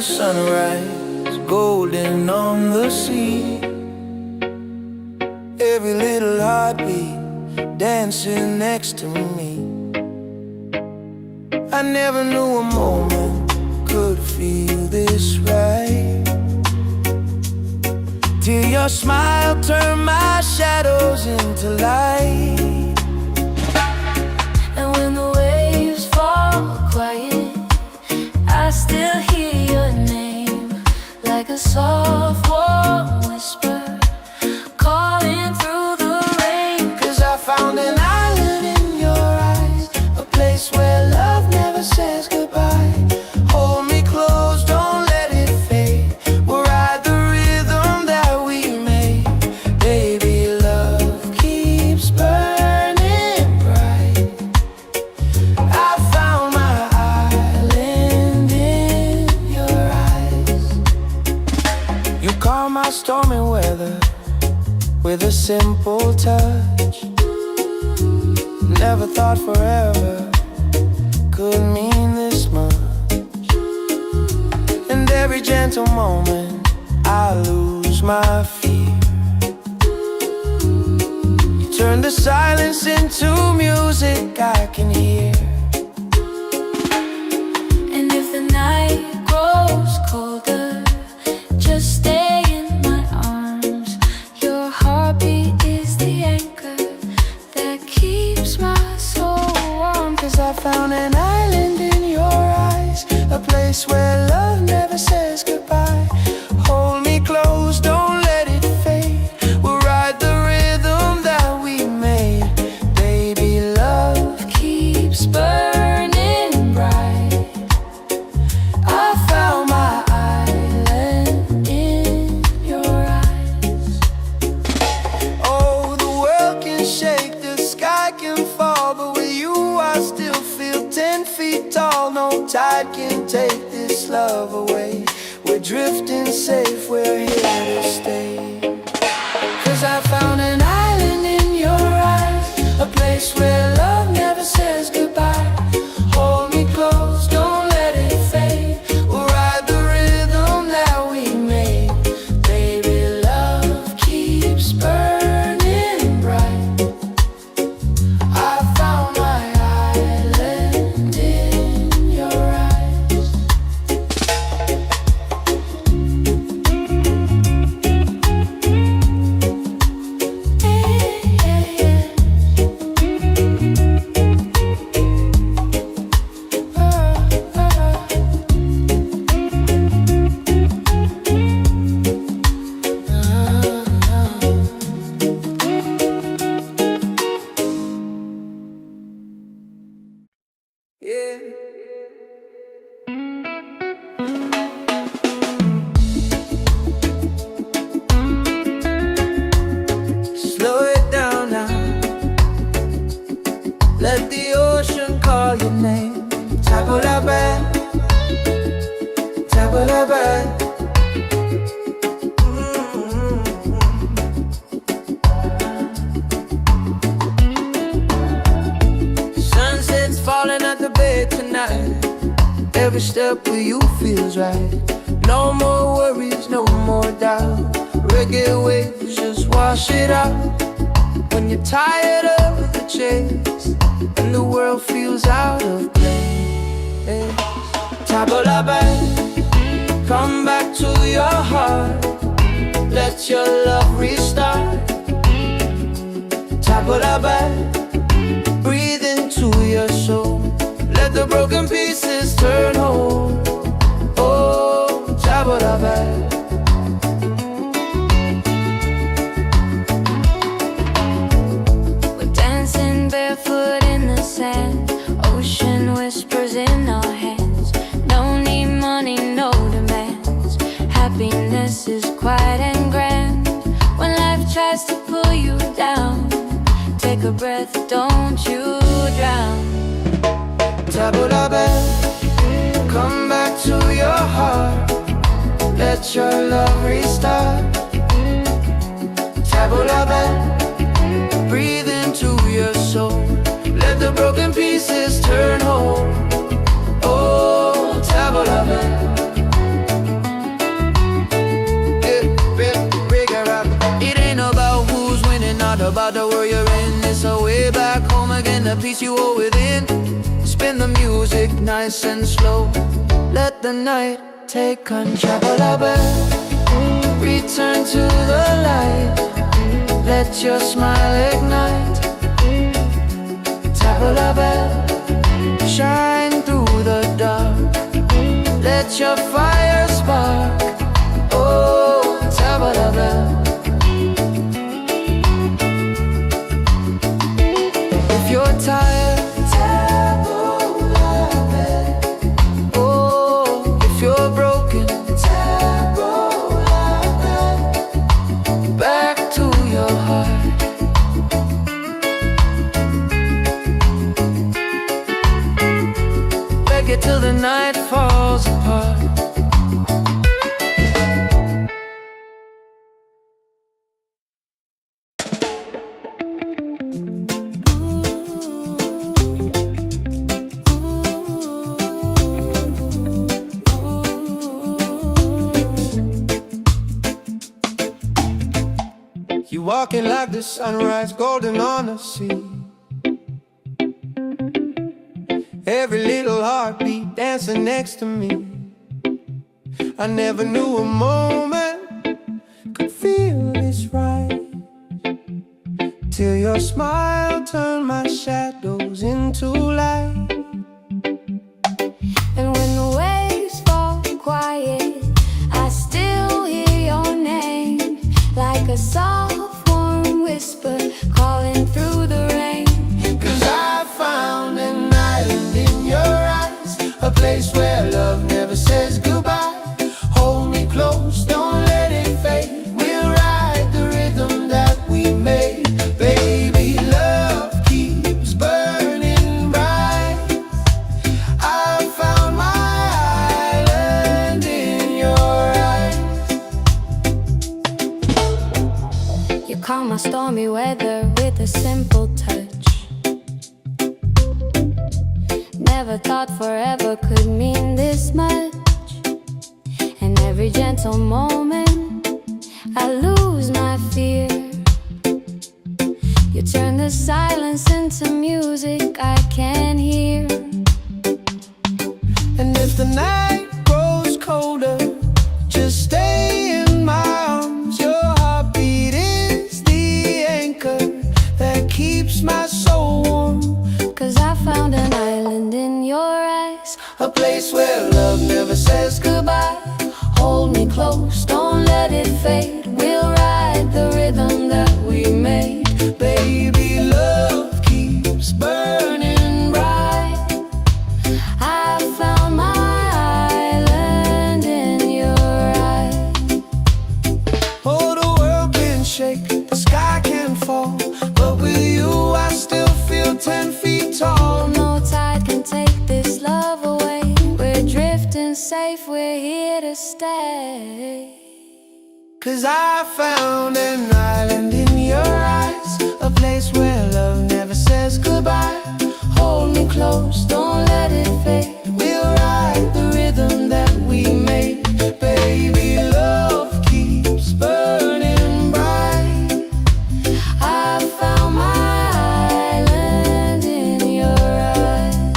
sunrise, golden on the sea. Every little heartbeat dancing next to me. I never knew a moment could feel this right, till your smile turned my shadows into light. And when the waves fall quiet, I still hear your name, like a soft warm whisper calling through the rain. 'Cause I found an island in your eyes, a place where love never says goodbye. Hold me close, don't let it fade. We'll ride the rhythm that we made. Baby, love keeps burning bright. I found my island in your eyes. You calm my stormy weather with a simple touch. Never thought forever could mean this much. And every gentle moment I lose my fear. You turn the silence into music I can hear. And if the night grows colder, just stay in my arms. Your heartbeat is the anchor that keeps my soul warm. 'Cause I found an island in your eyes, a place where love never says goodbye. Hold me close, don't let it fade. We'll ride the rhythm that we made. Baby, love keeps burning bright. I found my island in your eyes. Oh, the world can shake, the sky can fall, but with you I still feel 10 feet tall. No tide can take this love away. We're drifting safe, we're here to stay. 'Cause I found an island in your eyes, a place where love never says goodbye. Hold me close, don't let it fade. We'll ride the rhythm that we made. Baby, love keeps burning bright. I found my island in your eyes. Yeah. Slow it down now. Let the ocean call your name. Tabulabe, tabulabe. Sunset's falling at the bay tonight. Every step with you feels right. No more worries, no more doubt. Reggae waves just wash it out. When you're tired of the chase and the world feels out of place, Tabulabe, come back to your heart. Let your love restart. Tabulabe, breathe into your soul. Let the broken pieces turn whole. Oh, Tabulabe. We're dancing barefoot in the sand, ocean whispers in our hands. No need money, no demands. Happiness is quiet and grand. When life tries to pull you down, take a breath, don't you drown. Tabulabe, come back to your heart. Let your love restart. Tabulabe, breathe into your soul. Let the broken pieces turn whole. Oh, Tabulabe. about the world you're in. It's a way back home again, the peace you hold within. Spin the music nice and slow. Let the night take control. Return to the light. Let your smile ignite. Table la belle, shine through the dark. Let your fire spark. Oh, table la belle. If you're tired, table la belle. Oh, if you're broken, table la belle. Back to your heart. Reggae till the night falls apart. You walking like the sunrise, golden on the sea. Every little heartbeat dancing next to me. I never knew a moment could feel this right, till your smile turned my shadows into light. And when the waves fall quiet, I still hear your name, like a soft warm whisper calling through the rain. 'Cause I found an island in your eyes, a place where love never says goodbye. Hold me close, don't let it fade. We'll ride the rhythm that we made. Baby, love keeps burning bright. I found my island in your eyes. You calm my stormy weather with a simple touch. Never thought forever could mean this much. And every gentle moment I lose my fear. You turn the silence into music I can hear. And if the night grows colder, just stay in my arms. Your heartbeat is the anchor that keeps my soul warm. 'Cause I found an island in your eyes, A place where love never says goodbye. Hold me close, don't let it fade. We'll ride the rhythm that we made. Baby, love keeps burning bright. I found my island in your eyes. Oh, the world can shake, the sky can fall, but with you I still feel 10 feet tall. No tide can take this love away. We're drifting safe, we're here to stay. 'Cause I found an island in your eyes, a place where love never says goodbye. Hold me close, don't let it fade. We'll ride the rhythm that we made. Baby, love keeps burning bright. I found my island in your eyes.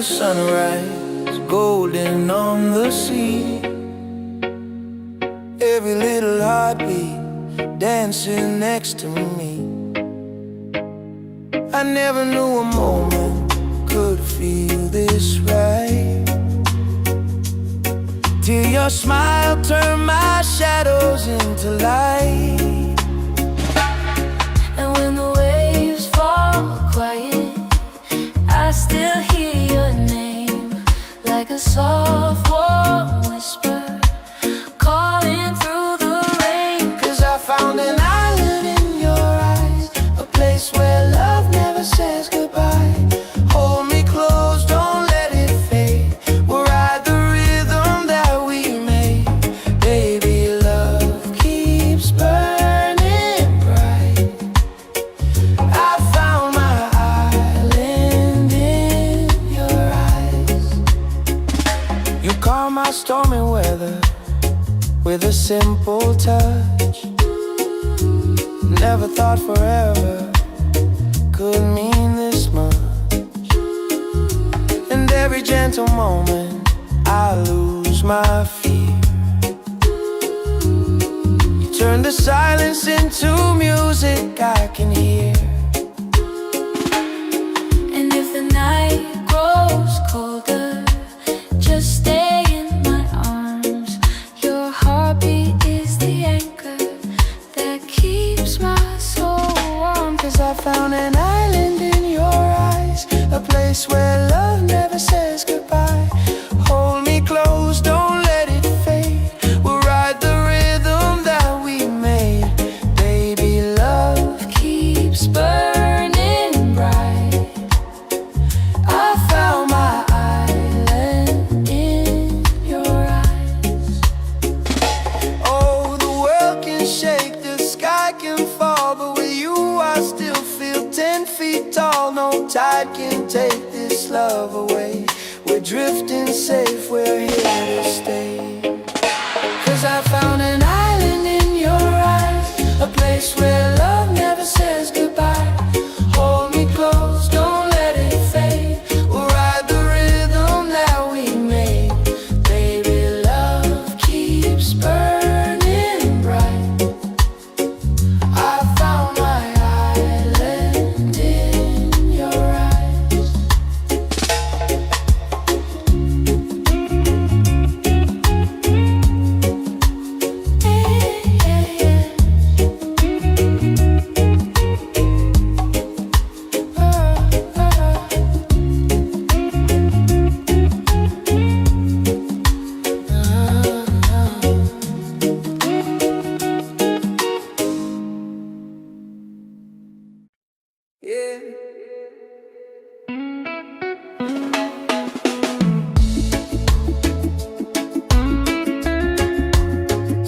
sunrise, golden on the sea. Every little heartbeat dancing next to me. I never knew a moment could feel this right, till your smile turned my shadows into light. And when the waves fall quiet, I still hear your name, like a soft warm whisper calling through the rain. 'Cause I found an island in your eyes, a place where love never says goodbye. Hold me close, don't let it fade. We'll ride the rhythm that we made. Baby, love keeps burning bright. I found my island in your eyes. You calm my stormy weather with a simple touch. Never thought forever could mean this much. And every gentle moment I lose my fear. You turn the silence into music I can hear. And if the night grows colder, just stay in my arms. Your heartbeat is the anchor that keeps my soul warm. 'Cause I found an island in your eyes, a place where love never says goodbye. Hold me close, don't let it fade. We'll ride the rhythm that we made. Baby, love keeps burning bright. I found my island in your eyes. Oh, the world can shake, the sky can fall, but with you I still feel 10 feet tall. No tide can take this love away. We're drifting safe, we're here to stay. 'Cause I found an island in your eyes, a place where love never says goodbye. Hold me close, don't let it fade. We'll ride the rhythm that we made. Baby, love keeps burning bright. I found my island in your eyes. Yeah.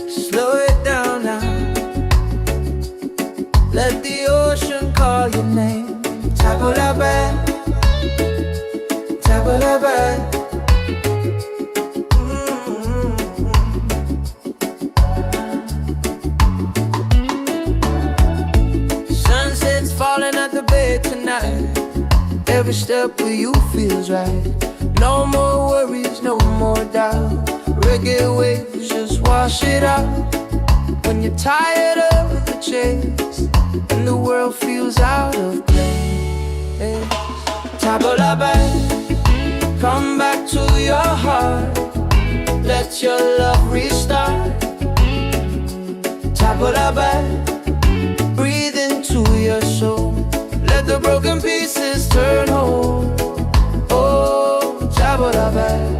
Slow it down now. Let the ocean call your name. Table la bed, table la bed. Sunset's falling at the bay tonight. Every step with you feels right. No more worries, no more doubt. Reggae waves just wash it out. When you're tired of the chase and the world feels out of place, table la bed, come back to your heart. Let your love restart. Table la bed, breathe into your soul. Let the broken pieces turn whole. Oh, table la bed.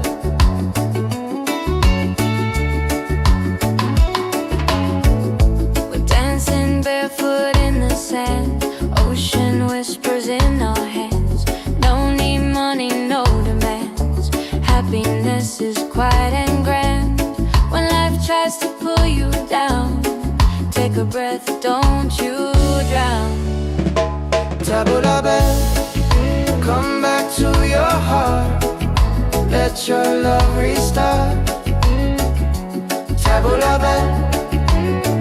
We're dancing barefoot in the sand, ocean whispers in our hands. Don't need money, no demands. Happiness is quiet and grand. When life tries to pull you down, take a breath, don't you drown. Table la bed, come back to your heart. Let your love restart. Table la bed,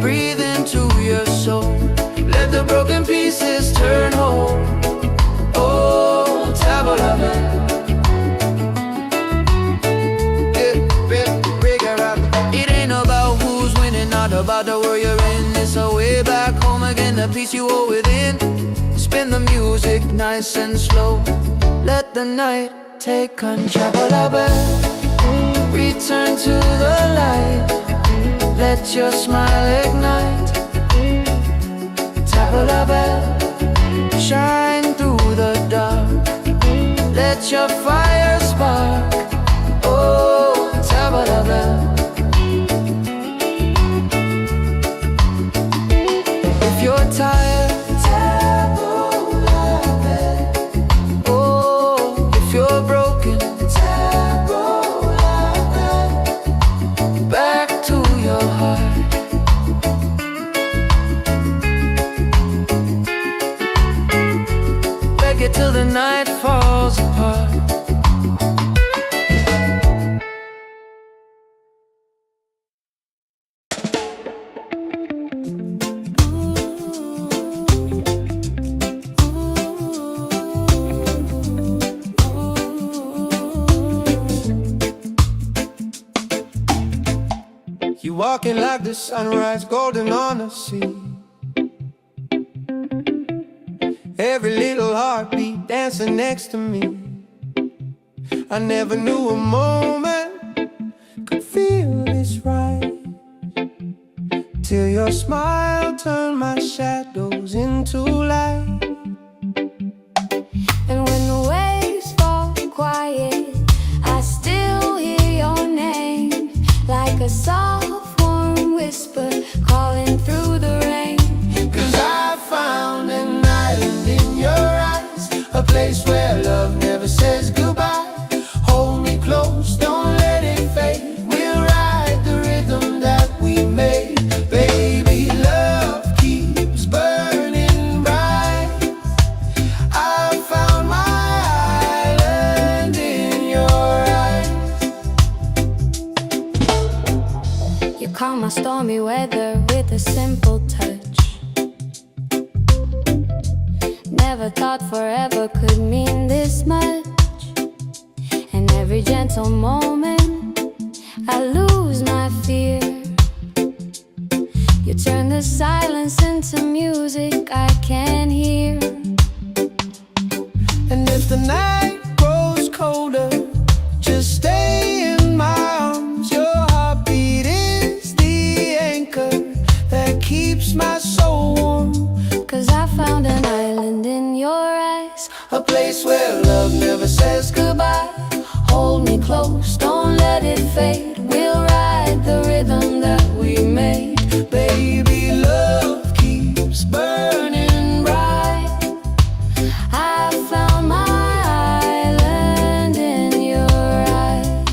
breathe into your soul. Let the broken pieces turn whole. Oh, table la bed. about the world you're in. It's a way back home again, the peace you hold within. Spin the music nice and slow. Let the night take control. Return to the light. Let your smile ignite. Table la belle, shine through the dark. Let your fire spark. Oh, table la belle. If you're tired, table la belle. Oh, if you're broken, table la belle. Back to your heart. Reggae till the night falls apart. You walking like the sunrise, golden on the sea. Every little heartbeat dancing next to me. I never knew a moment could feel this right, till your smile turned my shadows into light. And when the waves fall quiet, I still hear your name, like a soft warm whisper calling through the rain. 'Cause I found an island in your eyes, a place where love never says goodbye. Hold me close, don't let it fade. We'll ride the rhythm that we made. Baby, love keeps burning bright. I found my island in your eyes. You calm my stormy weather with a simple touch. Never thought forever could mean this much. And every gentle moment I lose my fear. You turn the silence into music I can hear. And if the night grows colder, just stay in my arms. Your heartbeat is the anchor that keeps my soul warm. 'Cause I found an island in your eyes, A place where love never says goodbye. hold me close, don't let it fade. We'll ride the rhythm that we made. Baby, love keeps burning bright. I found my island in your eyes.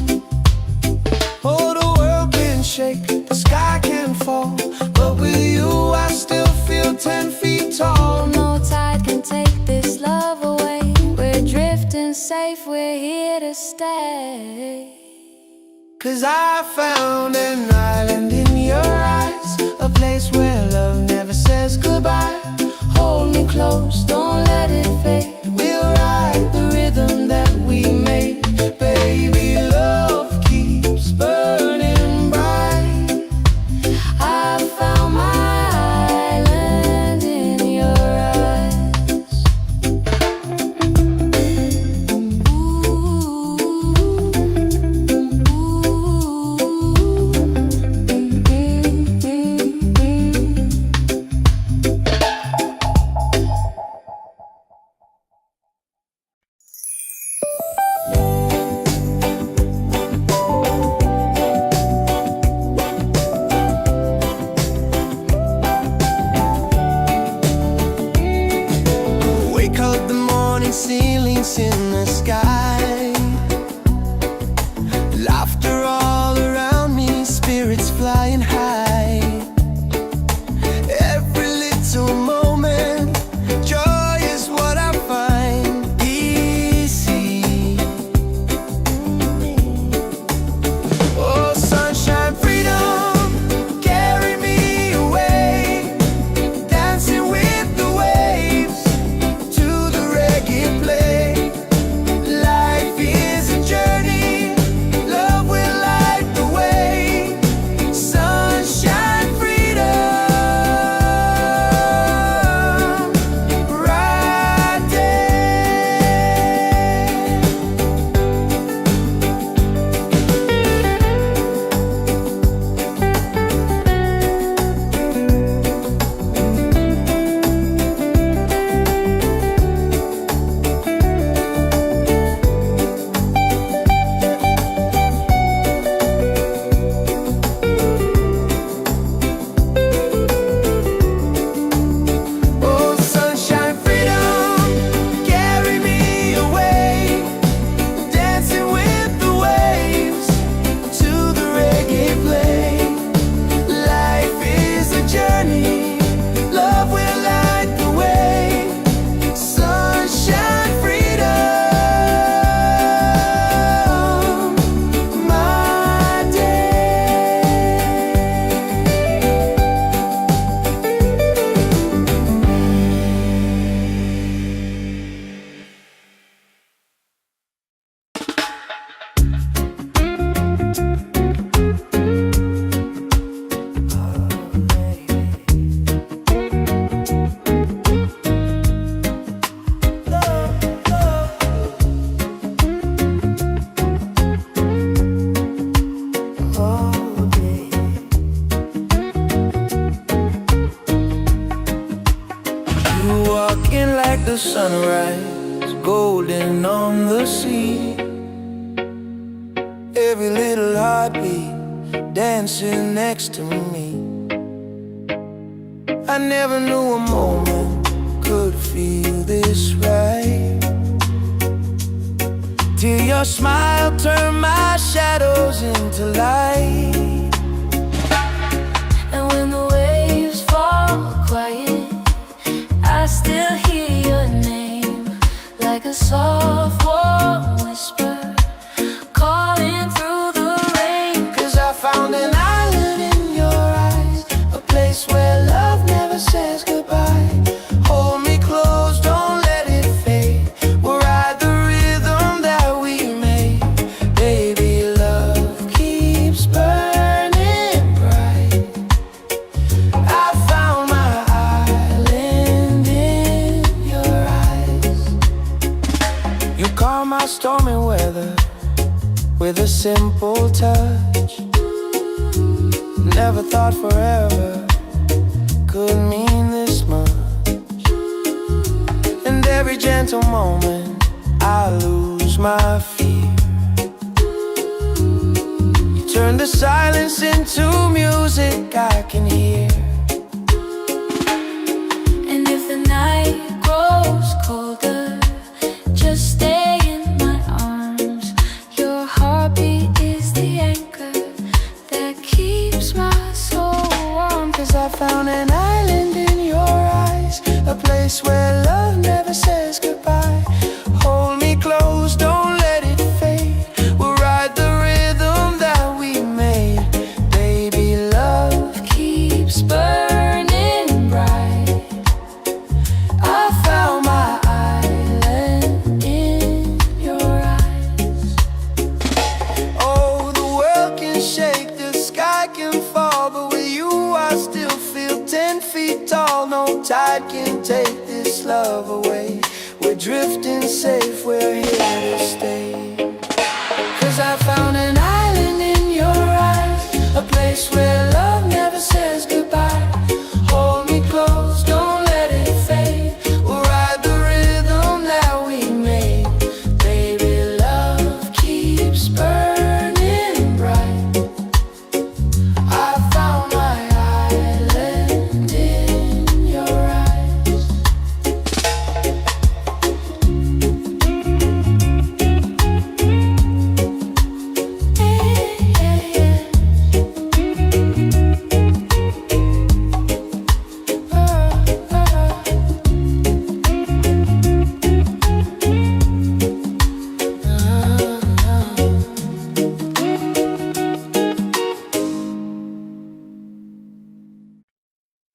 Oh, the world can shake, the sky can fall, but with you I still feel 10 feet tall. No tide can take this love away. We're drifting safe, we're here to stay. 'Cause I found an island in your eyes, a place where love never says goodbye. Hold me close, don't let it fade. We'll ride the rhythm that we made. Baby, love keeps burning bright. I found my island in your eyes. Wake up the morning, ceilings in the sky. Laughter all around me, spirits flying high. Every little moment, joy is what I find. Easy. Oh, sunshine, freedom, carry me away. Dancing with the waves to the reggae play. the sunrise, golden on the sea. Every little heartbeat dancing next to me. I never knew a moment could feel this right, till your smile turned my shadows into light. And when the waves fall quiet, I still hear your name, like a soft warm whisper calling through the rain. 'Cause I found an island in your eyes, a place where love never says goodbye. Hold me close, don't let it fade. We'll ride the rhythm that we made. Baby, love keeps burning bright. I found my island in your eyes. You calm my stormy weather with a simple touch. Never thought forever could mean this much. And every gentle moment I lose my fear. You turn the silence into music I can hear. And if the night grows colder, just stay in my arms. Your heartbeat is the anchor that keeps my soul warm. 'Cause I found an island in your eyes, a place where love never says goodbye. Hold me close, don't let it fade. We'll ride the rhythm that we made. Baby, love keeps burning bright. I found my island in your eyes. Oh, the world can shake, the sky can fall, but with you I still feel 10 feet tall. No tide can take this love away. We're drifting safe, we're here to stay. 'Cause I found an island in your eyes, a place where love never says goodbye. Hold me close, don't let it fade. We'll ride the rhythm that we made. Baby, love keeps burning bright. I found my island in your eyes.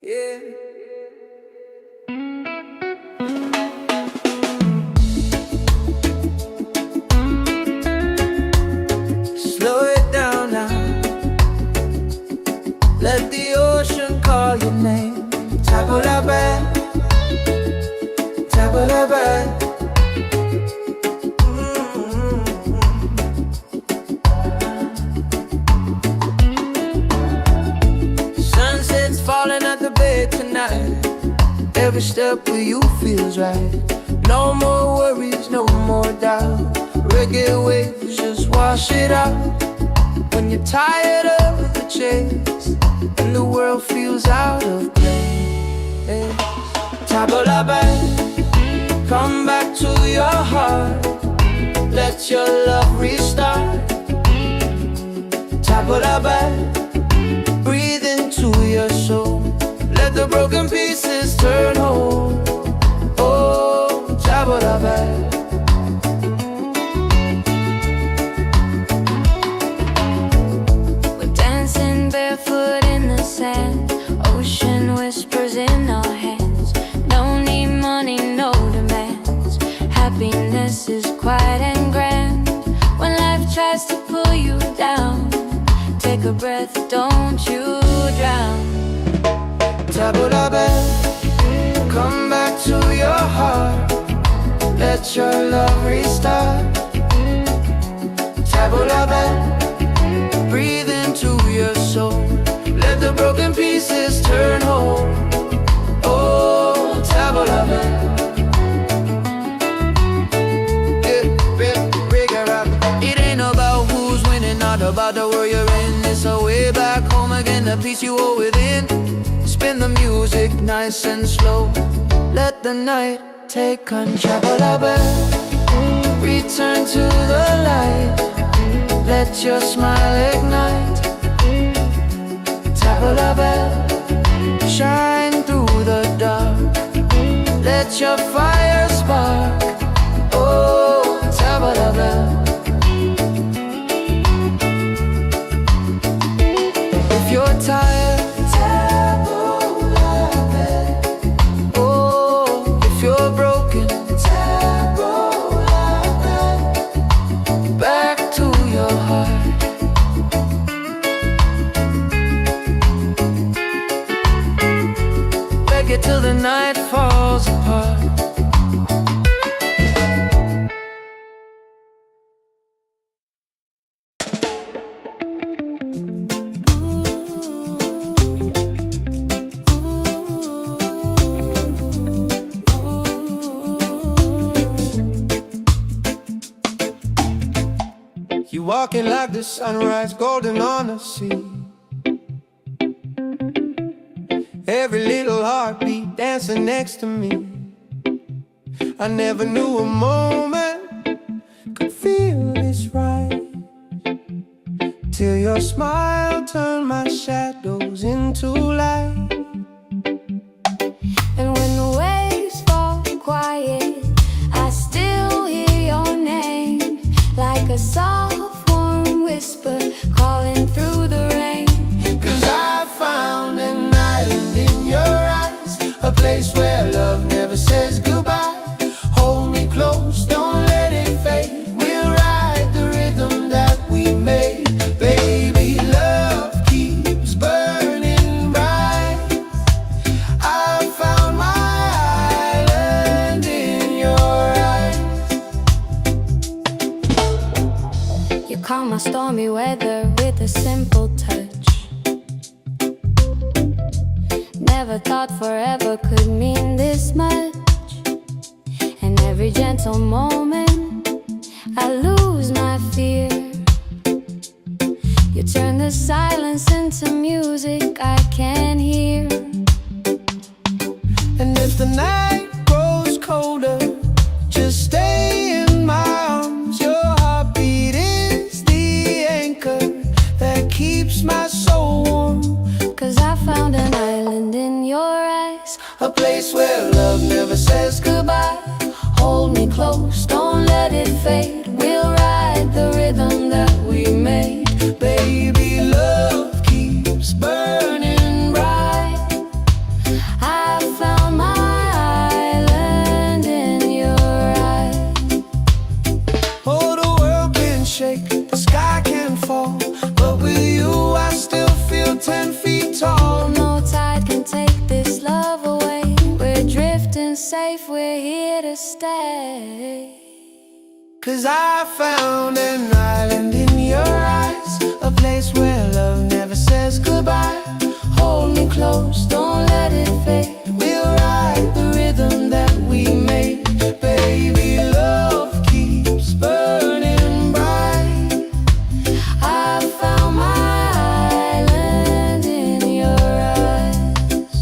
Yeah. Slow it down now. Let the ocean call your name. Tabula bad, tabula bad. Sunset's falling at the bay tonight. Every step with you feels right. No more worries, no more doubt. Reggae waves just wash it out. When you're tired of the chase and the world feels out of place, tabula bad, come back to your heart. Let your love restart. Tabula bad, breathe into your soul. Let the broken pieces turn whole. Oh, tabula bad. We're dancing barefoot in the sand, ocean whispers in our hands. No need money, no demands. Happiness is quiet and grand. When life tries to pull you down, take a breath, don't you drown. Tabula bad, come back to your heart. Let your love restart. Tabula bad, breathe into your soul. Let the broken pieces turn whole. Oh, tabula bad. again the peace you hold within. Spin the music nice and slow. Let the night take control. Return to the light. Let your smile ignite. Tabla bell, shine through the dark. Let your fire spark. Oh, tabla bell. If you're tired, tabla bell. Oh, if you're broken, tabla bell. Back to your heart. Reggae till the night falls apart. You walking like the sunrise, golden on the sea. Every little heartbeat dancing next to me. I never knew a moment could feel this right, till your smile turned my shadows into light. And when the waves fall quiet, I still hear your name, like a soft warm whisper calling through the rain. 'Cause I found an island in your eyes, a place where love never says goodbye. Hold me close, don't let it fade. We'll ride the rhythm that we made. Baby, love keeps burning bright. I found my island in your eyes. You calm my stormy weather with a simple touch. Never thought forever could mean this much. And every gentle moment I lose my fear. You turn the silence into music I can hear. And if the night grows colder, just stay in my arms. Your heartbeat is the anchor that keeps my soul warm. 'Cause I found an island in your eyes, A place where love never says goodbye. hold me close, don't let it fade. We'll ride the rhythm that we made. Baby, love keeps burning bright. I found my island in your eyes. Oh, the world can shake, the sky can fall, but with you I still feel 10 feet tall. No tide can take this love away. We're drifting safe, we're here to stay. 'Cause I found an island in your eyes, a place where love never says goodbye. Hold me close, don't let it fade. We'll ride the rhythm that we made. Baby, love keeps burning bright. I found my island in your eyes.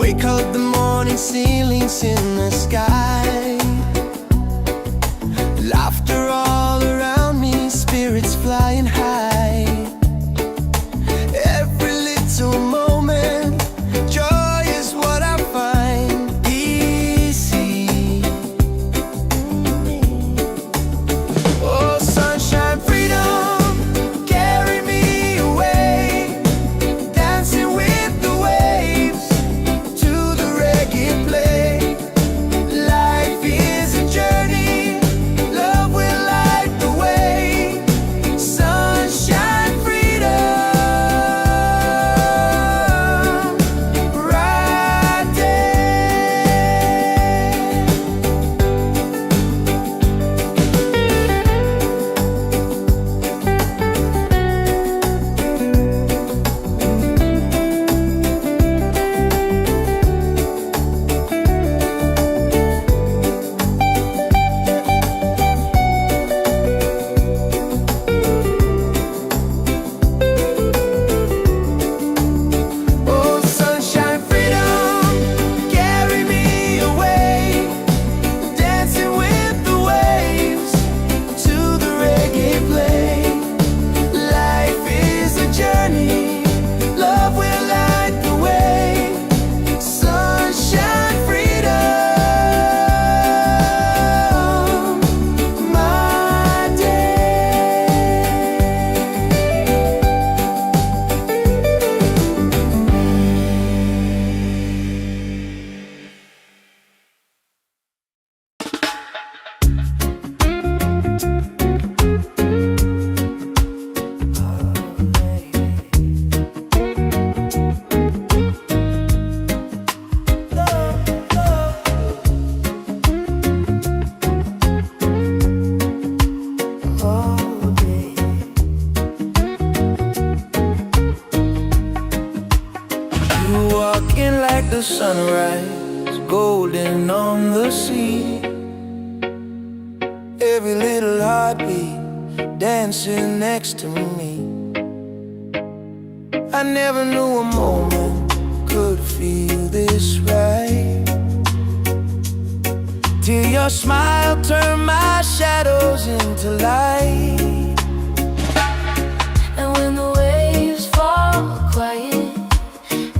Wake up the morning, ceilings in the sky. Laughter all around me, spirits flying high. Every little moment, joy is what I find easy. Oh, sunshine, freedom, carry me away. Dancing with the waves to the reggae play. Like sunrise, golden on the sea. Every little heartbeat dancing next to me. I never knew a moment could feel this right, till your smile turned my shadows into light. And when the waves fall quiet,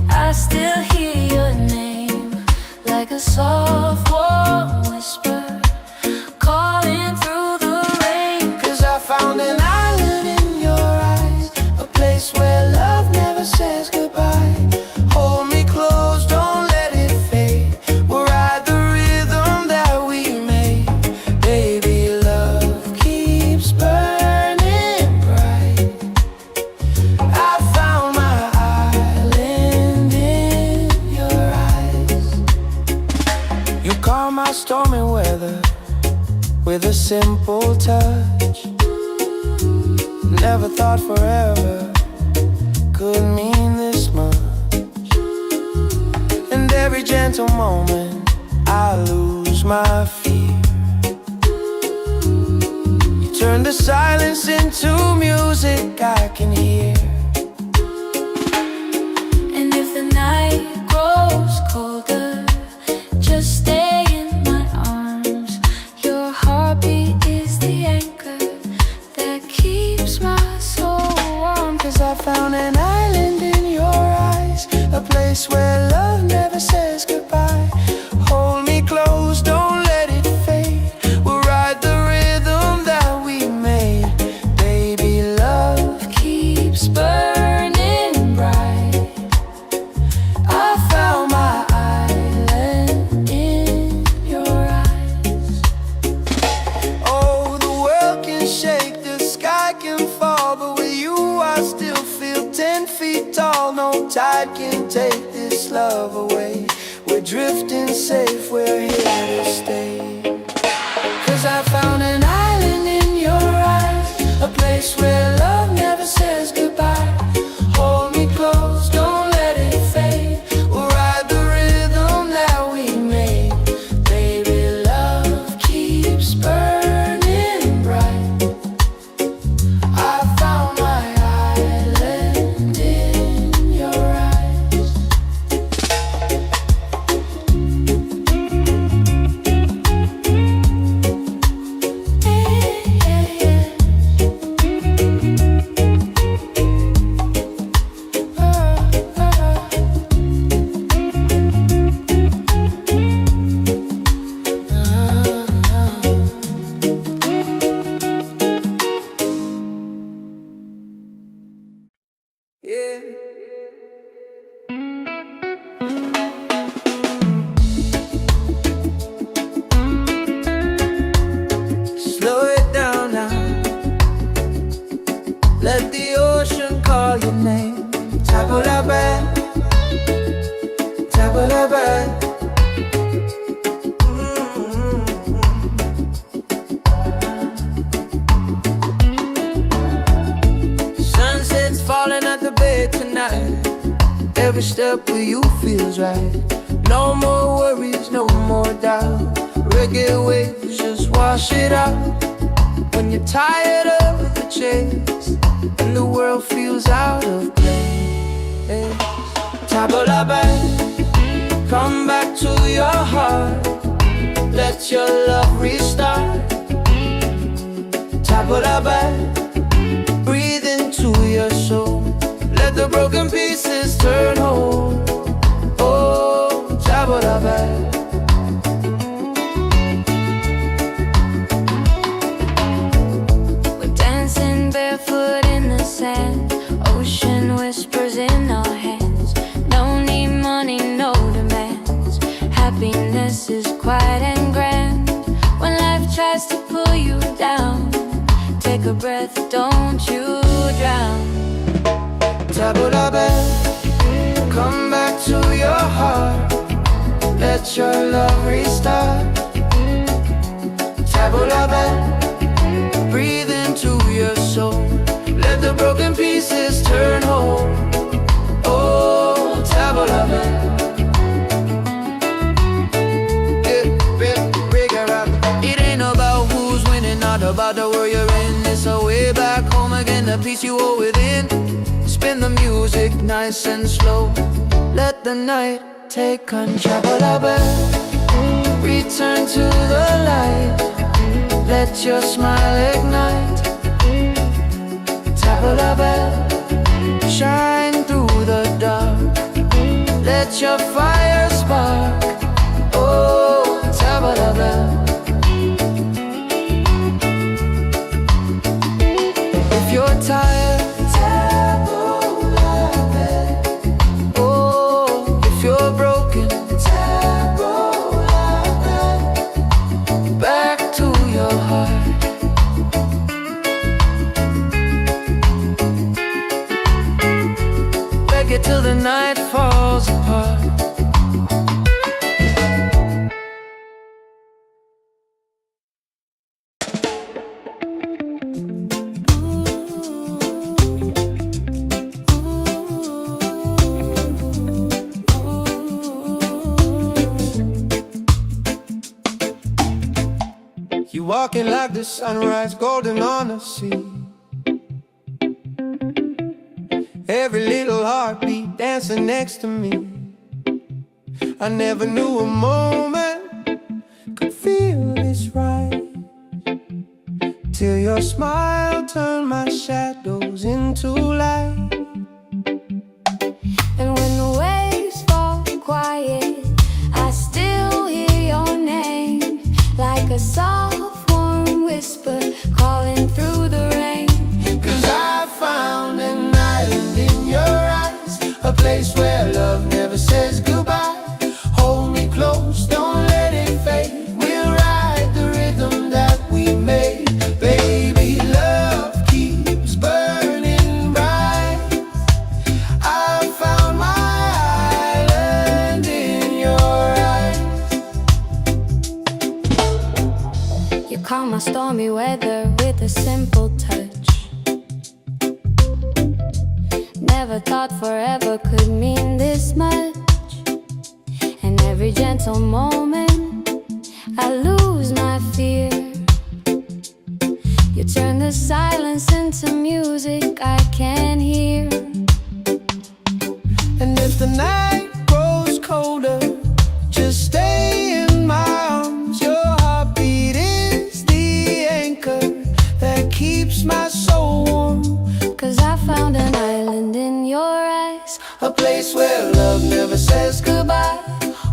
I still hear your name, like a soft warm whisper calling through the rain. 'Cause I found an island in your eyes, a place where love never says goodbye. Hold me close, don't let it fade. We'll ride the rhythm that we made. Baby, love keeps burning bright. I found my island in your eyes. You calm my stormy weather with a simple touch. Never thought forever could mean this much. And every gentle moment I lose my fear. You turn the silence into music I can hear. And if the night grows colder, just stay in my arms. Your heartbeat is the anchor that keeps my soul warm. 'Cause I found an island in your eyes, a place where love never says goodbye. Hold me close, don't let it fade. We'll ride the rhythm that we made. Baby, love keeps burning bright. I found my island in your eyes. Oh, the world can shake, the sky can fall, but with you I still feel 10 feet tall. No tide can take this love away. We're drifting safe, we're here to stay. 'Cause I found an island in your eyes, a place where love never says goodbye. Hold me close, don't let it fade. We'll ride the rhythm that we made. Baby, love keeps burning bright. I found my island in your eyes. Yeah. Slow it down now. Let the ocean call your name. Tabula-ba, tabula-ba. Sunset's falling at the bay tonight. Every step with you feels right. No more worries, no more doubt. Reggae waves just wash it out. When you're tired of the chase and the world feels out of place. Tabula-ba, come back to your heart. Let your love restart. Tabula-ba, breathe into your soul. Let the broken pieces turn whole. Oh, tabula-ba. We're dancing barefoot in the sand, ocean whispers in our hands. No need money, no demands. Happiness is quiet and grand. When life tries to pull you down, take a breath, don't you drown. Tabula-ba, come back to your heart. Let your love restart. Tabula-ba, breathe into your soul. Let the broken pieces turn whole. Oh, tabula-ba. inner peace you hold within. Spin the music nice and slow. Let the night take control. Return to the light. Let your smile ignite. Tabla bell, shine through the dark. Let your fire spark. Oh, tabla bell. If you're tired, oh, if you're broken, back to your heart. Reggae till the night falls apart. You walking like the sunrise, golden on the sea. Every little heartbeat dancing next to me. I never knew a moment could feel this right, till your smile turned my shadows into light. And when the waves fall quiet, I still hear your name, like a soft warm whisper calling through the rain. 'Cause I found an island in your eyes, a place where love never says goodbye. Hold me close, don't let it fade. We'll ride the rhythm that we made. Baby, love keeps burning bright. I found my island in your eyes. You calm my stormy weather with a simple touch. Never thought forever could mean this much. And every gentle moment I lose my fear. You turn the silence into music I can hear. And if the night grows colder, just stay in my arms. Your heartbeat is the anchor that keeps my soul warm. 'Cause I found an island in your eyes, A place where love never says goodbye.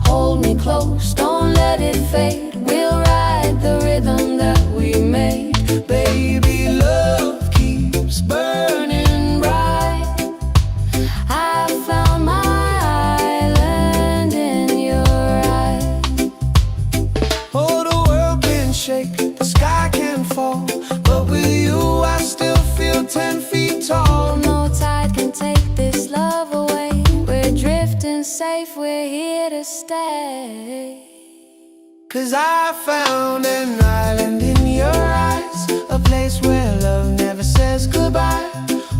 Hold me close, don't let it fade. We'll ride the rhythm that we made. Baby, love keeps burning bright. I found my island in your eyes. Oh, the world can shake, the sky can fall, but with you I still feel 10 feet tall. No tide can take this love away. We're drifting safe, we're here to stay. 'Cause I found an island in your eyes, a place where love never says goodbye.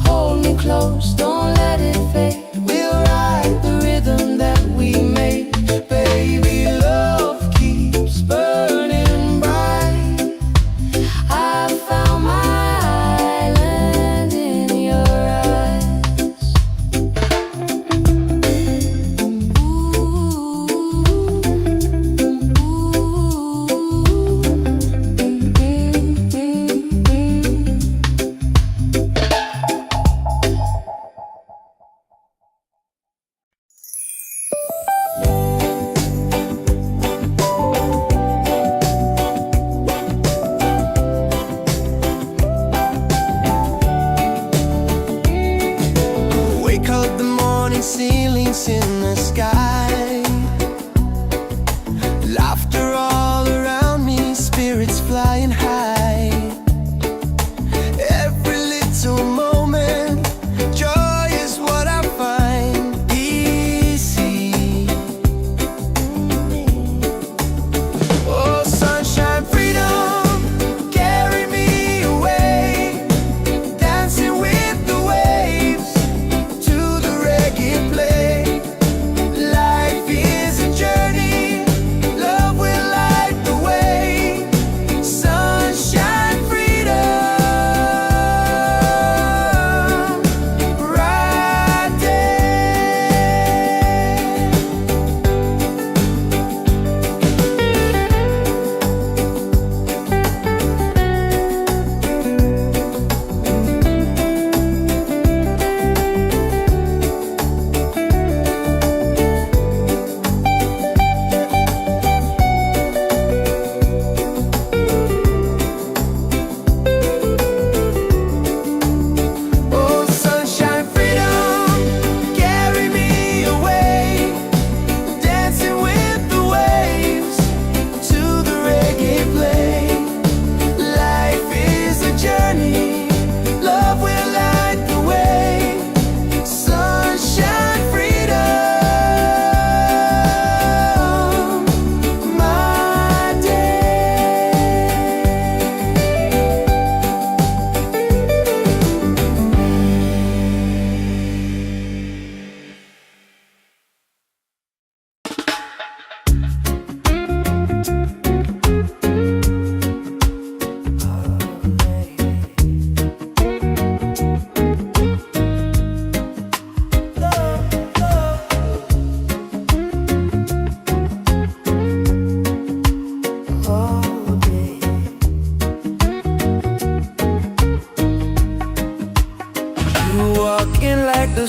Hold me close, don't let it fade. We'll ride the rhythm that we made. Baby, love keeps burning bright. I found my island in your eyes.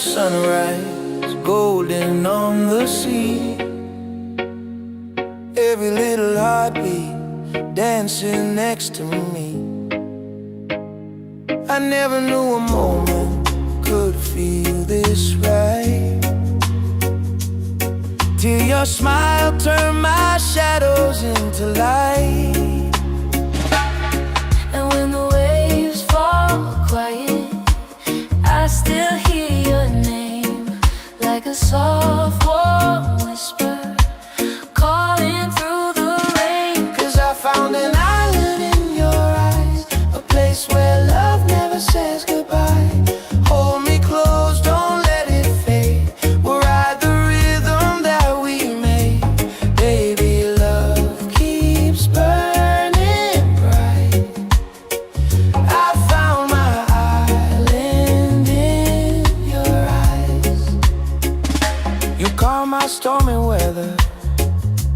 sunrise, golden on the sea. Every little heartbeat dancing next to me. I never knew a moment could feel this right, till your smile turned my shadows into light. And when the waves fall quiet, I still hear your name, like a soft warm whisper calling through the rain. 'Cause I found an island in your eyes, a place where love never says goodbye. Hold me close, don't let it fade. We'll ride the rhythm that we made. Baby, love keeps burning bright. I found my island in your eyes. You calm my stormy weather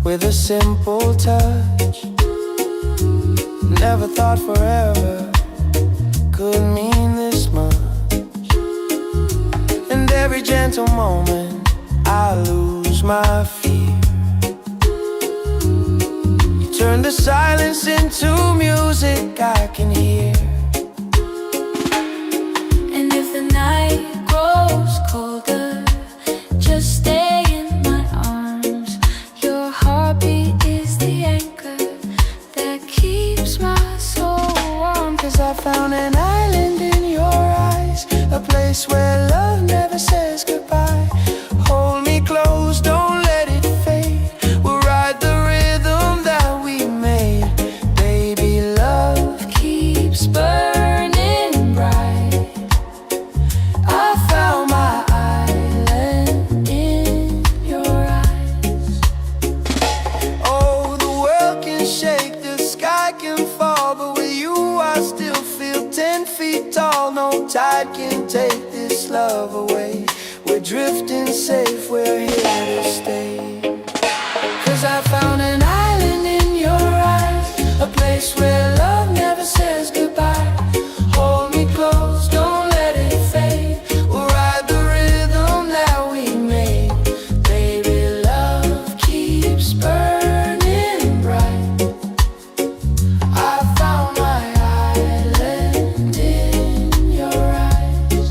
with a simple touch. Never thought forever could mean this much. And every gentle moment I lose my fear. You turn the silence into music I can hear. And if the night grows colder, just stay in my arms. Your heartbeat is the anchor that keeps my soul warm. 'Cause I found an island in your eyes, a place where love never says goodbye. Hold me close, don't let it fade. We'll ride the rhythm that we made. Baby, love keeps burning bright. I found my island in your eyes. Oh, the world can shake, the sky can fall, but with you I still feel 10 feet tall. No tide can take this love away. We're drifting safe, we're here to stay. 'Cause I found an island in your eyes, a place where love never says goodbye. Hold me close, don't let it fade. We'll ride the rhythm that we made. Baby, love keeps burning bright. I found my island in your eyes.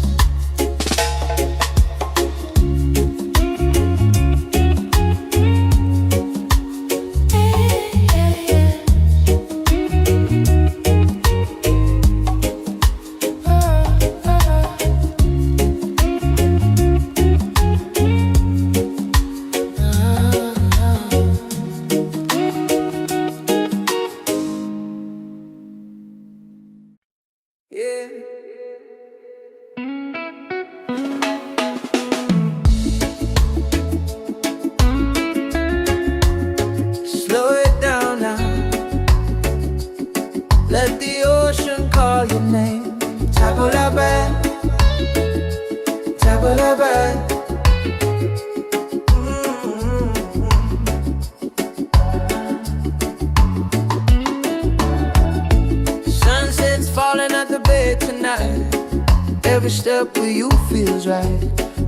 Yeah. Slow it down now. Let the ocean call your name. Table la bed, table la bed. Sunset's falling at the bay tonight. Every step with you feels right.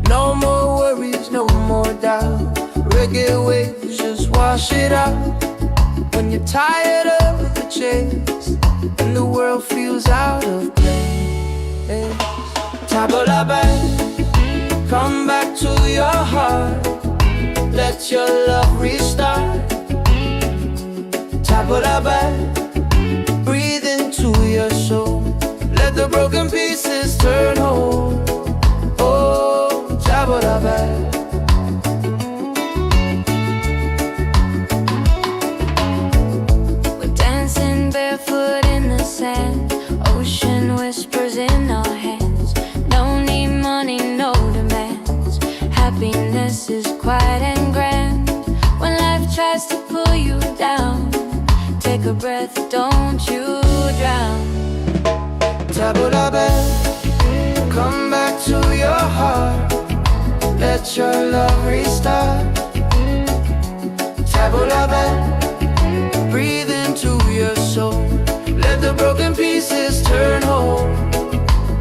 No more worries, no more doubt. Reggae waves just wash it out. When you're tired of the chase and the world feels out of place, table la bed, come back to your heart. Let your love restart. Table la bed, breathe into your soul. Let the broken pieces turn whole. Oh, table la bed. We're dancing barefoot in the sand, ocean whispers in our hands. Don't need money, no demands. Happiness is quiet and grand. When life tries to pull you down, take a breath, don't you drown. Table la bed, come back to your heart. Let your love restart. Table la bed, breathe into your soul. Let the broken pieces turn whole.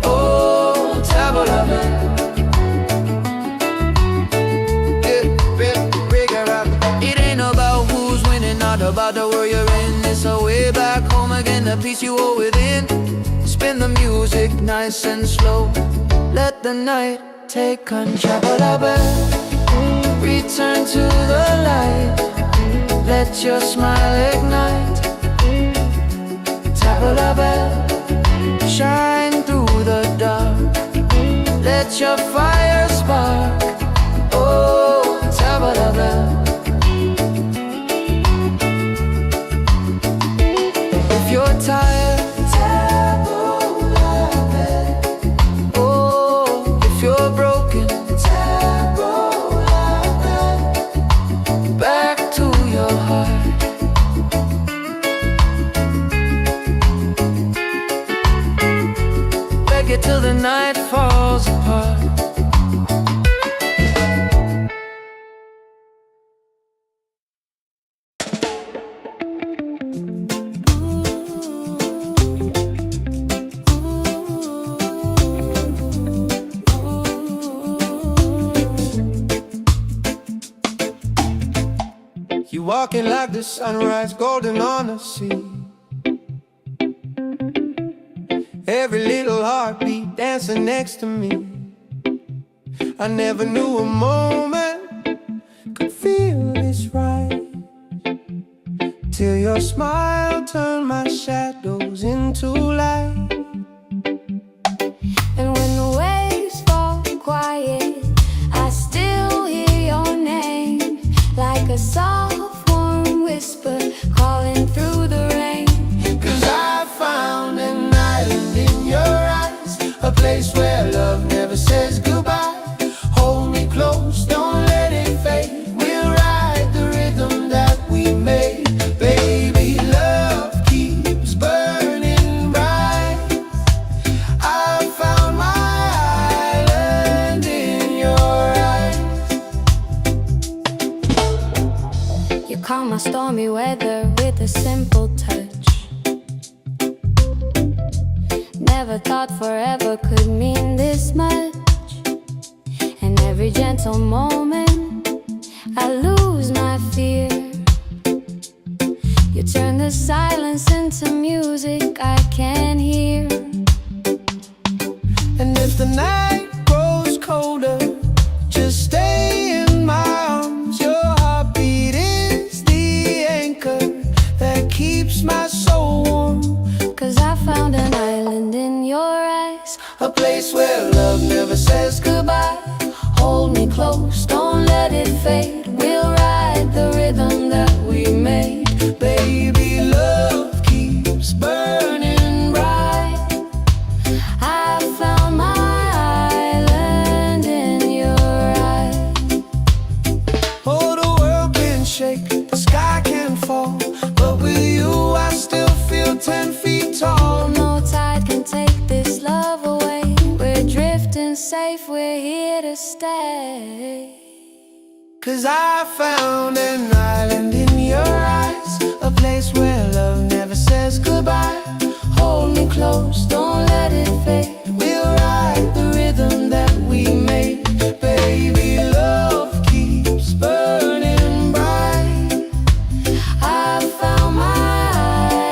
Oh, table la bed. about the world you're in. It's a way back home again, the peace you hold within. Spin the music nice and slow. Let the night take control. Return to the light. Let your smile ignite. Tabla bell, shine through the dark. Let your fire spark. Oh, tabla bell. If you're tired, tabla bell. Oh, if you're broken, tabla bell. Back to your heart. Reggae till the night falls apart. You walking like the sunrise, golden on the sea. Every little heartbeat dancing next to me. I never knew a moment could feel this right, till your smile turned my shadows into light. And when the waves fall quiet, I still hear your name, like a soft warm whisper calling through the rain. 'Cause I found an island in your eyes, a place where love never says goodbye. Hold me close, don't let it fade. We'll ride the rhythm that we made. Baby, love keeps burning bright. I found my island in your eyes. You calm my stormy weather with a simple touch. Never thought forever could mean this much. And every gentle moment I lose my fear. You turn the silence into music I can hear. And if the night grows colder, just stay in my arms. Your heartbeat is the anchor that keeps my soul warm. 'Cause I found an island in your eyes, A place where love never says goodbye. hold me close, don't let it fade. We'll ride the rhythm that we made. Baby, love keeps burning bright. I found my island in your eyes. Oh, the world can shake, the sky can fall, but with you I still feel 10 feet tall. No tide can take this love away. We're drifting safe, we're here to stay. 'Cause I found an island in your eyes, a place where love never says goodbye. Hold me close, don't let it fade. We'll ride the rhythm that we made. Baby, love keeps burning bright. I found my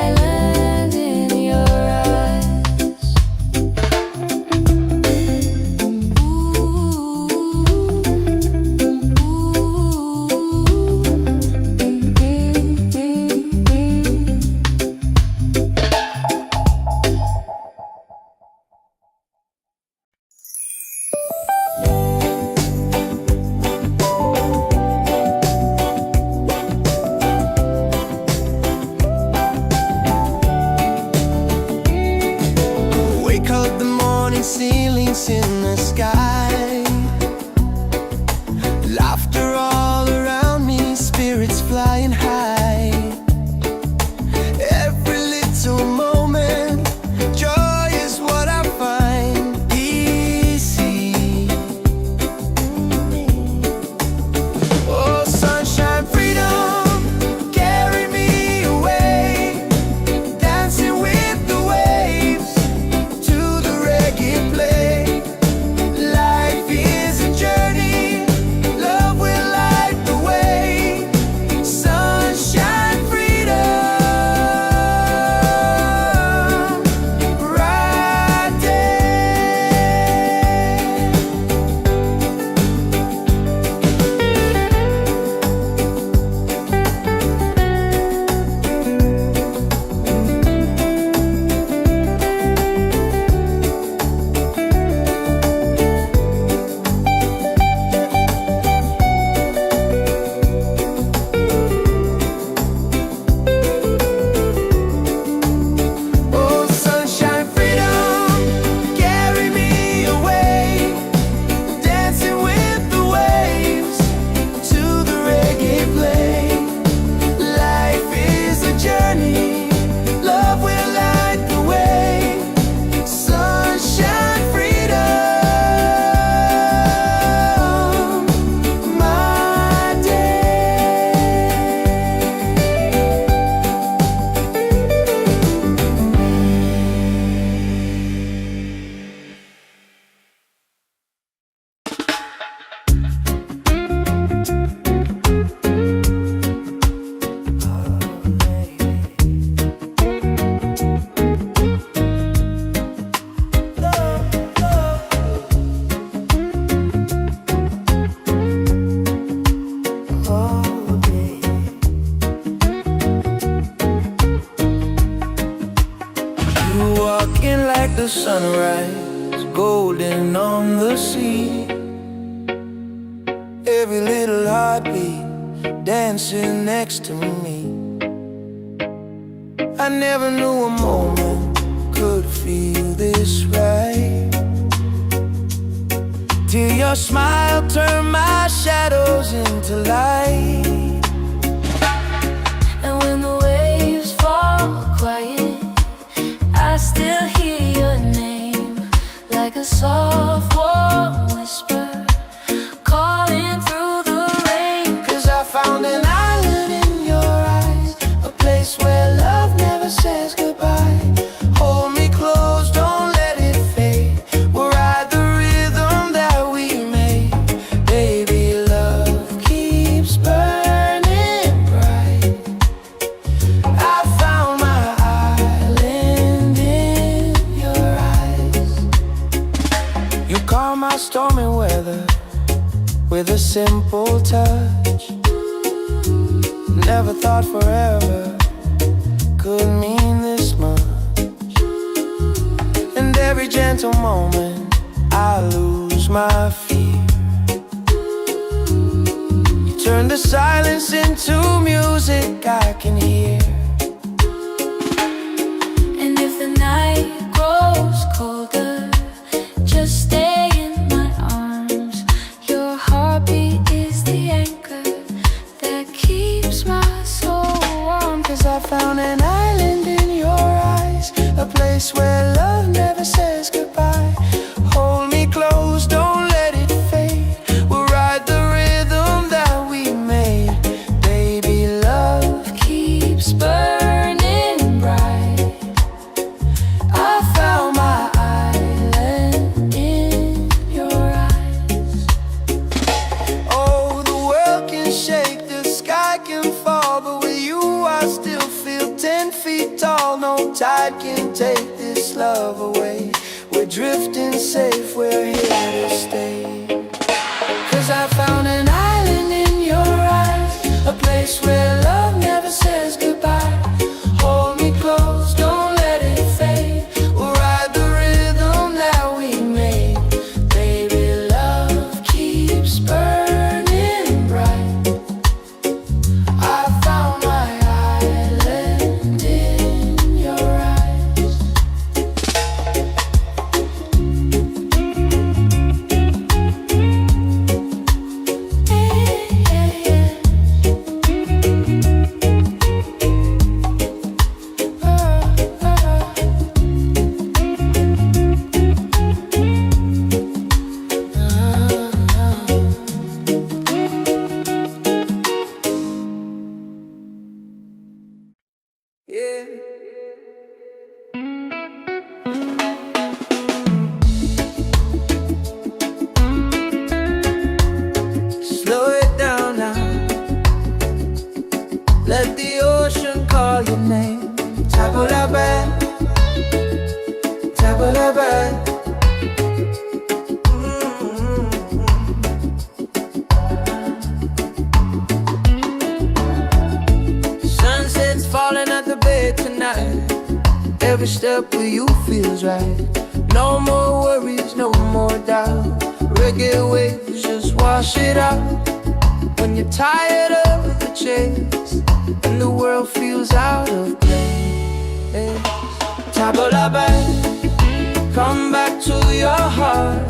island in your eyes. Wake up the morning ceilings in the sky. Laughter all around me, spirits flying high. Every little moment, joy is what I find. Easy. Oh, sunshine, freedom, carry me away. Dancing with the waves to the reggae play. the sunrise, golden on the sea. Every little heartbeat dancing next to me. I never knew a moment could feel this right, till your smile turned my shadows into light. And when the waves fall quiet, I still hear your name, like a soft warm whisper calling through the rain. 'Cause I found an island in your eyes, a place where love never says goodbye. Hold me close, don't let it fade. We'll ride the rhythm that we made. Baby, love keeps burning bright. I found my island in your eyes. You calm my stormy weather with a simple touch. Never thought forever could mean this much. And every gentle moment I lose my fear. You turn the silence into music I can hear. And if the night grows colder, just stay in my arms. Your heartbeat is the anchor that keeps my soul warm. 'Cause I found an island in your eyes, a place where love never says goodbye. Hold me close, don't let it fade. We'll ride the rhythm that we made. Baby, love keeps burning bright. I found my island in your eyes. Oh, the world can shake, the sky can fall, but with you I still feel 10 feet tall. No tide can take this love away. We're drifting safe, we're here to stay. 'Cause I found an island in your eyes, a place where love never says goodbye. Hold me close, don't let it fade. We'll ride the rhythm that we made. Baby, love keeps burning bright. I found my island in your eyes. Yeah. Slow it down now. Let the ocean call your name. Table la bed, table la bed. Sunset's falling at the bed tonight. Every step with you feels right. No more worries, no more doubt. Reggae waves just wash it out. When you're tired of the chase and the world feels out of place, table la bed, come back to your heart.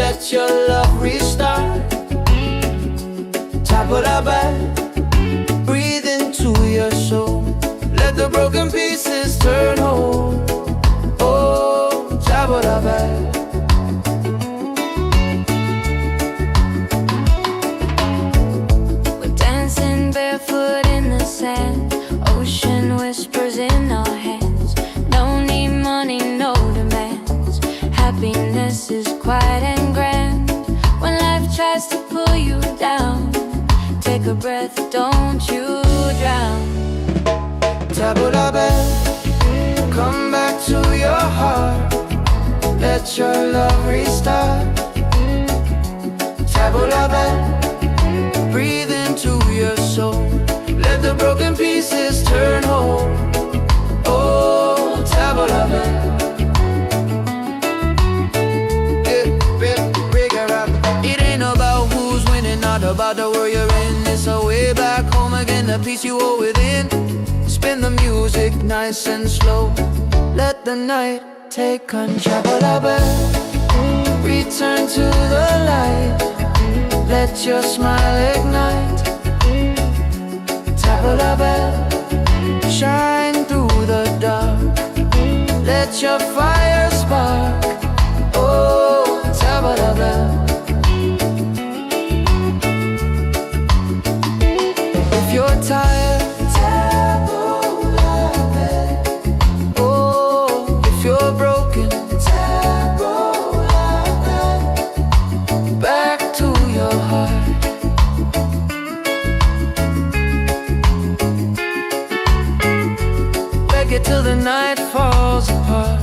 Let your love restart. Table la bed, breathe into your soul. Let the broken pieces turn whole. Oh, table la bed. We're dancing barefoot in the sand, ocean whispers in our hands. No need money, no demands. Happiness is quiet and grand. When life tries to pull you down, take a breath, don't you drown. Table la bed, come back to your heart. Let your love restart. Table la bed, breathe into your soul. Let the broken pieces turn whole. Oh, table la bed. peace you hold within. Spin the music nice and slow. Let the night take control. Return to the light. Let your smile ignite. Tabla bell, shine through the dark. Let your fire spark. Oh, tabla bell. If you're tired, tabla bell. Oh, if you're broken, tabla bell. Back to your heart. Reggae till the night falls apart.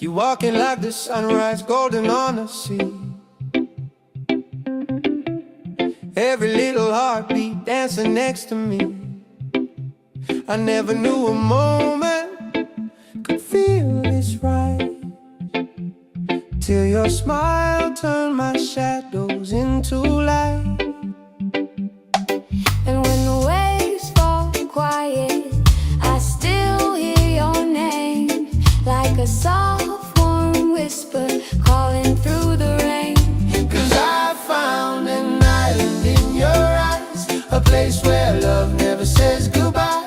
You walking like the sunrise, golden on the sea. Every little heartbeat dancing next to me. I never knew a moment could feel this right, till your smile turned my shadows into light. And when the waves fall quiet, I still hear your name, like a soft warm whisper calling through the rain. 'Cause I found an island in your eyes, a place where love never says goodbye.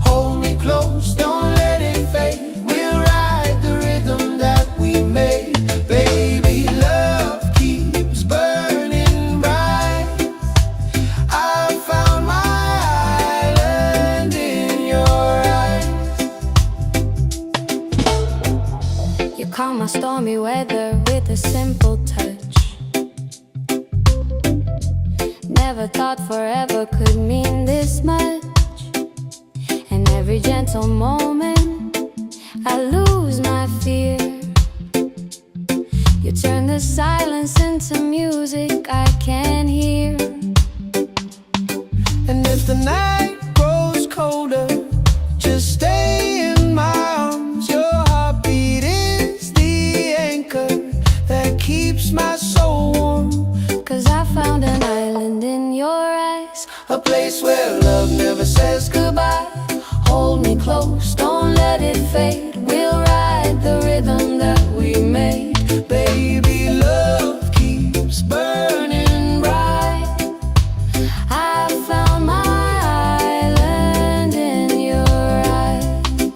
Hold me close, don't let it fade. We'll ride the rhythm that we made. Baby, love keeps burning bright. I found my island in your eyes. You calm my stormy weather with a simple touch. Never thought forever could mean this much. And every gentle moment I lose my fear. You turn the silence into music I can hear. And if the night grows colder, just stay in my arms. Your heartbeat is the anchor that keeps my soul warm. 'Cause I found an island in your eyes, A place where love never says goodbye. Hold me close, don't let it fade. We'll ride the rhythm that we made. Baby, love keeps burning bright. I found my island in your eyes.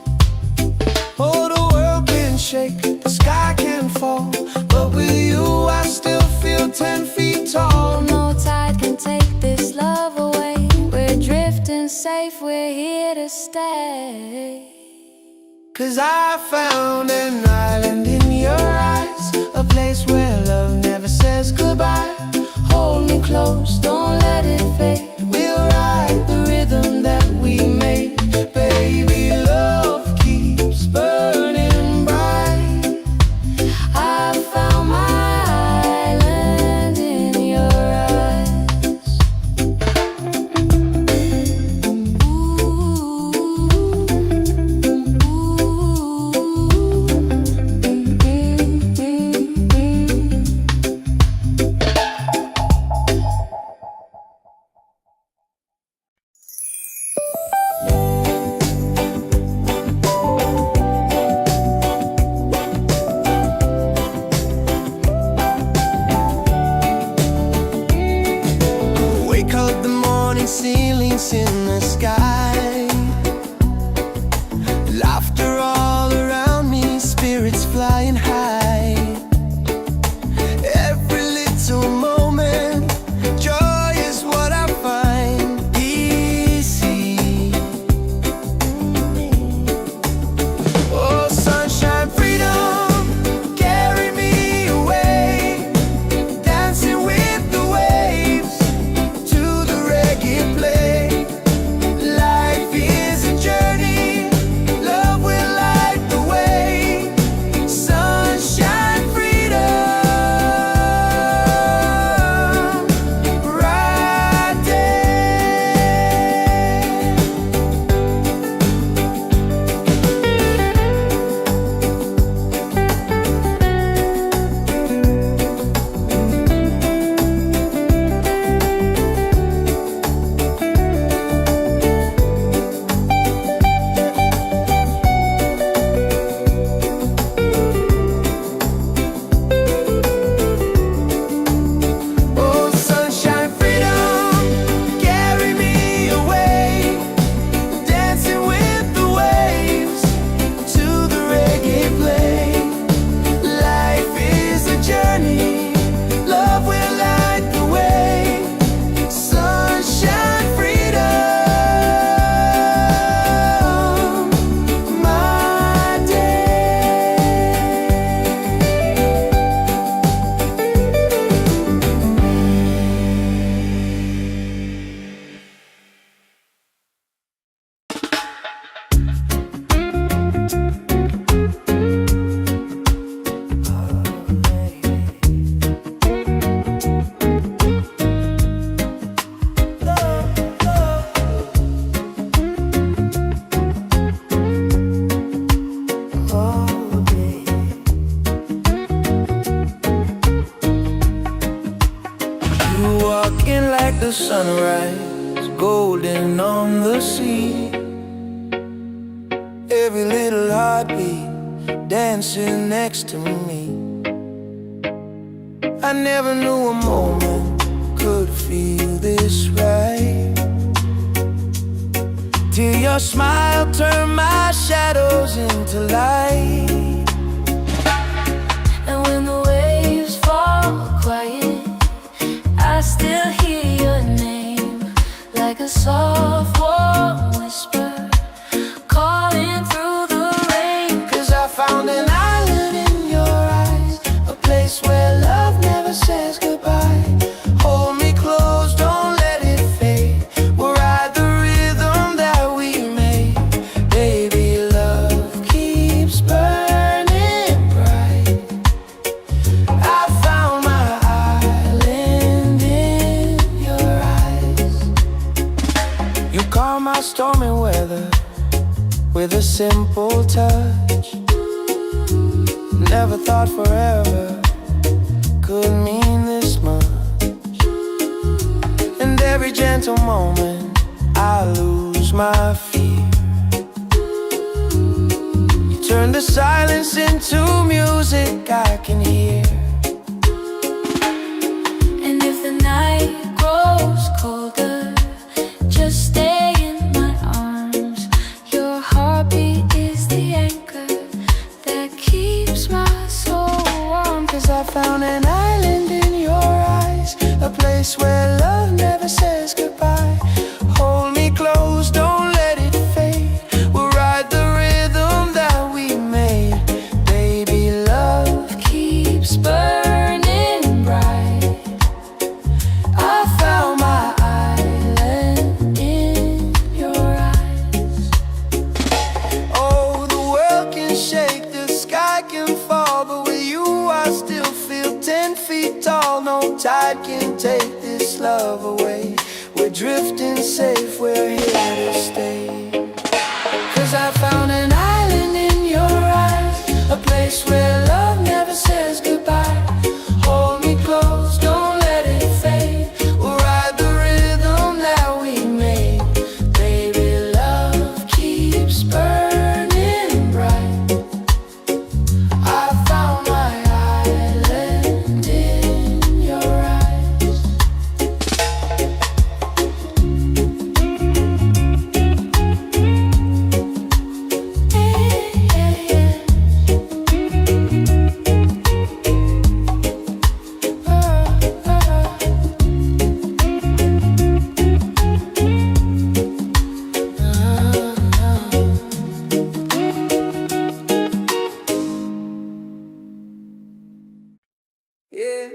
Oh, the world can shake, the sky can fall, but with you I still feel 10 feet tall. No tide can take this love away. We're drifting safe, we're here to stay. 'Cause I found an island in your eyes, a place where love never says goodbye. Hold me close, don't let it fade. We'll ride the rhythm that we made. Baby, love keeps burning bright. I found my island in your eyes. Wake up the morning, ceilings in the sky. Laughter all around me, spirits flying high. Every little moment, joy is what I find easy. Oh, sunshine, freedom, carry me away. Dancing with the waves to the reggae play. Light walking like the sunrise, golden on the sea. Every little heartbeat dancing next to me. I never knew a moment could feel this right, till your smile turned my shadows into light. And when the waves fall quiet, I still hear your name, like a soft warm whisper calling through the rain. 'Cause I found an island in your eyes, a place where love never says goodbye. Hold me close, don't let it fade. We'll ride the rhythm that we made. Baby, love keeps burning bright. I found my island in your eyes. You calm my stormy weather with a simple touch. Never thought forever could mean this much. And every gentle moment I lose my fear. You turn the silence into music I can hear. And if the night grows colder, just stay in my arms. Your heartbeat is the anchor that keeps my soul warm. 'Cause I found an island in your eyes, a place where love never says goodbye. Hold me close, don't let it fade. We'll ride the rhythm that we made. Baby, love keeps burning bright. I found my island in your eyes. Oh, the world can shake, the sky can fall, but with you I still feel 10 feet tall. No tide can take this love away. We're drifting safe, we're here to stay. 'Cause I found an island in your eyes, a place where love never says goodbye. Hold me close, don't let it fade. We'll ride the rhythm that we made. Baby, love keeps burning bright. I found my island in your eyes. Yeah.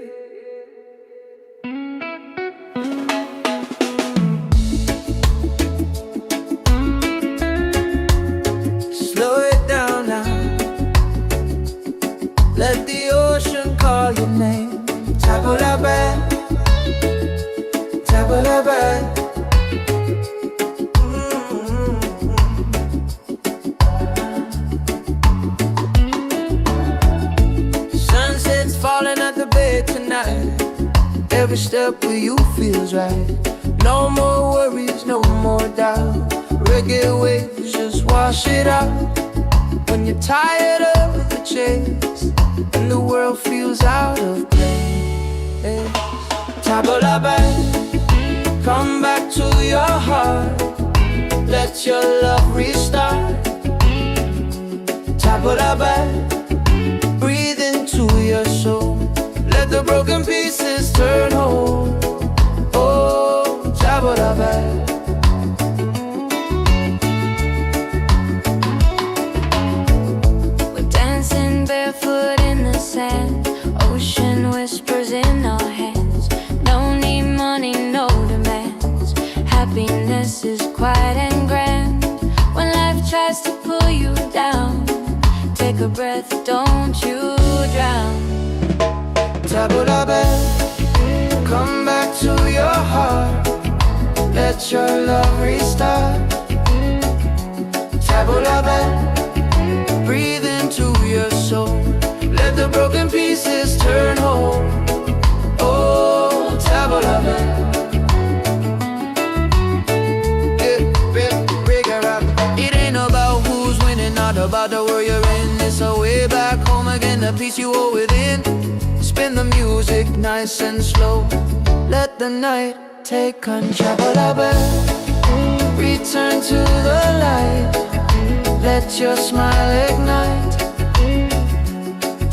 Slow it down now. Let the ocean call your name. Tabula, tabula. Sunset's falling at the bay tonight. Every step with you feels right. No more worries, no more doubt. Reggae waves just wash it out. When you're tired of the chase and the world feels out of place, tabula, come back to your heart. Let your love restart. Tabula, breathe into your soul. Let the broken pieces turn whole. Oh, tabula, We're dancing barefoot in the sand. Ocean whispers in our hands. No need money, no demands. Happiness is quiet and grand. When life tries to pull you down, take a breath, don't you drown. tabula, come back to your heart. Let your love restart. Tabula, breathe into your soul. Let the broken pieces turn whole. Oh, tabula, peace you hold within. Spin the music nice and slow. Let the night take control. Return to the light. Let your smile ignite.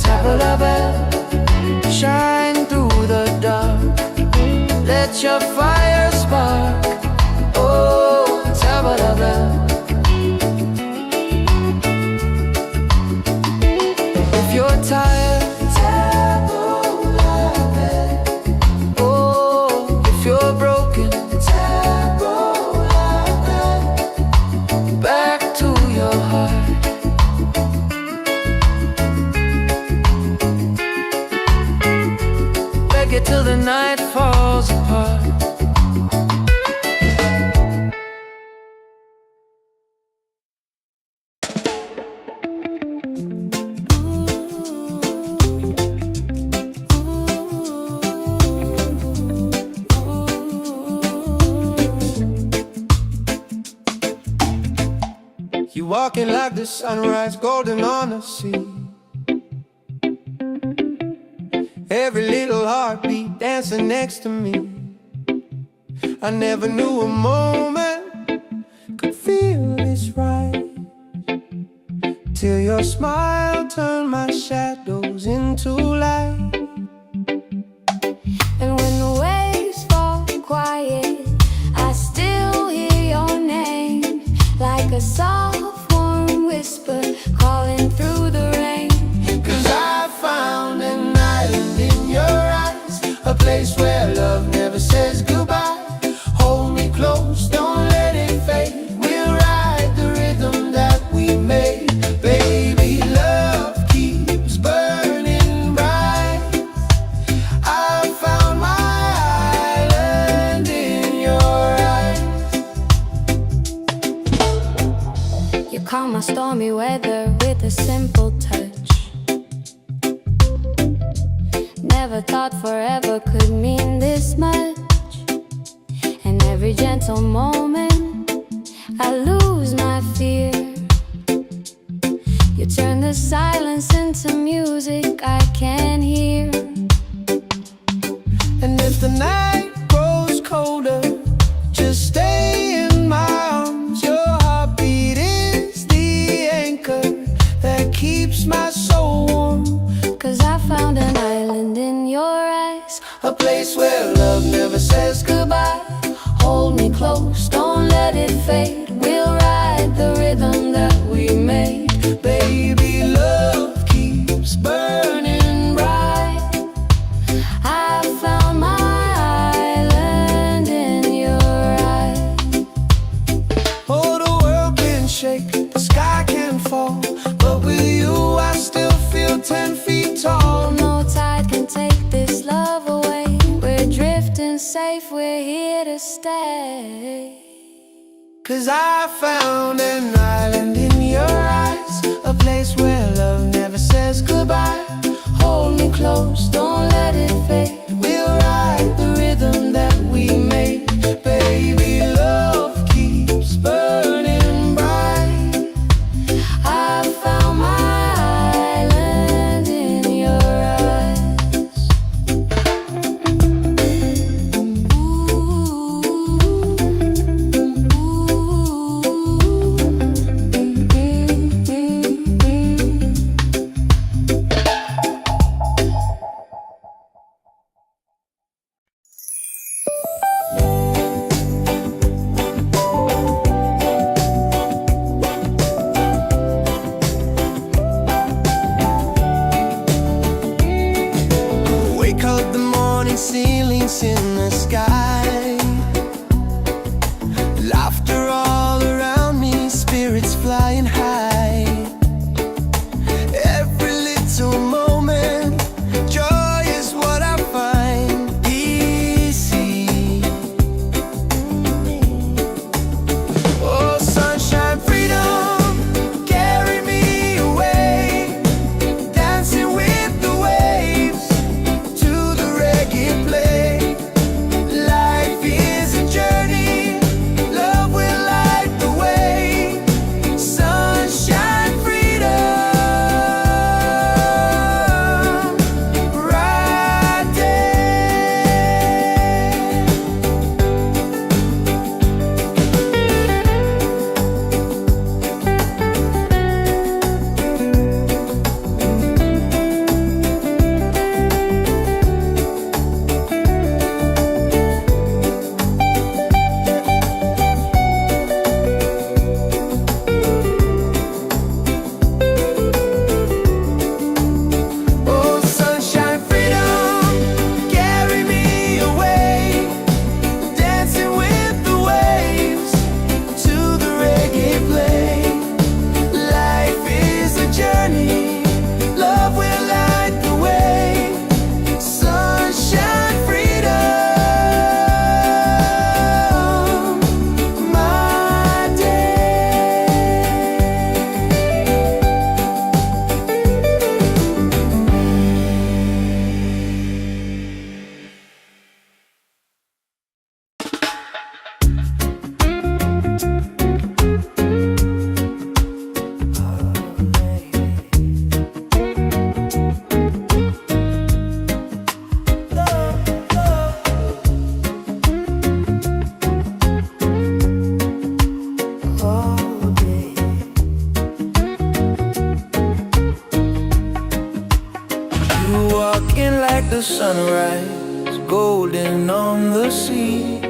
Tabla shine through the dark. Let your fire spark. Oh, tabla. If you're tired, oh, if you're broken, back to your heart. Reggae till the night falls apart. You walking like the sunrise, golden on the sea. Every little heartbeat dancing next to me. I never knew a moment could feel this right, till your smile turned my shadows into light. And when the waves fall quiet, I still hear your name, like a soft warm whisper calling through the rain. 'Cause I found an island in your eyes, a place where love never says goodbye. Hold me close, don't let it fade. We'll ride the rhythm that we made. Baby, love keeps burning bright. I found my island in your eyes. You calm my stormy weather with a simple touch. Never thought forever could mean this much. And every gentle moment I lose my fear. You turn the silence into music I can hear. And if the night grows colder, just stay in my arms. Your heartbeat is the anchor that keeps my soul warm. 'Cause I found an island in your eyes, A place where love never says goodbye. Hold me close, don't let it fade. We'll ride the rhythm that we made. Baby, love keeps burning bright. I found my island in your eyes. Oh, the world can shake, the sky can fall, but with you I still feel 10 feet tall. No tide can take this love away. We're drifting safe, we're here to stay. 'Cause I found an island in your eyes, a place where love never says goodbye. Hold me close, don't let it fade. We'll ride the rhythm that we made. Baby, love keeps burning bright. I found my island in your eyes. Wake up the morning, ceilings in the sky. Laughter all around me, spirits flying high. Every little moment, joy is what I find. Easy. Oh, sunshine, freedom, carry me away. Dancing with the waves to the reggae play. Light the sunrise, golden on the sea.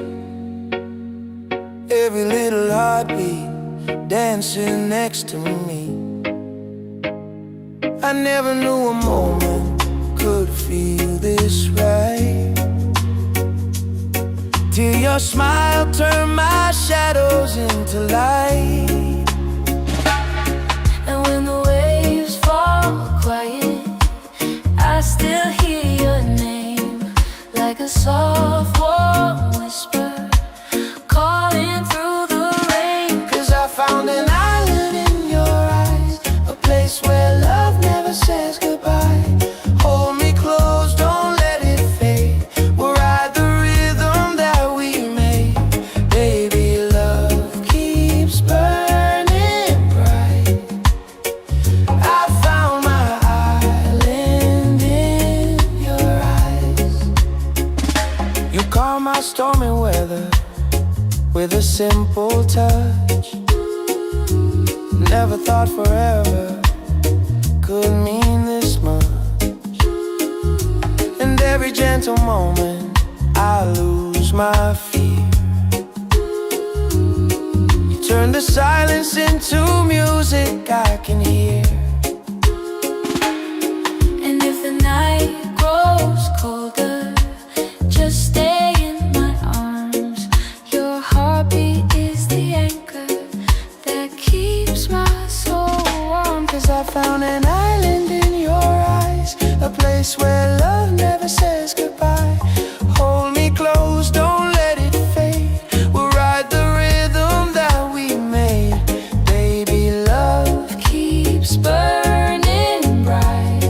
Every little heartbeat dancing next to me. I never knew a moment could feel this right, till your smile turned my shadows into light. And when the waves fall quiet, I still hear your name, like a soft warm whisper calling through the rain. 'Cause I found an island in your eyes, a place where love never says goodbye. Hold me close, don't let it fade. We'll ride the rhythm that we made. Baby, love keeps burning bright. I found my island in your eyes. You calm my stormy weather with a simple touch. Never thought forever could mean this much. And every gentle moment I lose my fear. You turn the silence into music I can hear. And if the night grows colder, just stay in my arms. Your heartbeat is the anchor that keeps my soul warm. 'Cause I found an island in your eyes, a place where love never says goodbye. Hold me close, don't let it fade. We'll ride the rhythm that we made. Baby, love keeps burning bright.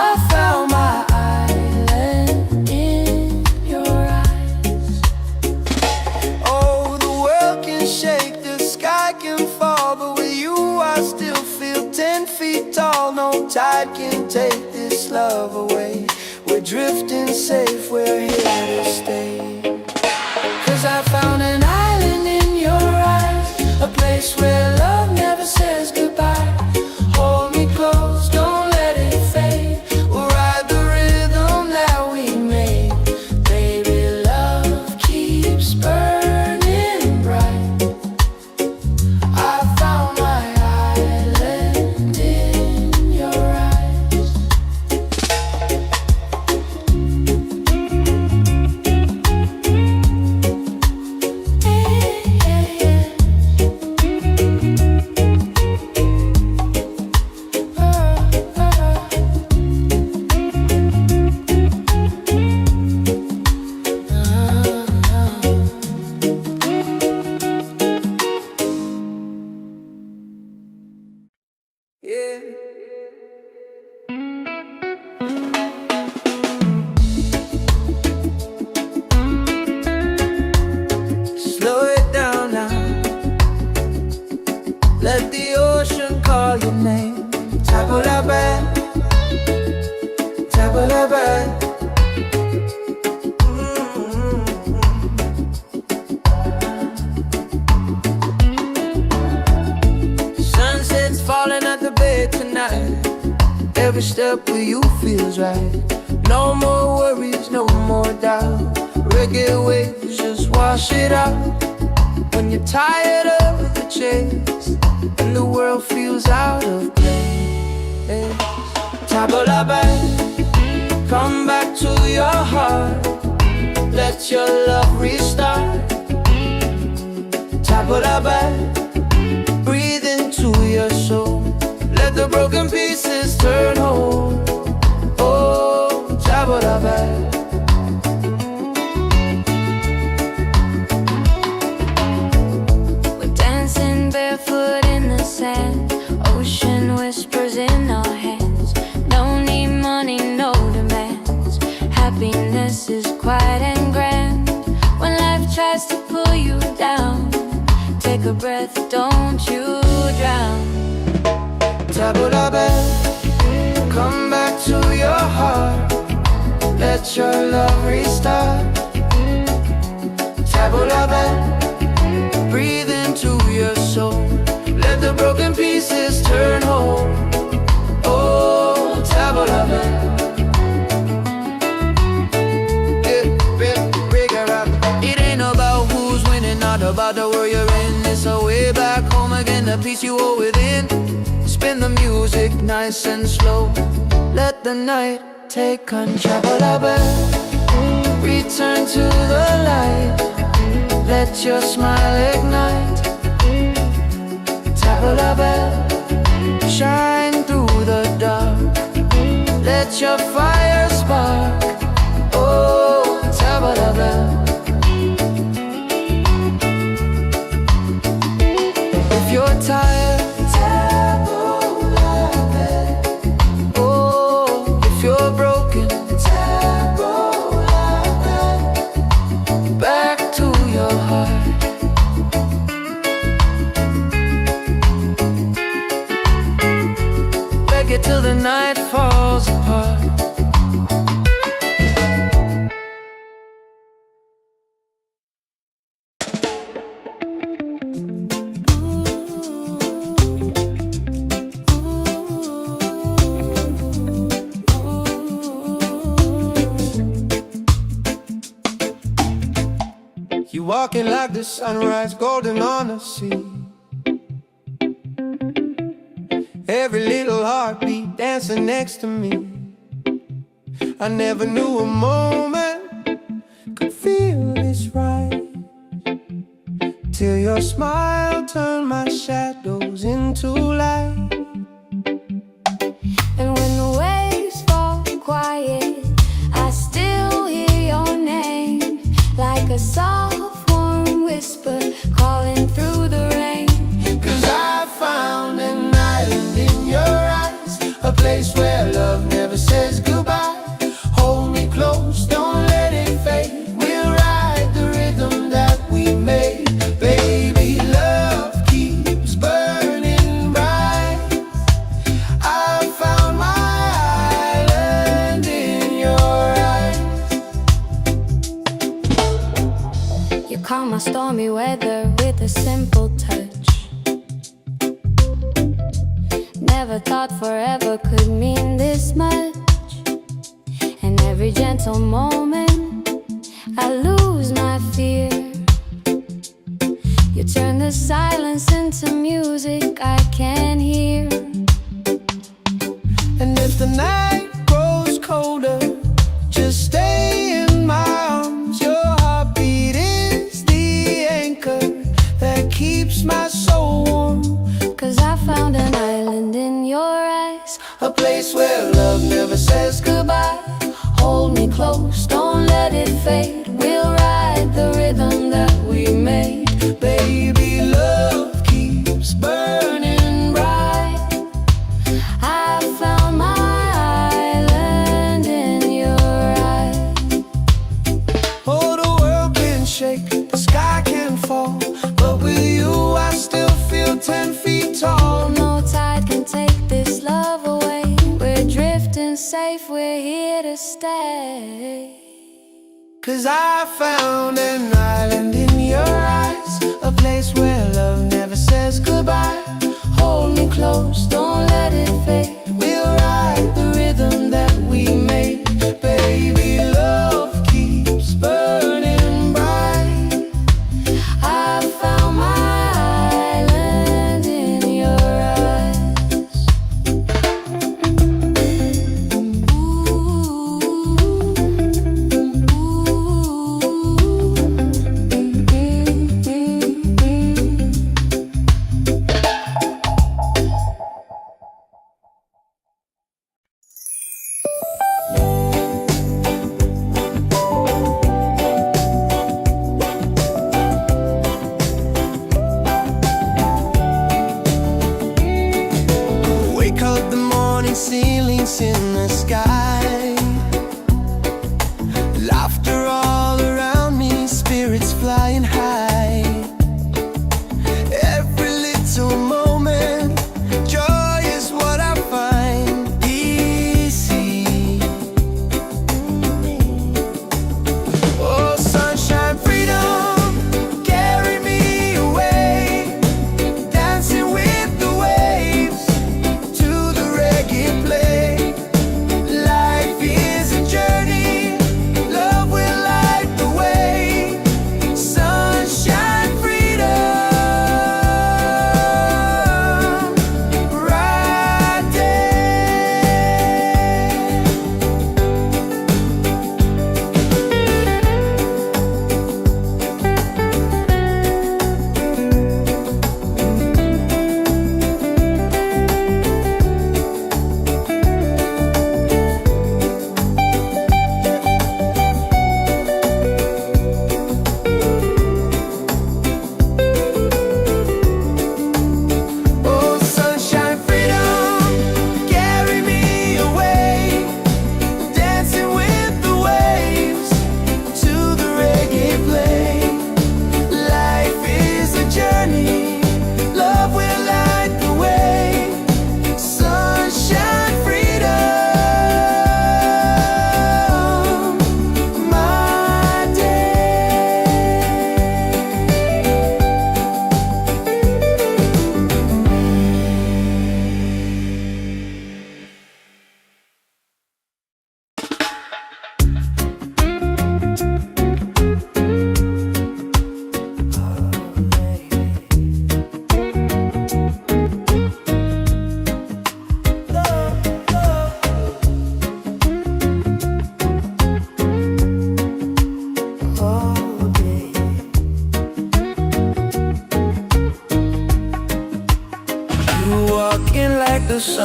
I found my island in your eyes. Oh, the world can shake, the sky can fall, but with you I still feel 10 feet tall. No tide can take this love away. We're drifting safe, we're here to stay. 'Cause I found an island in your eyes, a place where love never says goodbye. Hold me close, don't let it fade. We'll ride the rhythm that we made. Baby, love keeps burning bright. I found my island in your eyes. Yeah. Slow it down now. Let the ocean call your name. Table la bed, table la bed. Sunset's falling at the bay tonight. Every step with you feels right. No more worries, no more doubt. Reggae waves just wash it out. When you're tired of the chase and the world feels out of place, table la bed, come back to your heart. Let your love restart. Table la bed, breathe into your soul. Let the broken pieces turn whole. Oh, table la bed. We're dancing barefoot in the sand, ocean whispers in our hands. Don't need money, no demands. Happiness is quiet and grand. When life tries to pull you down, take a breath, don't you drown. Table la bed, come back to your heart. Let your love restart. Table la bed, breathe into your soul. Let the broken pieces turn whole. Oh, table la bed. again the peace you hold within. Spin the music nice and slow. Let the night take control. Return to the light. Let your smile ignite. Tabla bell, shine through the dark. Let your fire spark. Oh, tabla bell. If you're tired, oh, if you're broken, back to your heart. Reggae till the night falls apart. You walking like the sunrise, golden on the sea. Every little heartbeat dancing next to me. I never knew a moment could feel this right, till your smile turned my shadows into light. And when the waves fall quiet, I still hear your name, like a soft warm whisper calling through the rain. 'Cause I found an island in your eyes, a place where love never says goodbye. Hold me close, don't let it fade. We'll ride the rhythm that we made. Baby, love keeps burning bright. I found my island in your eyes. You calm my stormy weather with a simple touch. Never thought forever could mean this much. And every gentle moment I lose my fear. You turn the silence into music I can hear. And if the night grows colder, just stay in my arms. Your heartbeat is the anchor that keeps my soul warm. 'Cause I found an island in your eyes, A place where love never says goodbye. Hold me close, don't let it fade. We'll ride the rhythm that we made. Baby, love keeps burning bright. I found my island in your eyes. Oh, the world can shake, the sky can fall, but with you I still feel 10 feet tall. No tide can take this love away. We're drifting safe, we're here to stay. 'Cause I found an island in your eyes, a place where love never says goodbye. Hold me close, don't let it fade. We'll ride the rhythm that we made. Baby, love keeps burning bright. I found my island in your eyes.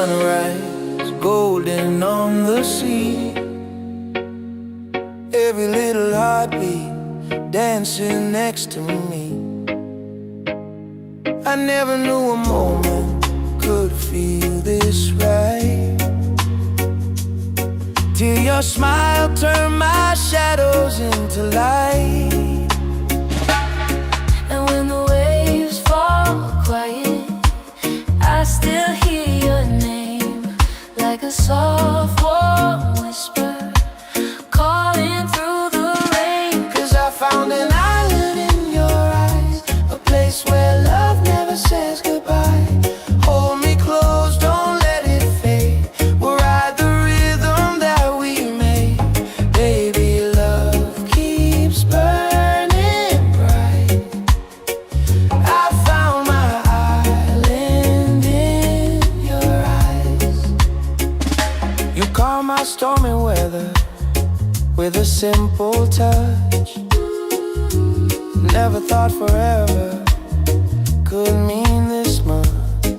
sunrise, golden on the sea. Every little heartbeat dancing next to me. I never knew a moment could feel this right, till your smile turned my shadows into light. And when the waves fall quiet, I still hear your name, like a soft warm whisper calling through the rain. 'Cause I found an island in your eyes, a place where love never says goodbye. Hold me close, don't let it fade. We'll ride the rhythm that we made. Baby, love keeps burning bright. I found my island in your eyes. You calm my stormy weather with a simple touch. Never thought forever could mean this much.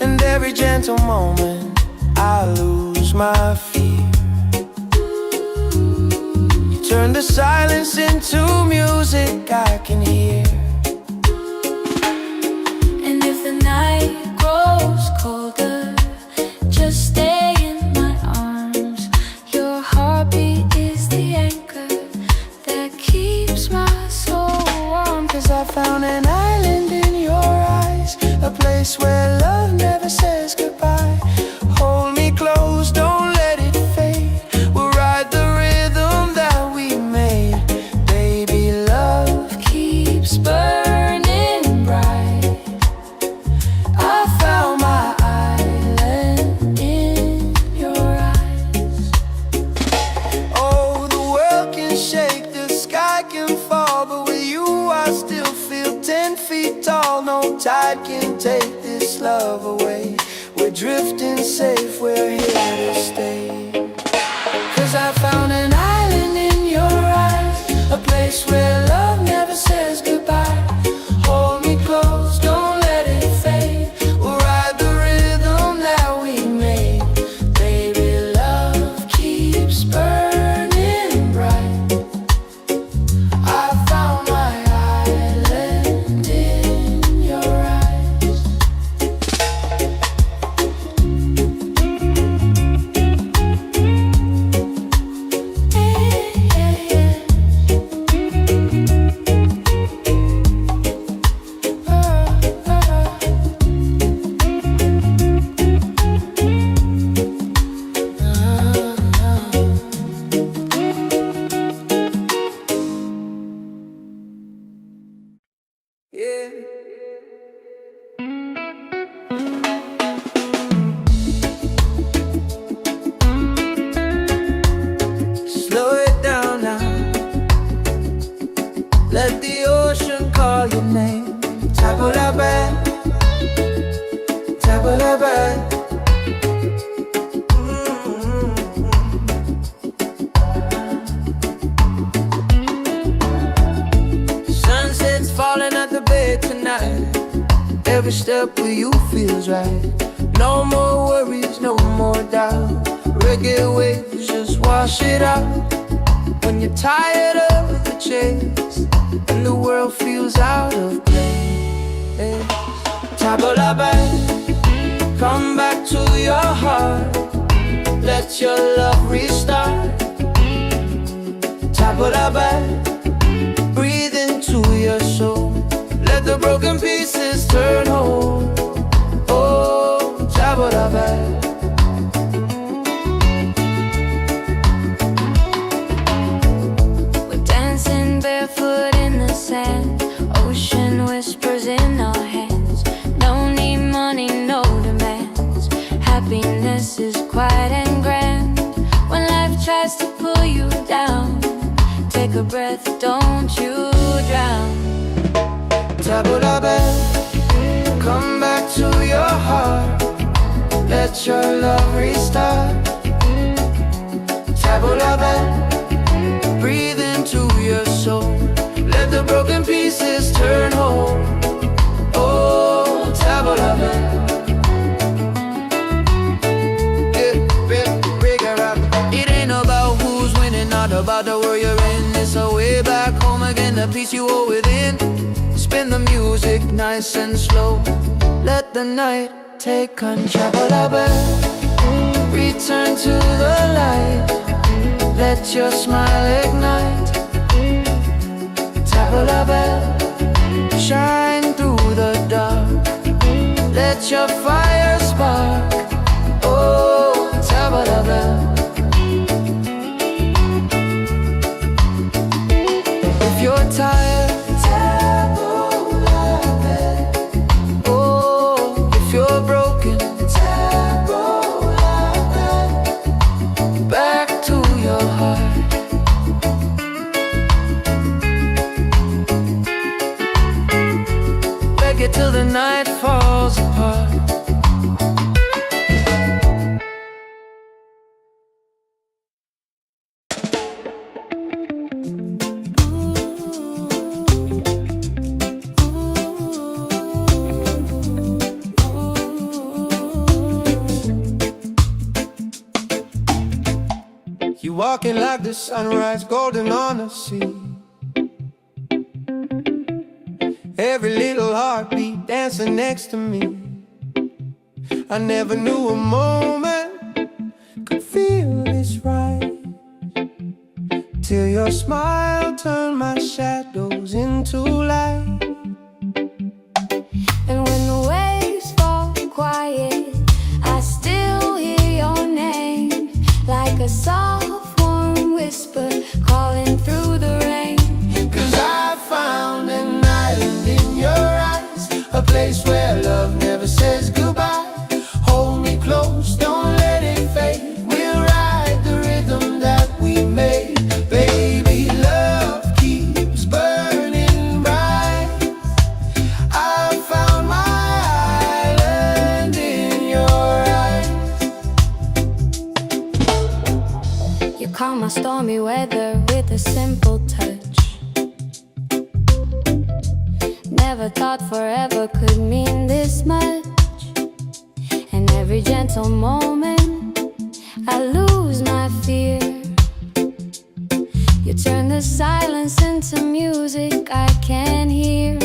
And every gentle moment I lose my fear. You turn the silence into music I can hear. And if the night grows colder, just stay in my arms. Your heartbeat is the anchor that keeps my soul warm. 'Cause I found an island in your eyes, a place where love never says goodbye. Hold me close, don't let it fade. We'll ride the rhythm that we made. Baby, love keeps burning bright. I found my island in your eyes. Oh, the world can shake, the sky can fall, but with you I still feel 10 feet tall. No tide can take this love away. We're drifting safe, we're here to stay. 'Cause I found an island in your eyes, a place where love never says goodbye. Hold me close, don't let it fade. We'll ride the rhythm that we made. Baby, love keeps burning bright. I found my island in your eyes. Yeah. Slow it down now. Let the ocean call your name. Table la bed, table la bed. Sunset's falling at the bed tonight. Every step with you feels right. No more worries, no more doubt. Reggae waves just wash it out. When you're tired of the chase and the world feels out of place, table la bed, come back to your heart. Let your love restart. Table la bed, breathe into your soul. Let the broken pieces turn whole. Oh, table la bed. We're dancing barefoot in the sand, ocean whispers in our hands. No need money, no demands. Happiness is quiet and grand. When life tries to pull you down, take a breath, don't you drown. Table la bed, come back to your heart. Let your love restart. Table la bed, breathe into your soul. Let the broken pieces turn whole. Oh, table la bed. it's our way back home again. The peace you owe within. Spin the music nice and slow. Let the night take control. Return to the light. Let your smile ignite. Tabla bell, shine through the dark. Let your fire spark. Oh, tabla bell. If you're tired, tabla bell. Oh, if you're broken, tabla bell. Back to your heart. Reggae till the night falls apart. You walking like the sunrise, golden on the sea. Every little heartbeat dancing next to me. I never knew a moment could feel this right, till your smile turned my shadows into light. And when the waves fall quiet, I still hear your name, like a soft warm whisper calling through the rain. 'Cause I found an island in your eyes, a place where love never says goodbye. Hold me close, don't let it fade. We'll ride the rhythm that we made. Baby, love keeps burning bright. I found my island in your eyes. You calm my stormy weather with a simple touch. Never thought forever could mean this much. And every gentle moment I lose my fear. You turn the silence into music I can hear.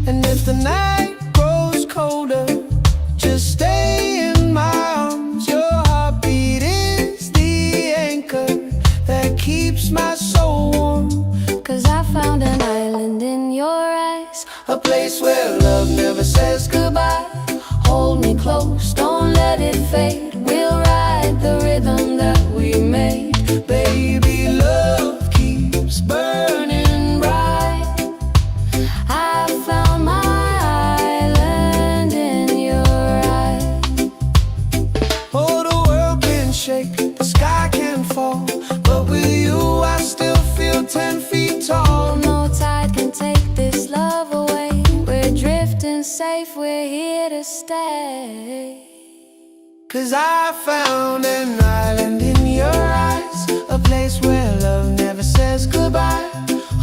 And if the night grows colder, just stay in my arms. Your heartbeat is the anchor that keeps my soul warm. 'Cause I found an island in your eyes, A place where love never says goodbye. hold me close, don't let it fade. We'll ride the rhythm that we made. Baby, love keeps burning bright. I found my island in your eyes. Oh, the world can shake, the sky can fall, but with you I still feel 10 feet tall. No tide can take this love away. We're drifting safe, we're here to stay. 'Cause I found an island in your eyes, a place where love never says goodbye.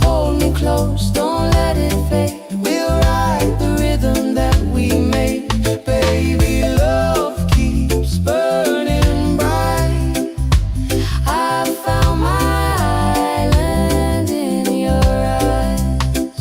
Hold me close, don't let it fade. We'll ride the rhythm that we made. Baby, love keeps burning bright. I found my island in your eyes.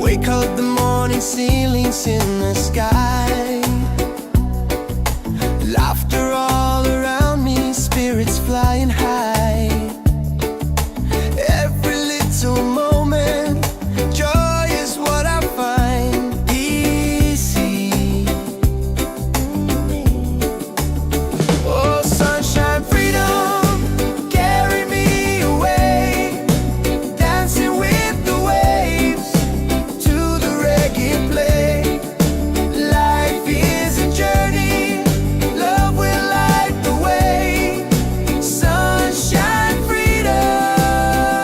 Wake up the morning, ceilings in the sky. Laughter all around me, spirits flying high. Every little moment, joy is what I find. Easy. Oh, sunshine, freedom, carry me away. Dancing with the waves to the reggae play. Life is a journey, love will light the way. Sunshine, freedom.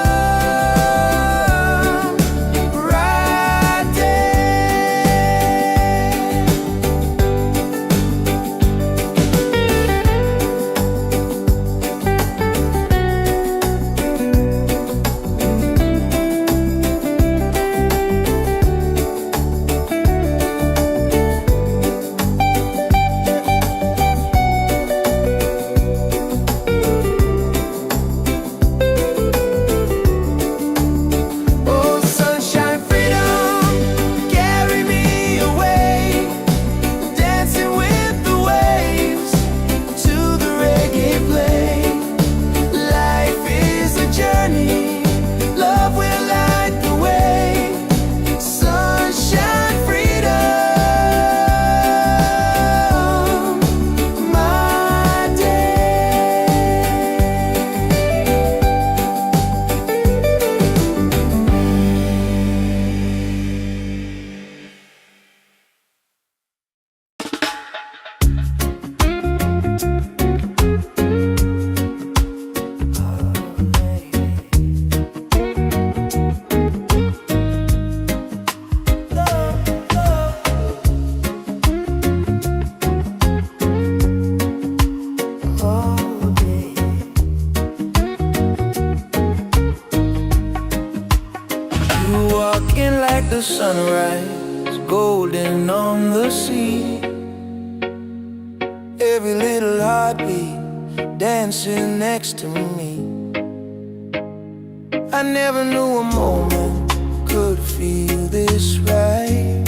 Walking like the sunrise, golden on the sea. Every little heartbeat dancing next to me. I never knew a moment could feel this right,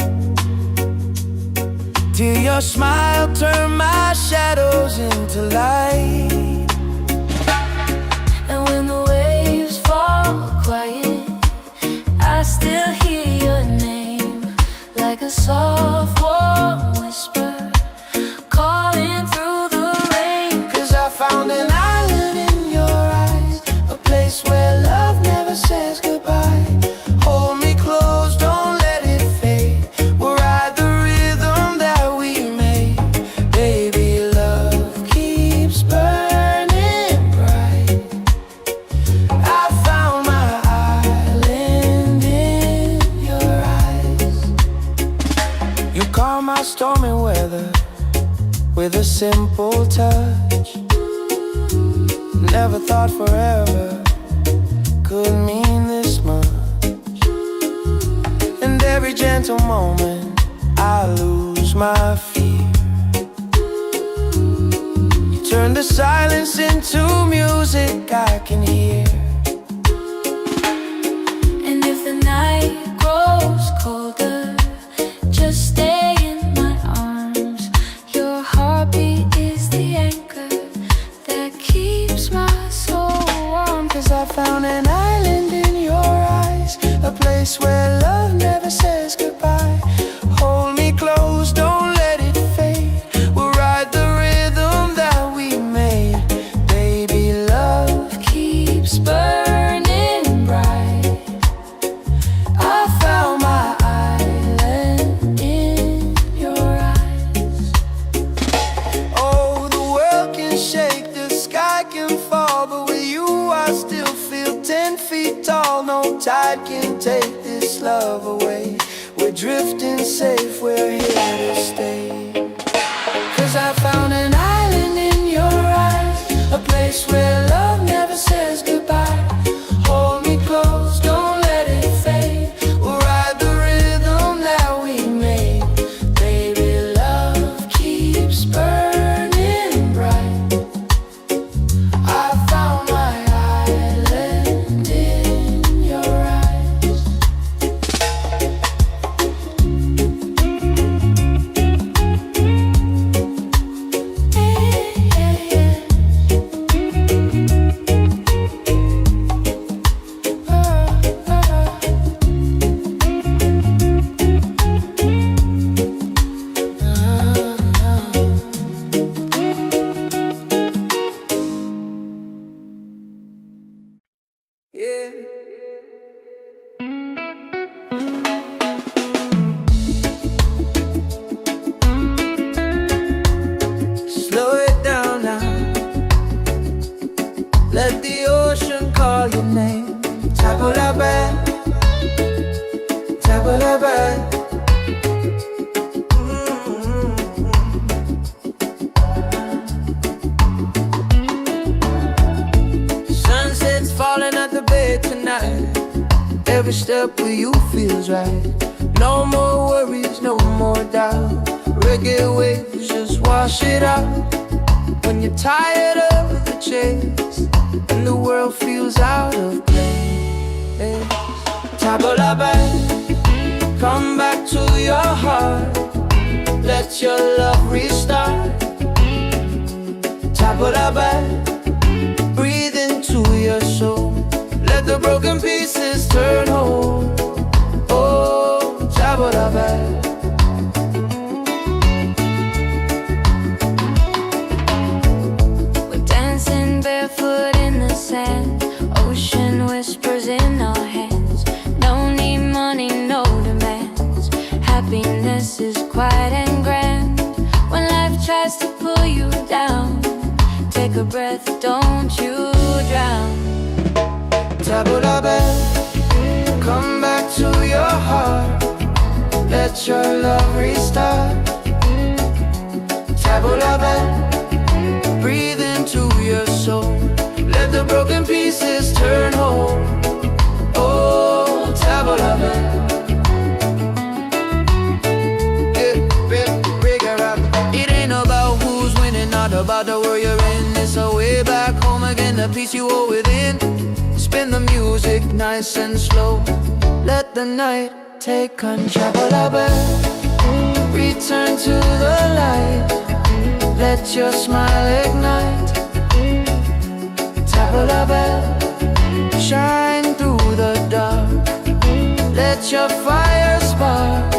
till your smile turned my shadows into light. And when the waves fall quiet, I still hear your name, like a soft warm whisper calling through the rain. 'Cause I found an island in your eyes, a place where love never says goodbye. Hold me close, don't let it fade. We'll ride the rhythm that we made. Baby, love keeps burning bright. I found my island in your eyes. You calm my stormy weather with a simple touch. Never thought forever could mean this much. And every gentle moment I lose my fear. You turn the silence into music I can hear. And if the night grows colder, just stay in my arms. Your heartbeat is the anchor that keeps my soul warm. 'Cause I found an island in your eyes, a place where love never says goodbye. Hold me close, don't let it fade. We'll ride the rhythm that we made. Baby, love Keeps burning bright. I found my island in your eyes. Oh, the world can shake, the sky can fall, but with you I still feel 10 feet tall. No tide can take this love away. We're drifting safe, we're here to stay. 'Cause I found an island in your eyes, a place where love never says goodbye. Hold me close, don't let it fade. We'll ride the rhythm that we made. Baby, love keeps burning bright. I found my island in your eyes. Yeah. Slow it down now. Let the ocean call your name. Tabulabe, tabulabe. Sunset's falling at the bay tonight. Every step with you feels right. No more worries, no more doubt. Reggae waves just wash it out. When you're tired of the chase and the world feels out of place, Tabulabe, come back to your heart. Let your love restart. Tabulabe, breathe into your soul. Let the broken pieces turn whole. Oh, Tabulabe. We're dancing barefoot in the sand. Ocean whispers in our hands. No need money, no demands. Happiness is quiet and grand. When life tries to pull you down, take a breath, don't you drown. Tabulabe, come back to your heart. Let your love restart. Tabulabe, breathe into your soul. Let the broken pieces turn whole. Oh, Tabulabe. peace you hold within. Spin the music nice and slow. Let the night take control. Return to the light. Let your smile ignite. Tap la bell, shine through the dark. Let your fire spark.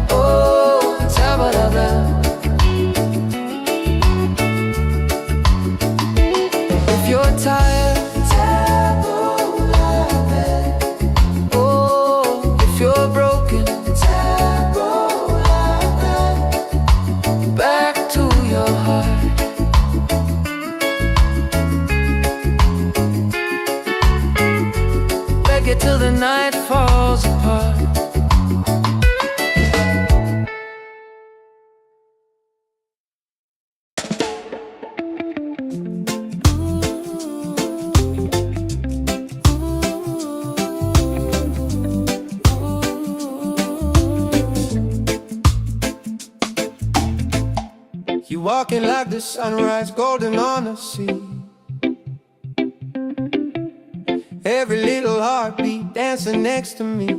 Oh, tap la bell. If you're tired, tap la bell. Oh, if you're broken, tap la bell. Back to your heart. Reggae till the night falls apart. You walking like the sunrise, golden on the sea. Every little heartbeat dancing next to me.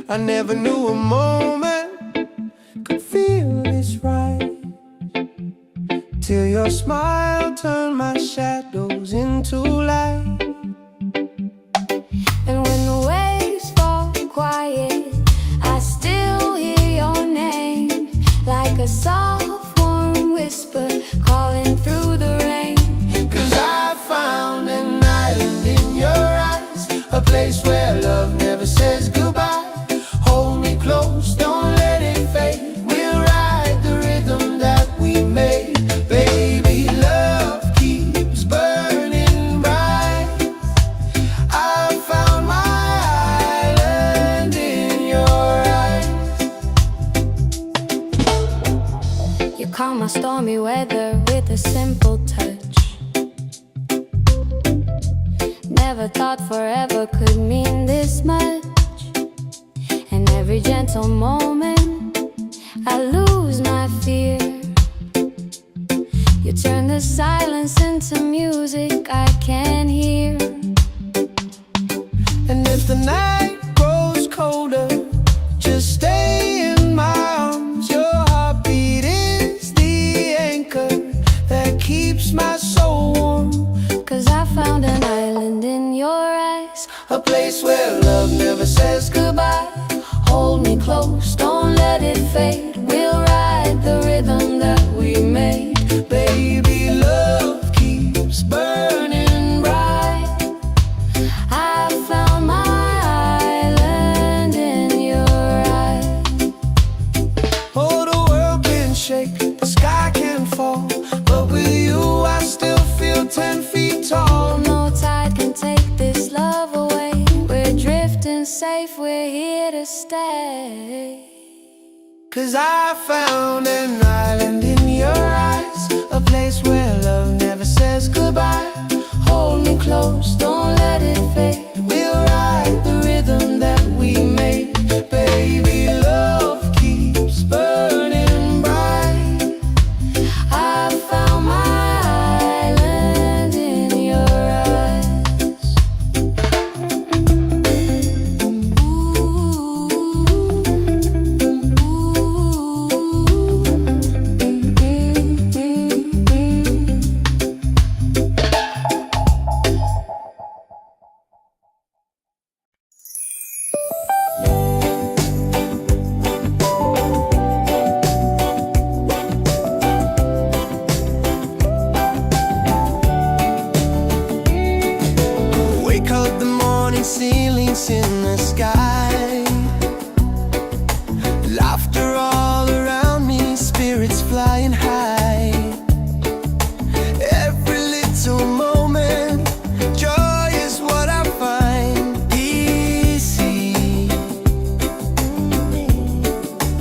I never knew a moment could feel this right, till your smile turned my shadows into light. And when the waves fall quiet, I still hear your name, like a soft warm whisper calling through the rain. 'Cause I found an island in your eyes, a place where love never says goodbye. Hold me close, don't let it fade. We'll ride the rhythm that we made. Baby, love keeps burning bright. I found my island in your eyes. You calm my stormy weather with a simple touch. Never thought forever could mean this much. And every gentle moment I lose my fear. You turn the silence into music I can hear. And if the night grows colder, just stay in my arms. Your heartbeat is the anchor that keeps my soul warm. 'Cause I found an island in your eyes, A place where love never says goodbye. Hold me close, don't let it fade. We'll ride the rhythm that we made. Baby, love keeps burning bright. I found my island in your eyes. Oh, the world can shake, the sky can fall, but with you I still feel 10 feet tall. No tide can take this love away. We're drifting safe, we're here to stay. 'Cause I found an island in your eyes, a place where love never says goodbye. Hold me close, don't let it fade. We'll ride the rhythm that we made. Baby, love keeps burning bright. I found my island in your eyes. Wake up the morning, ceilings in the sky. Laughter all around me, spirits flying high.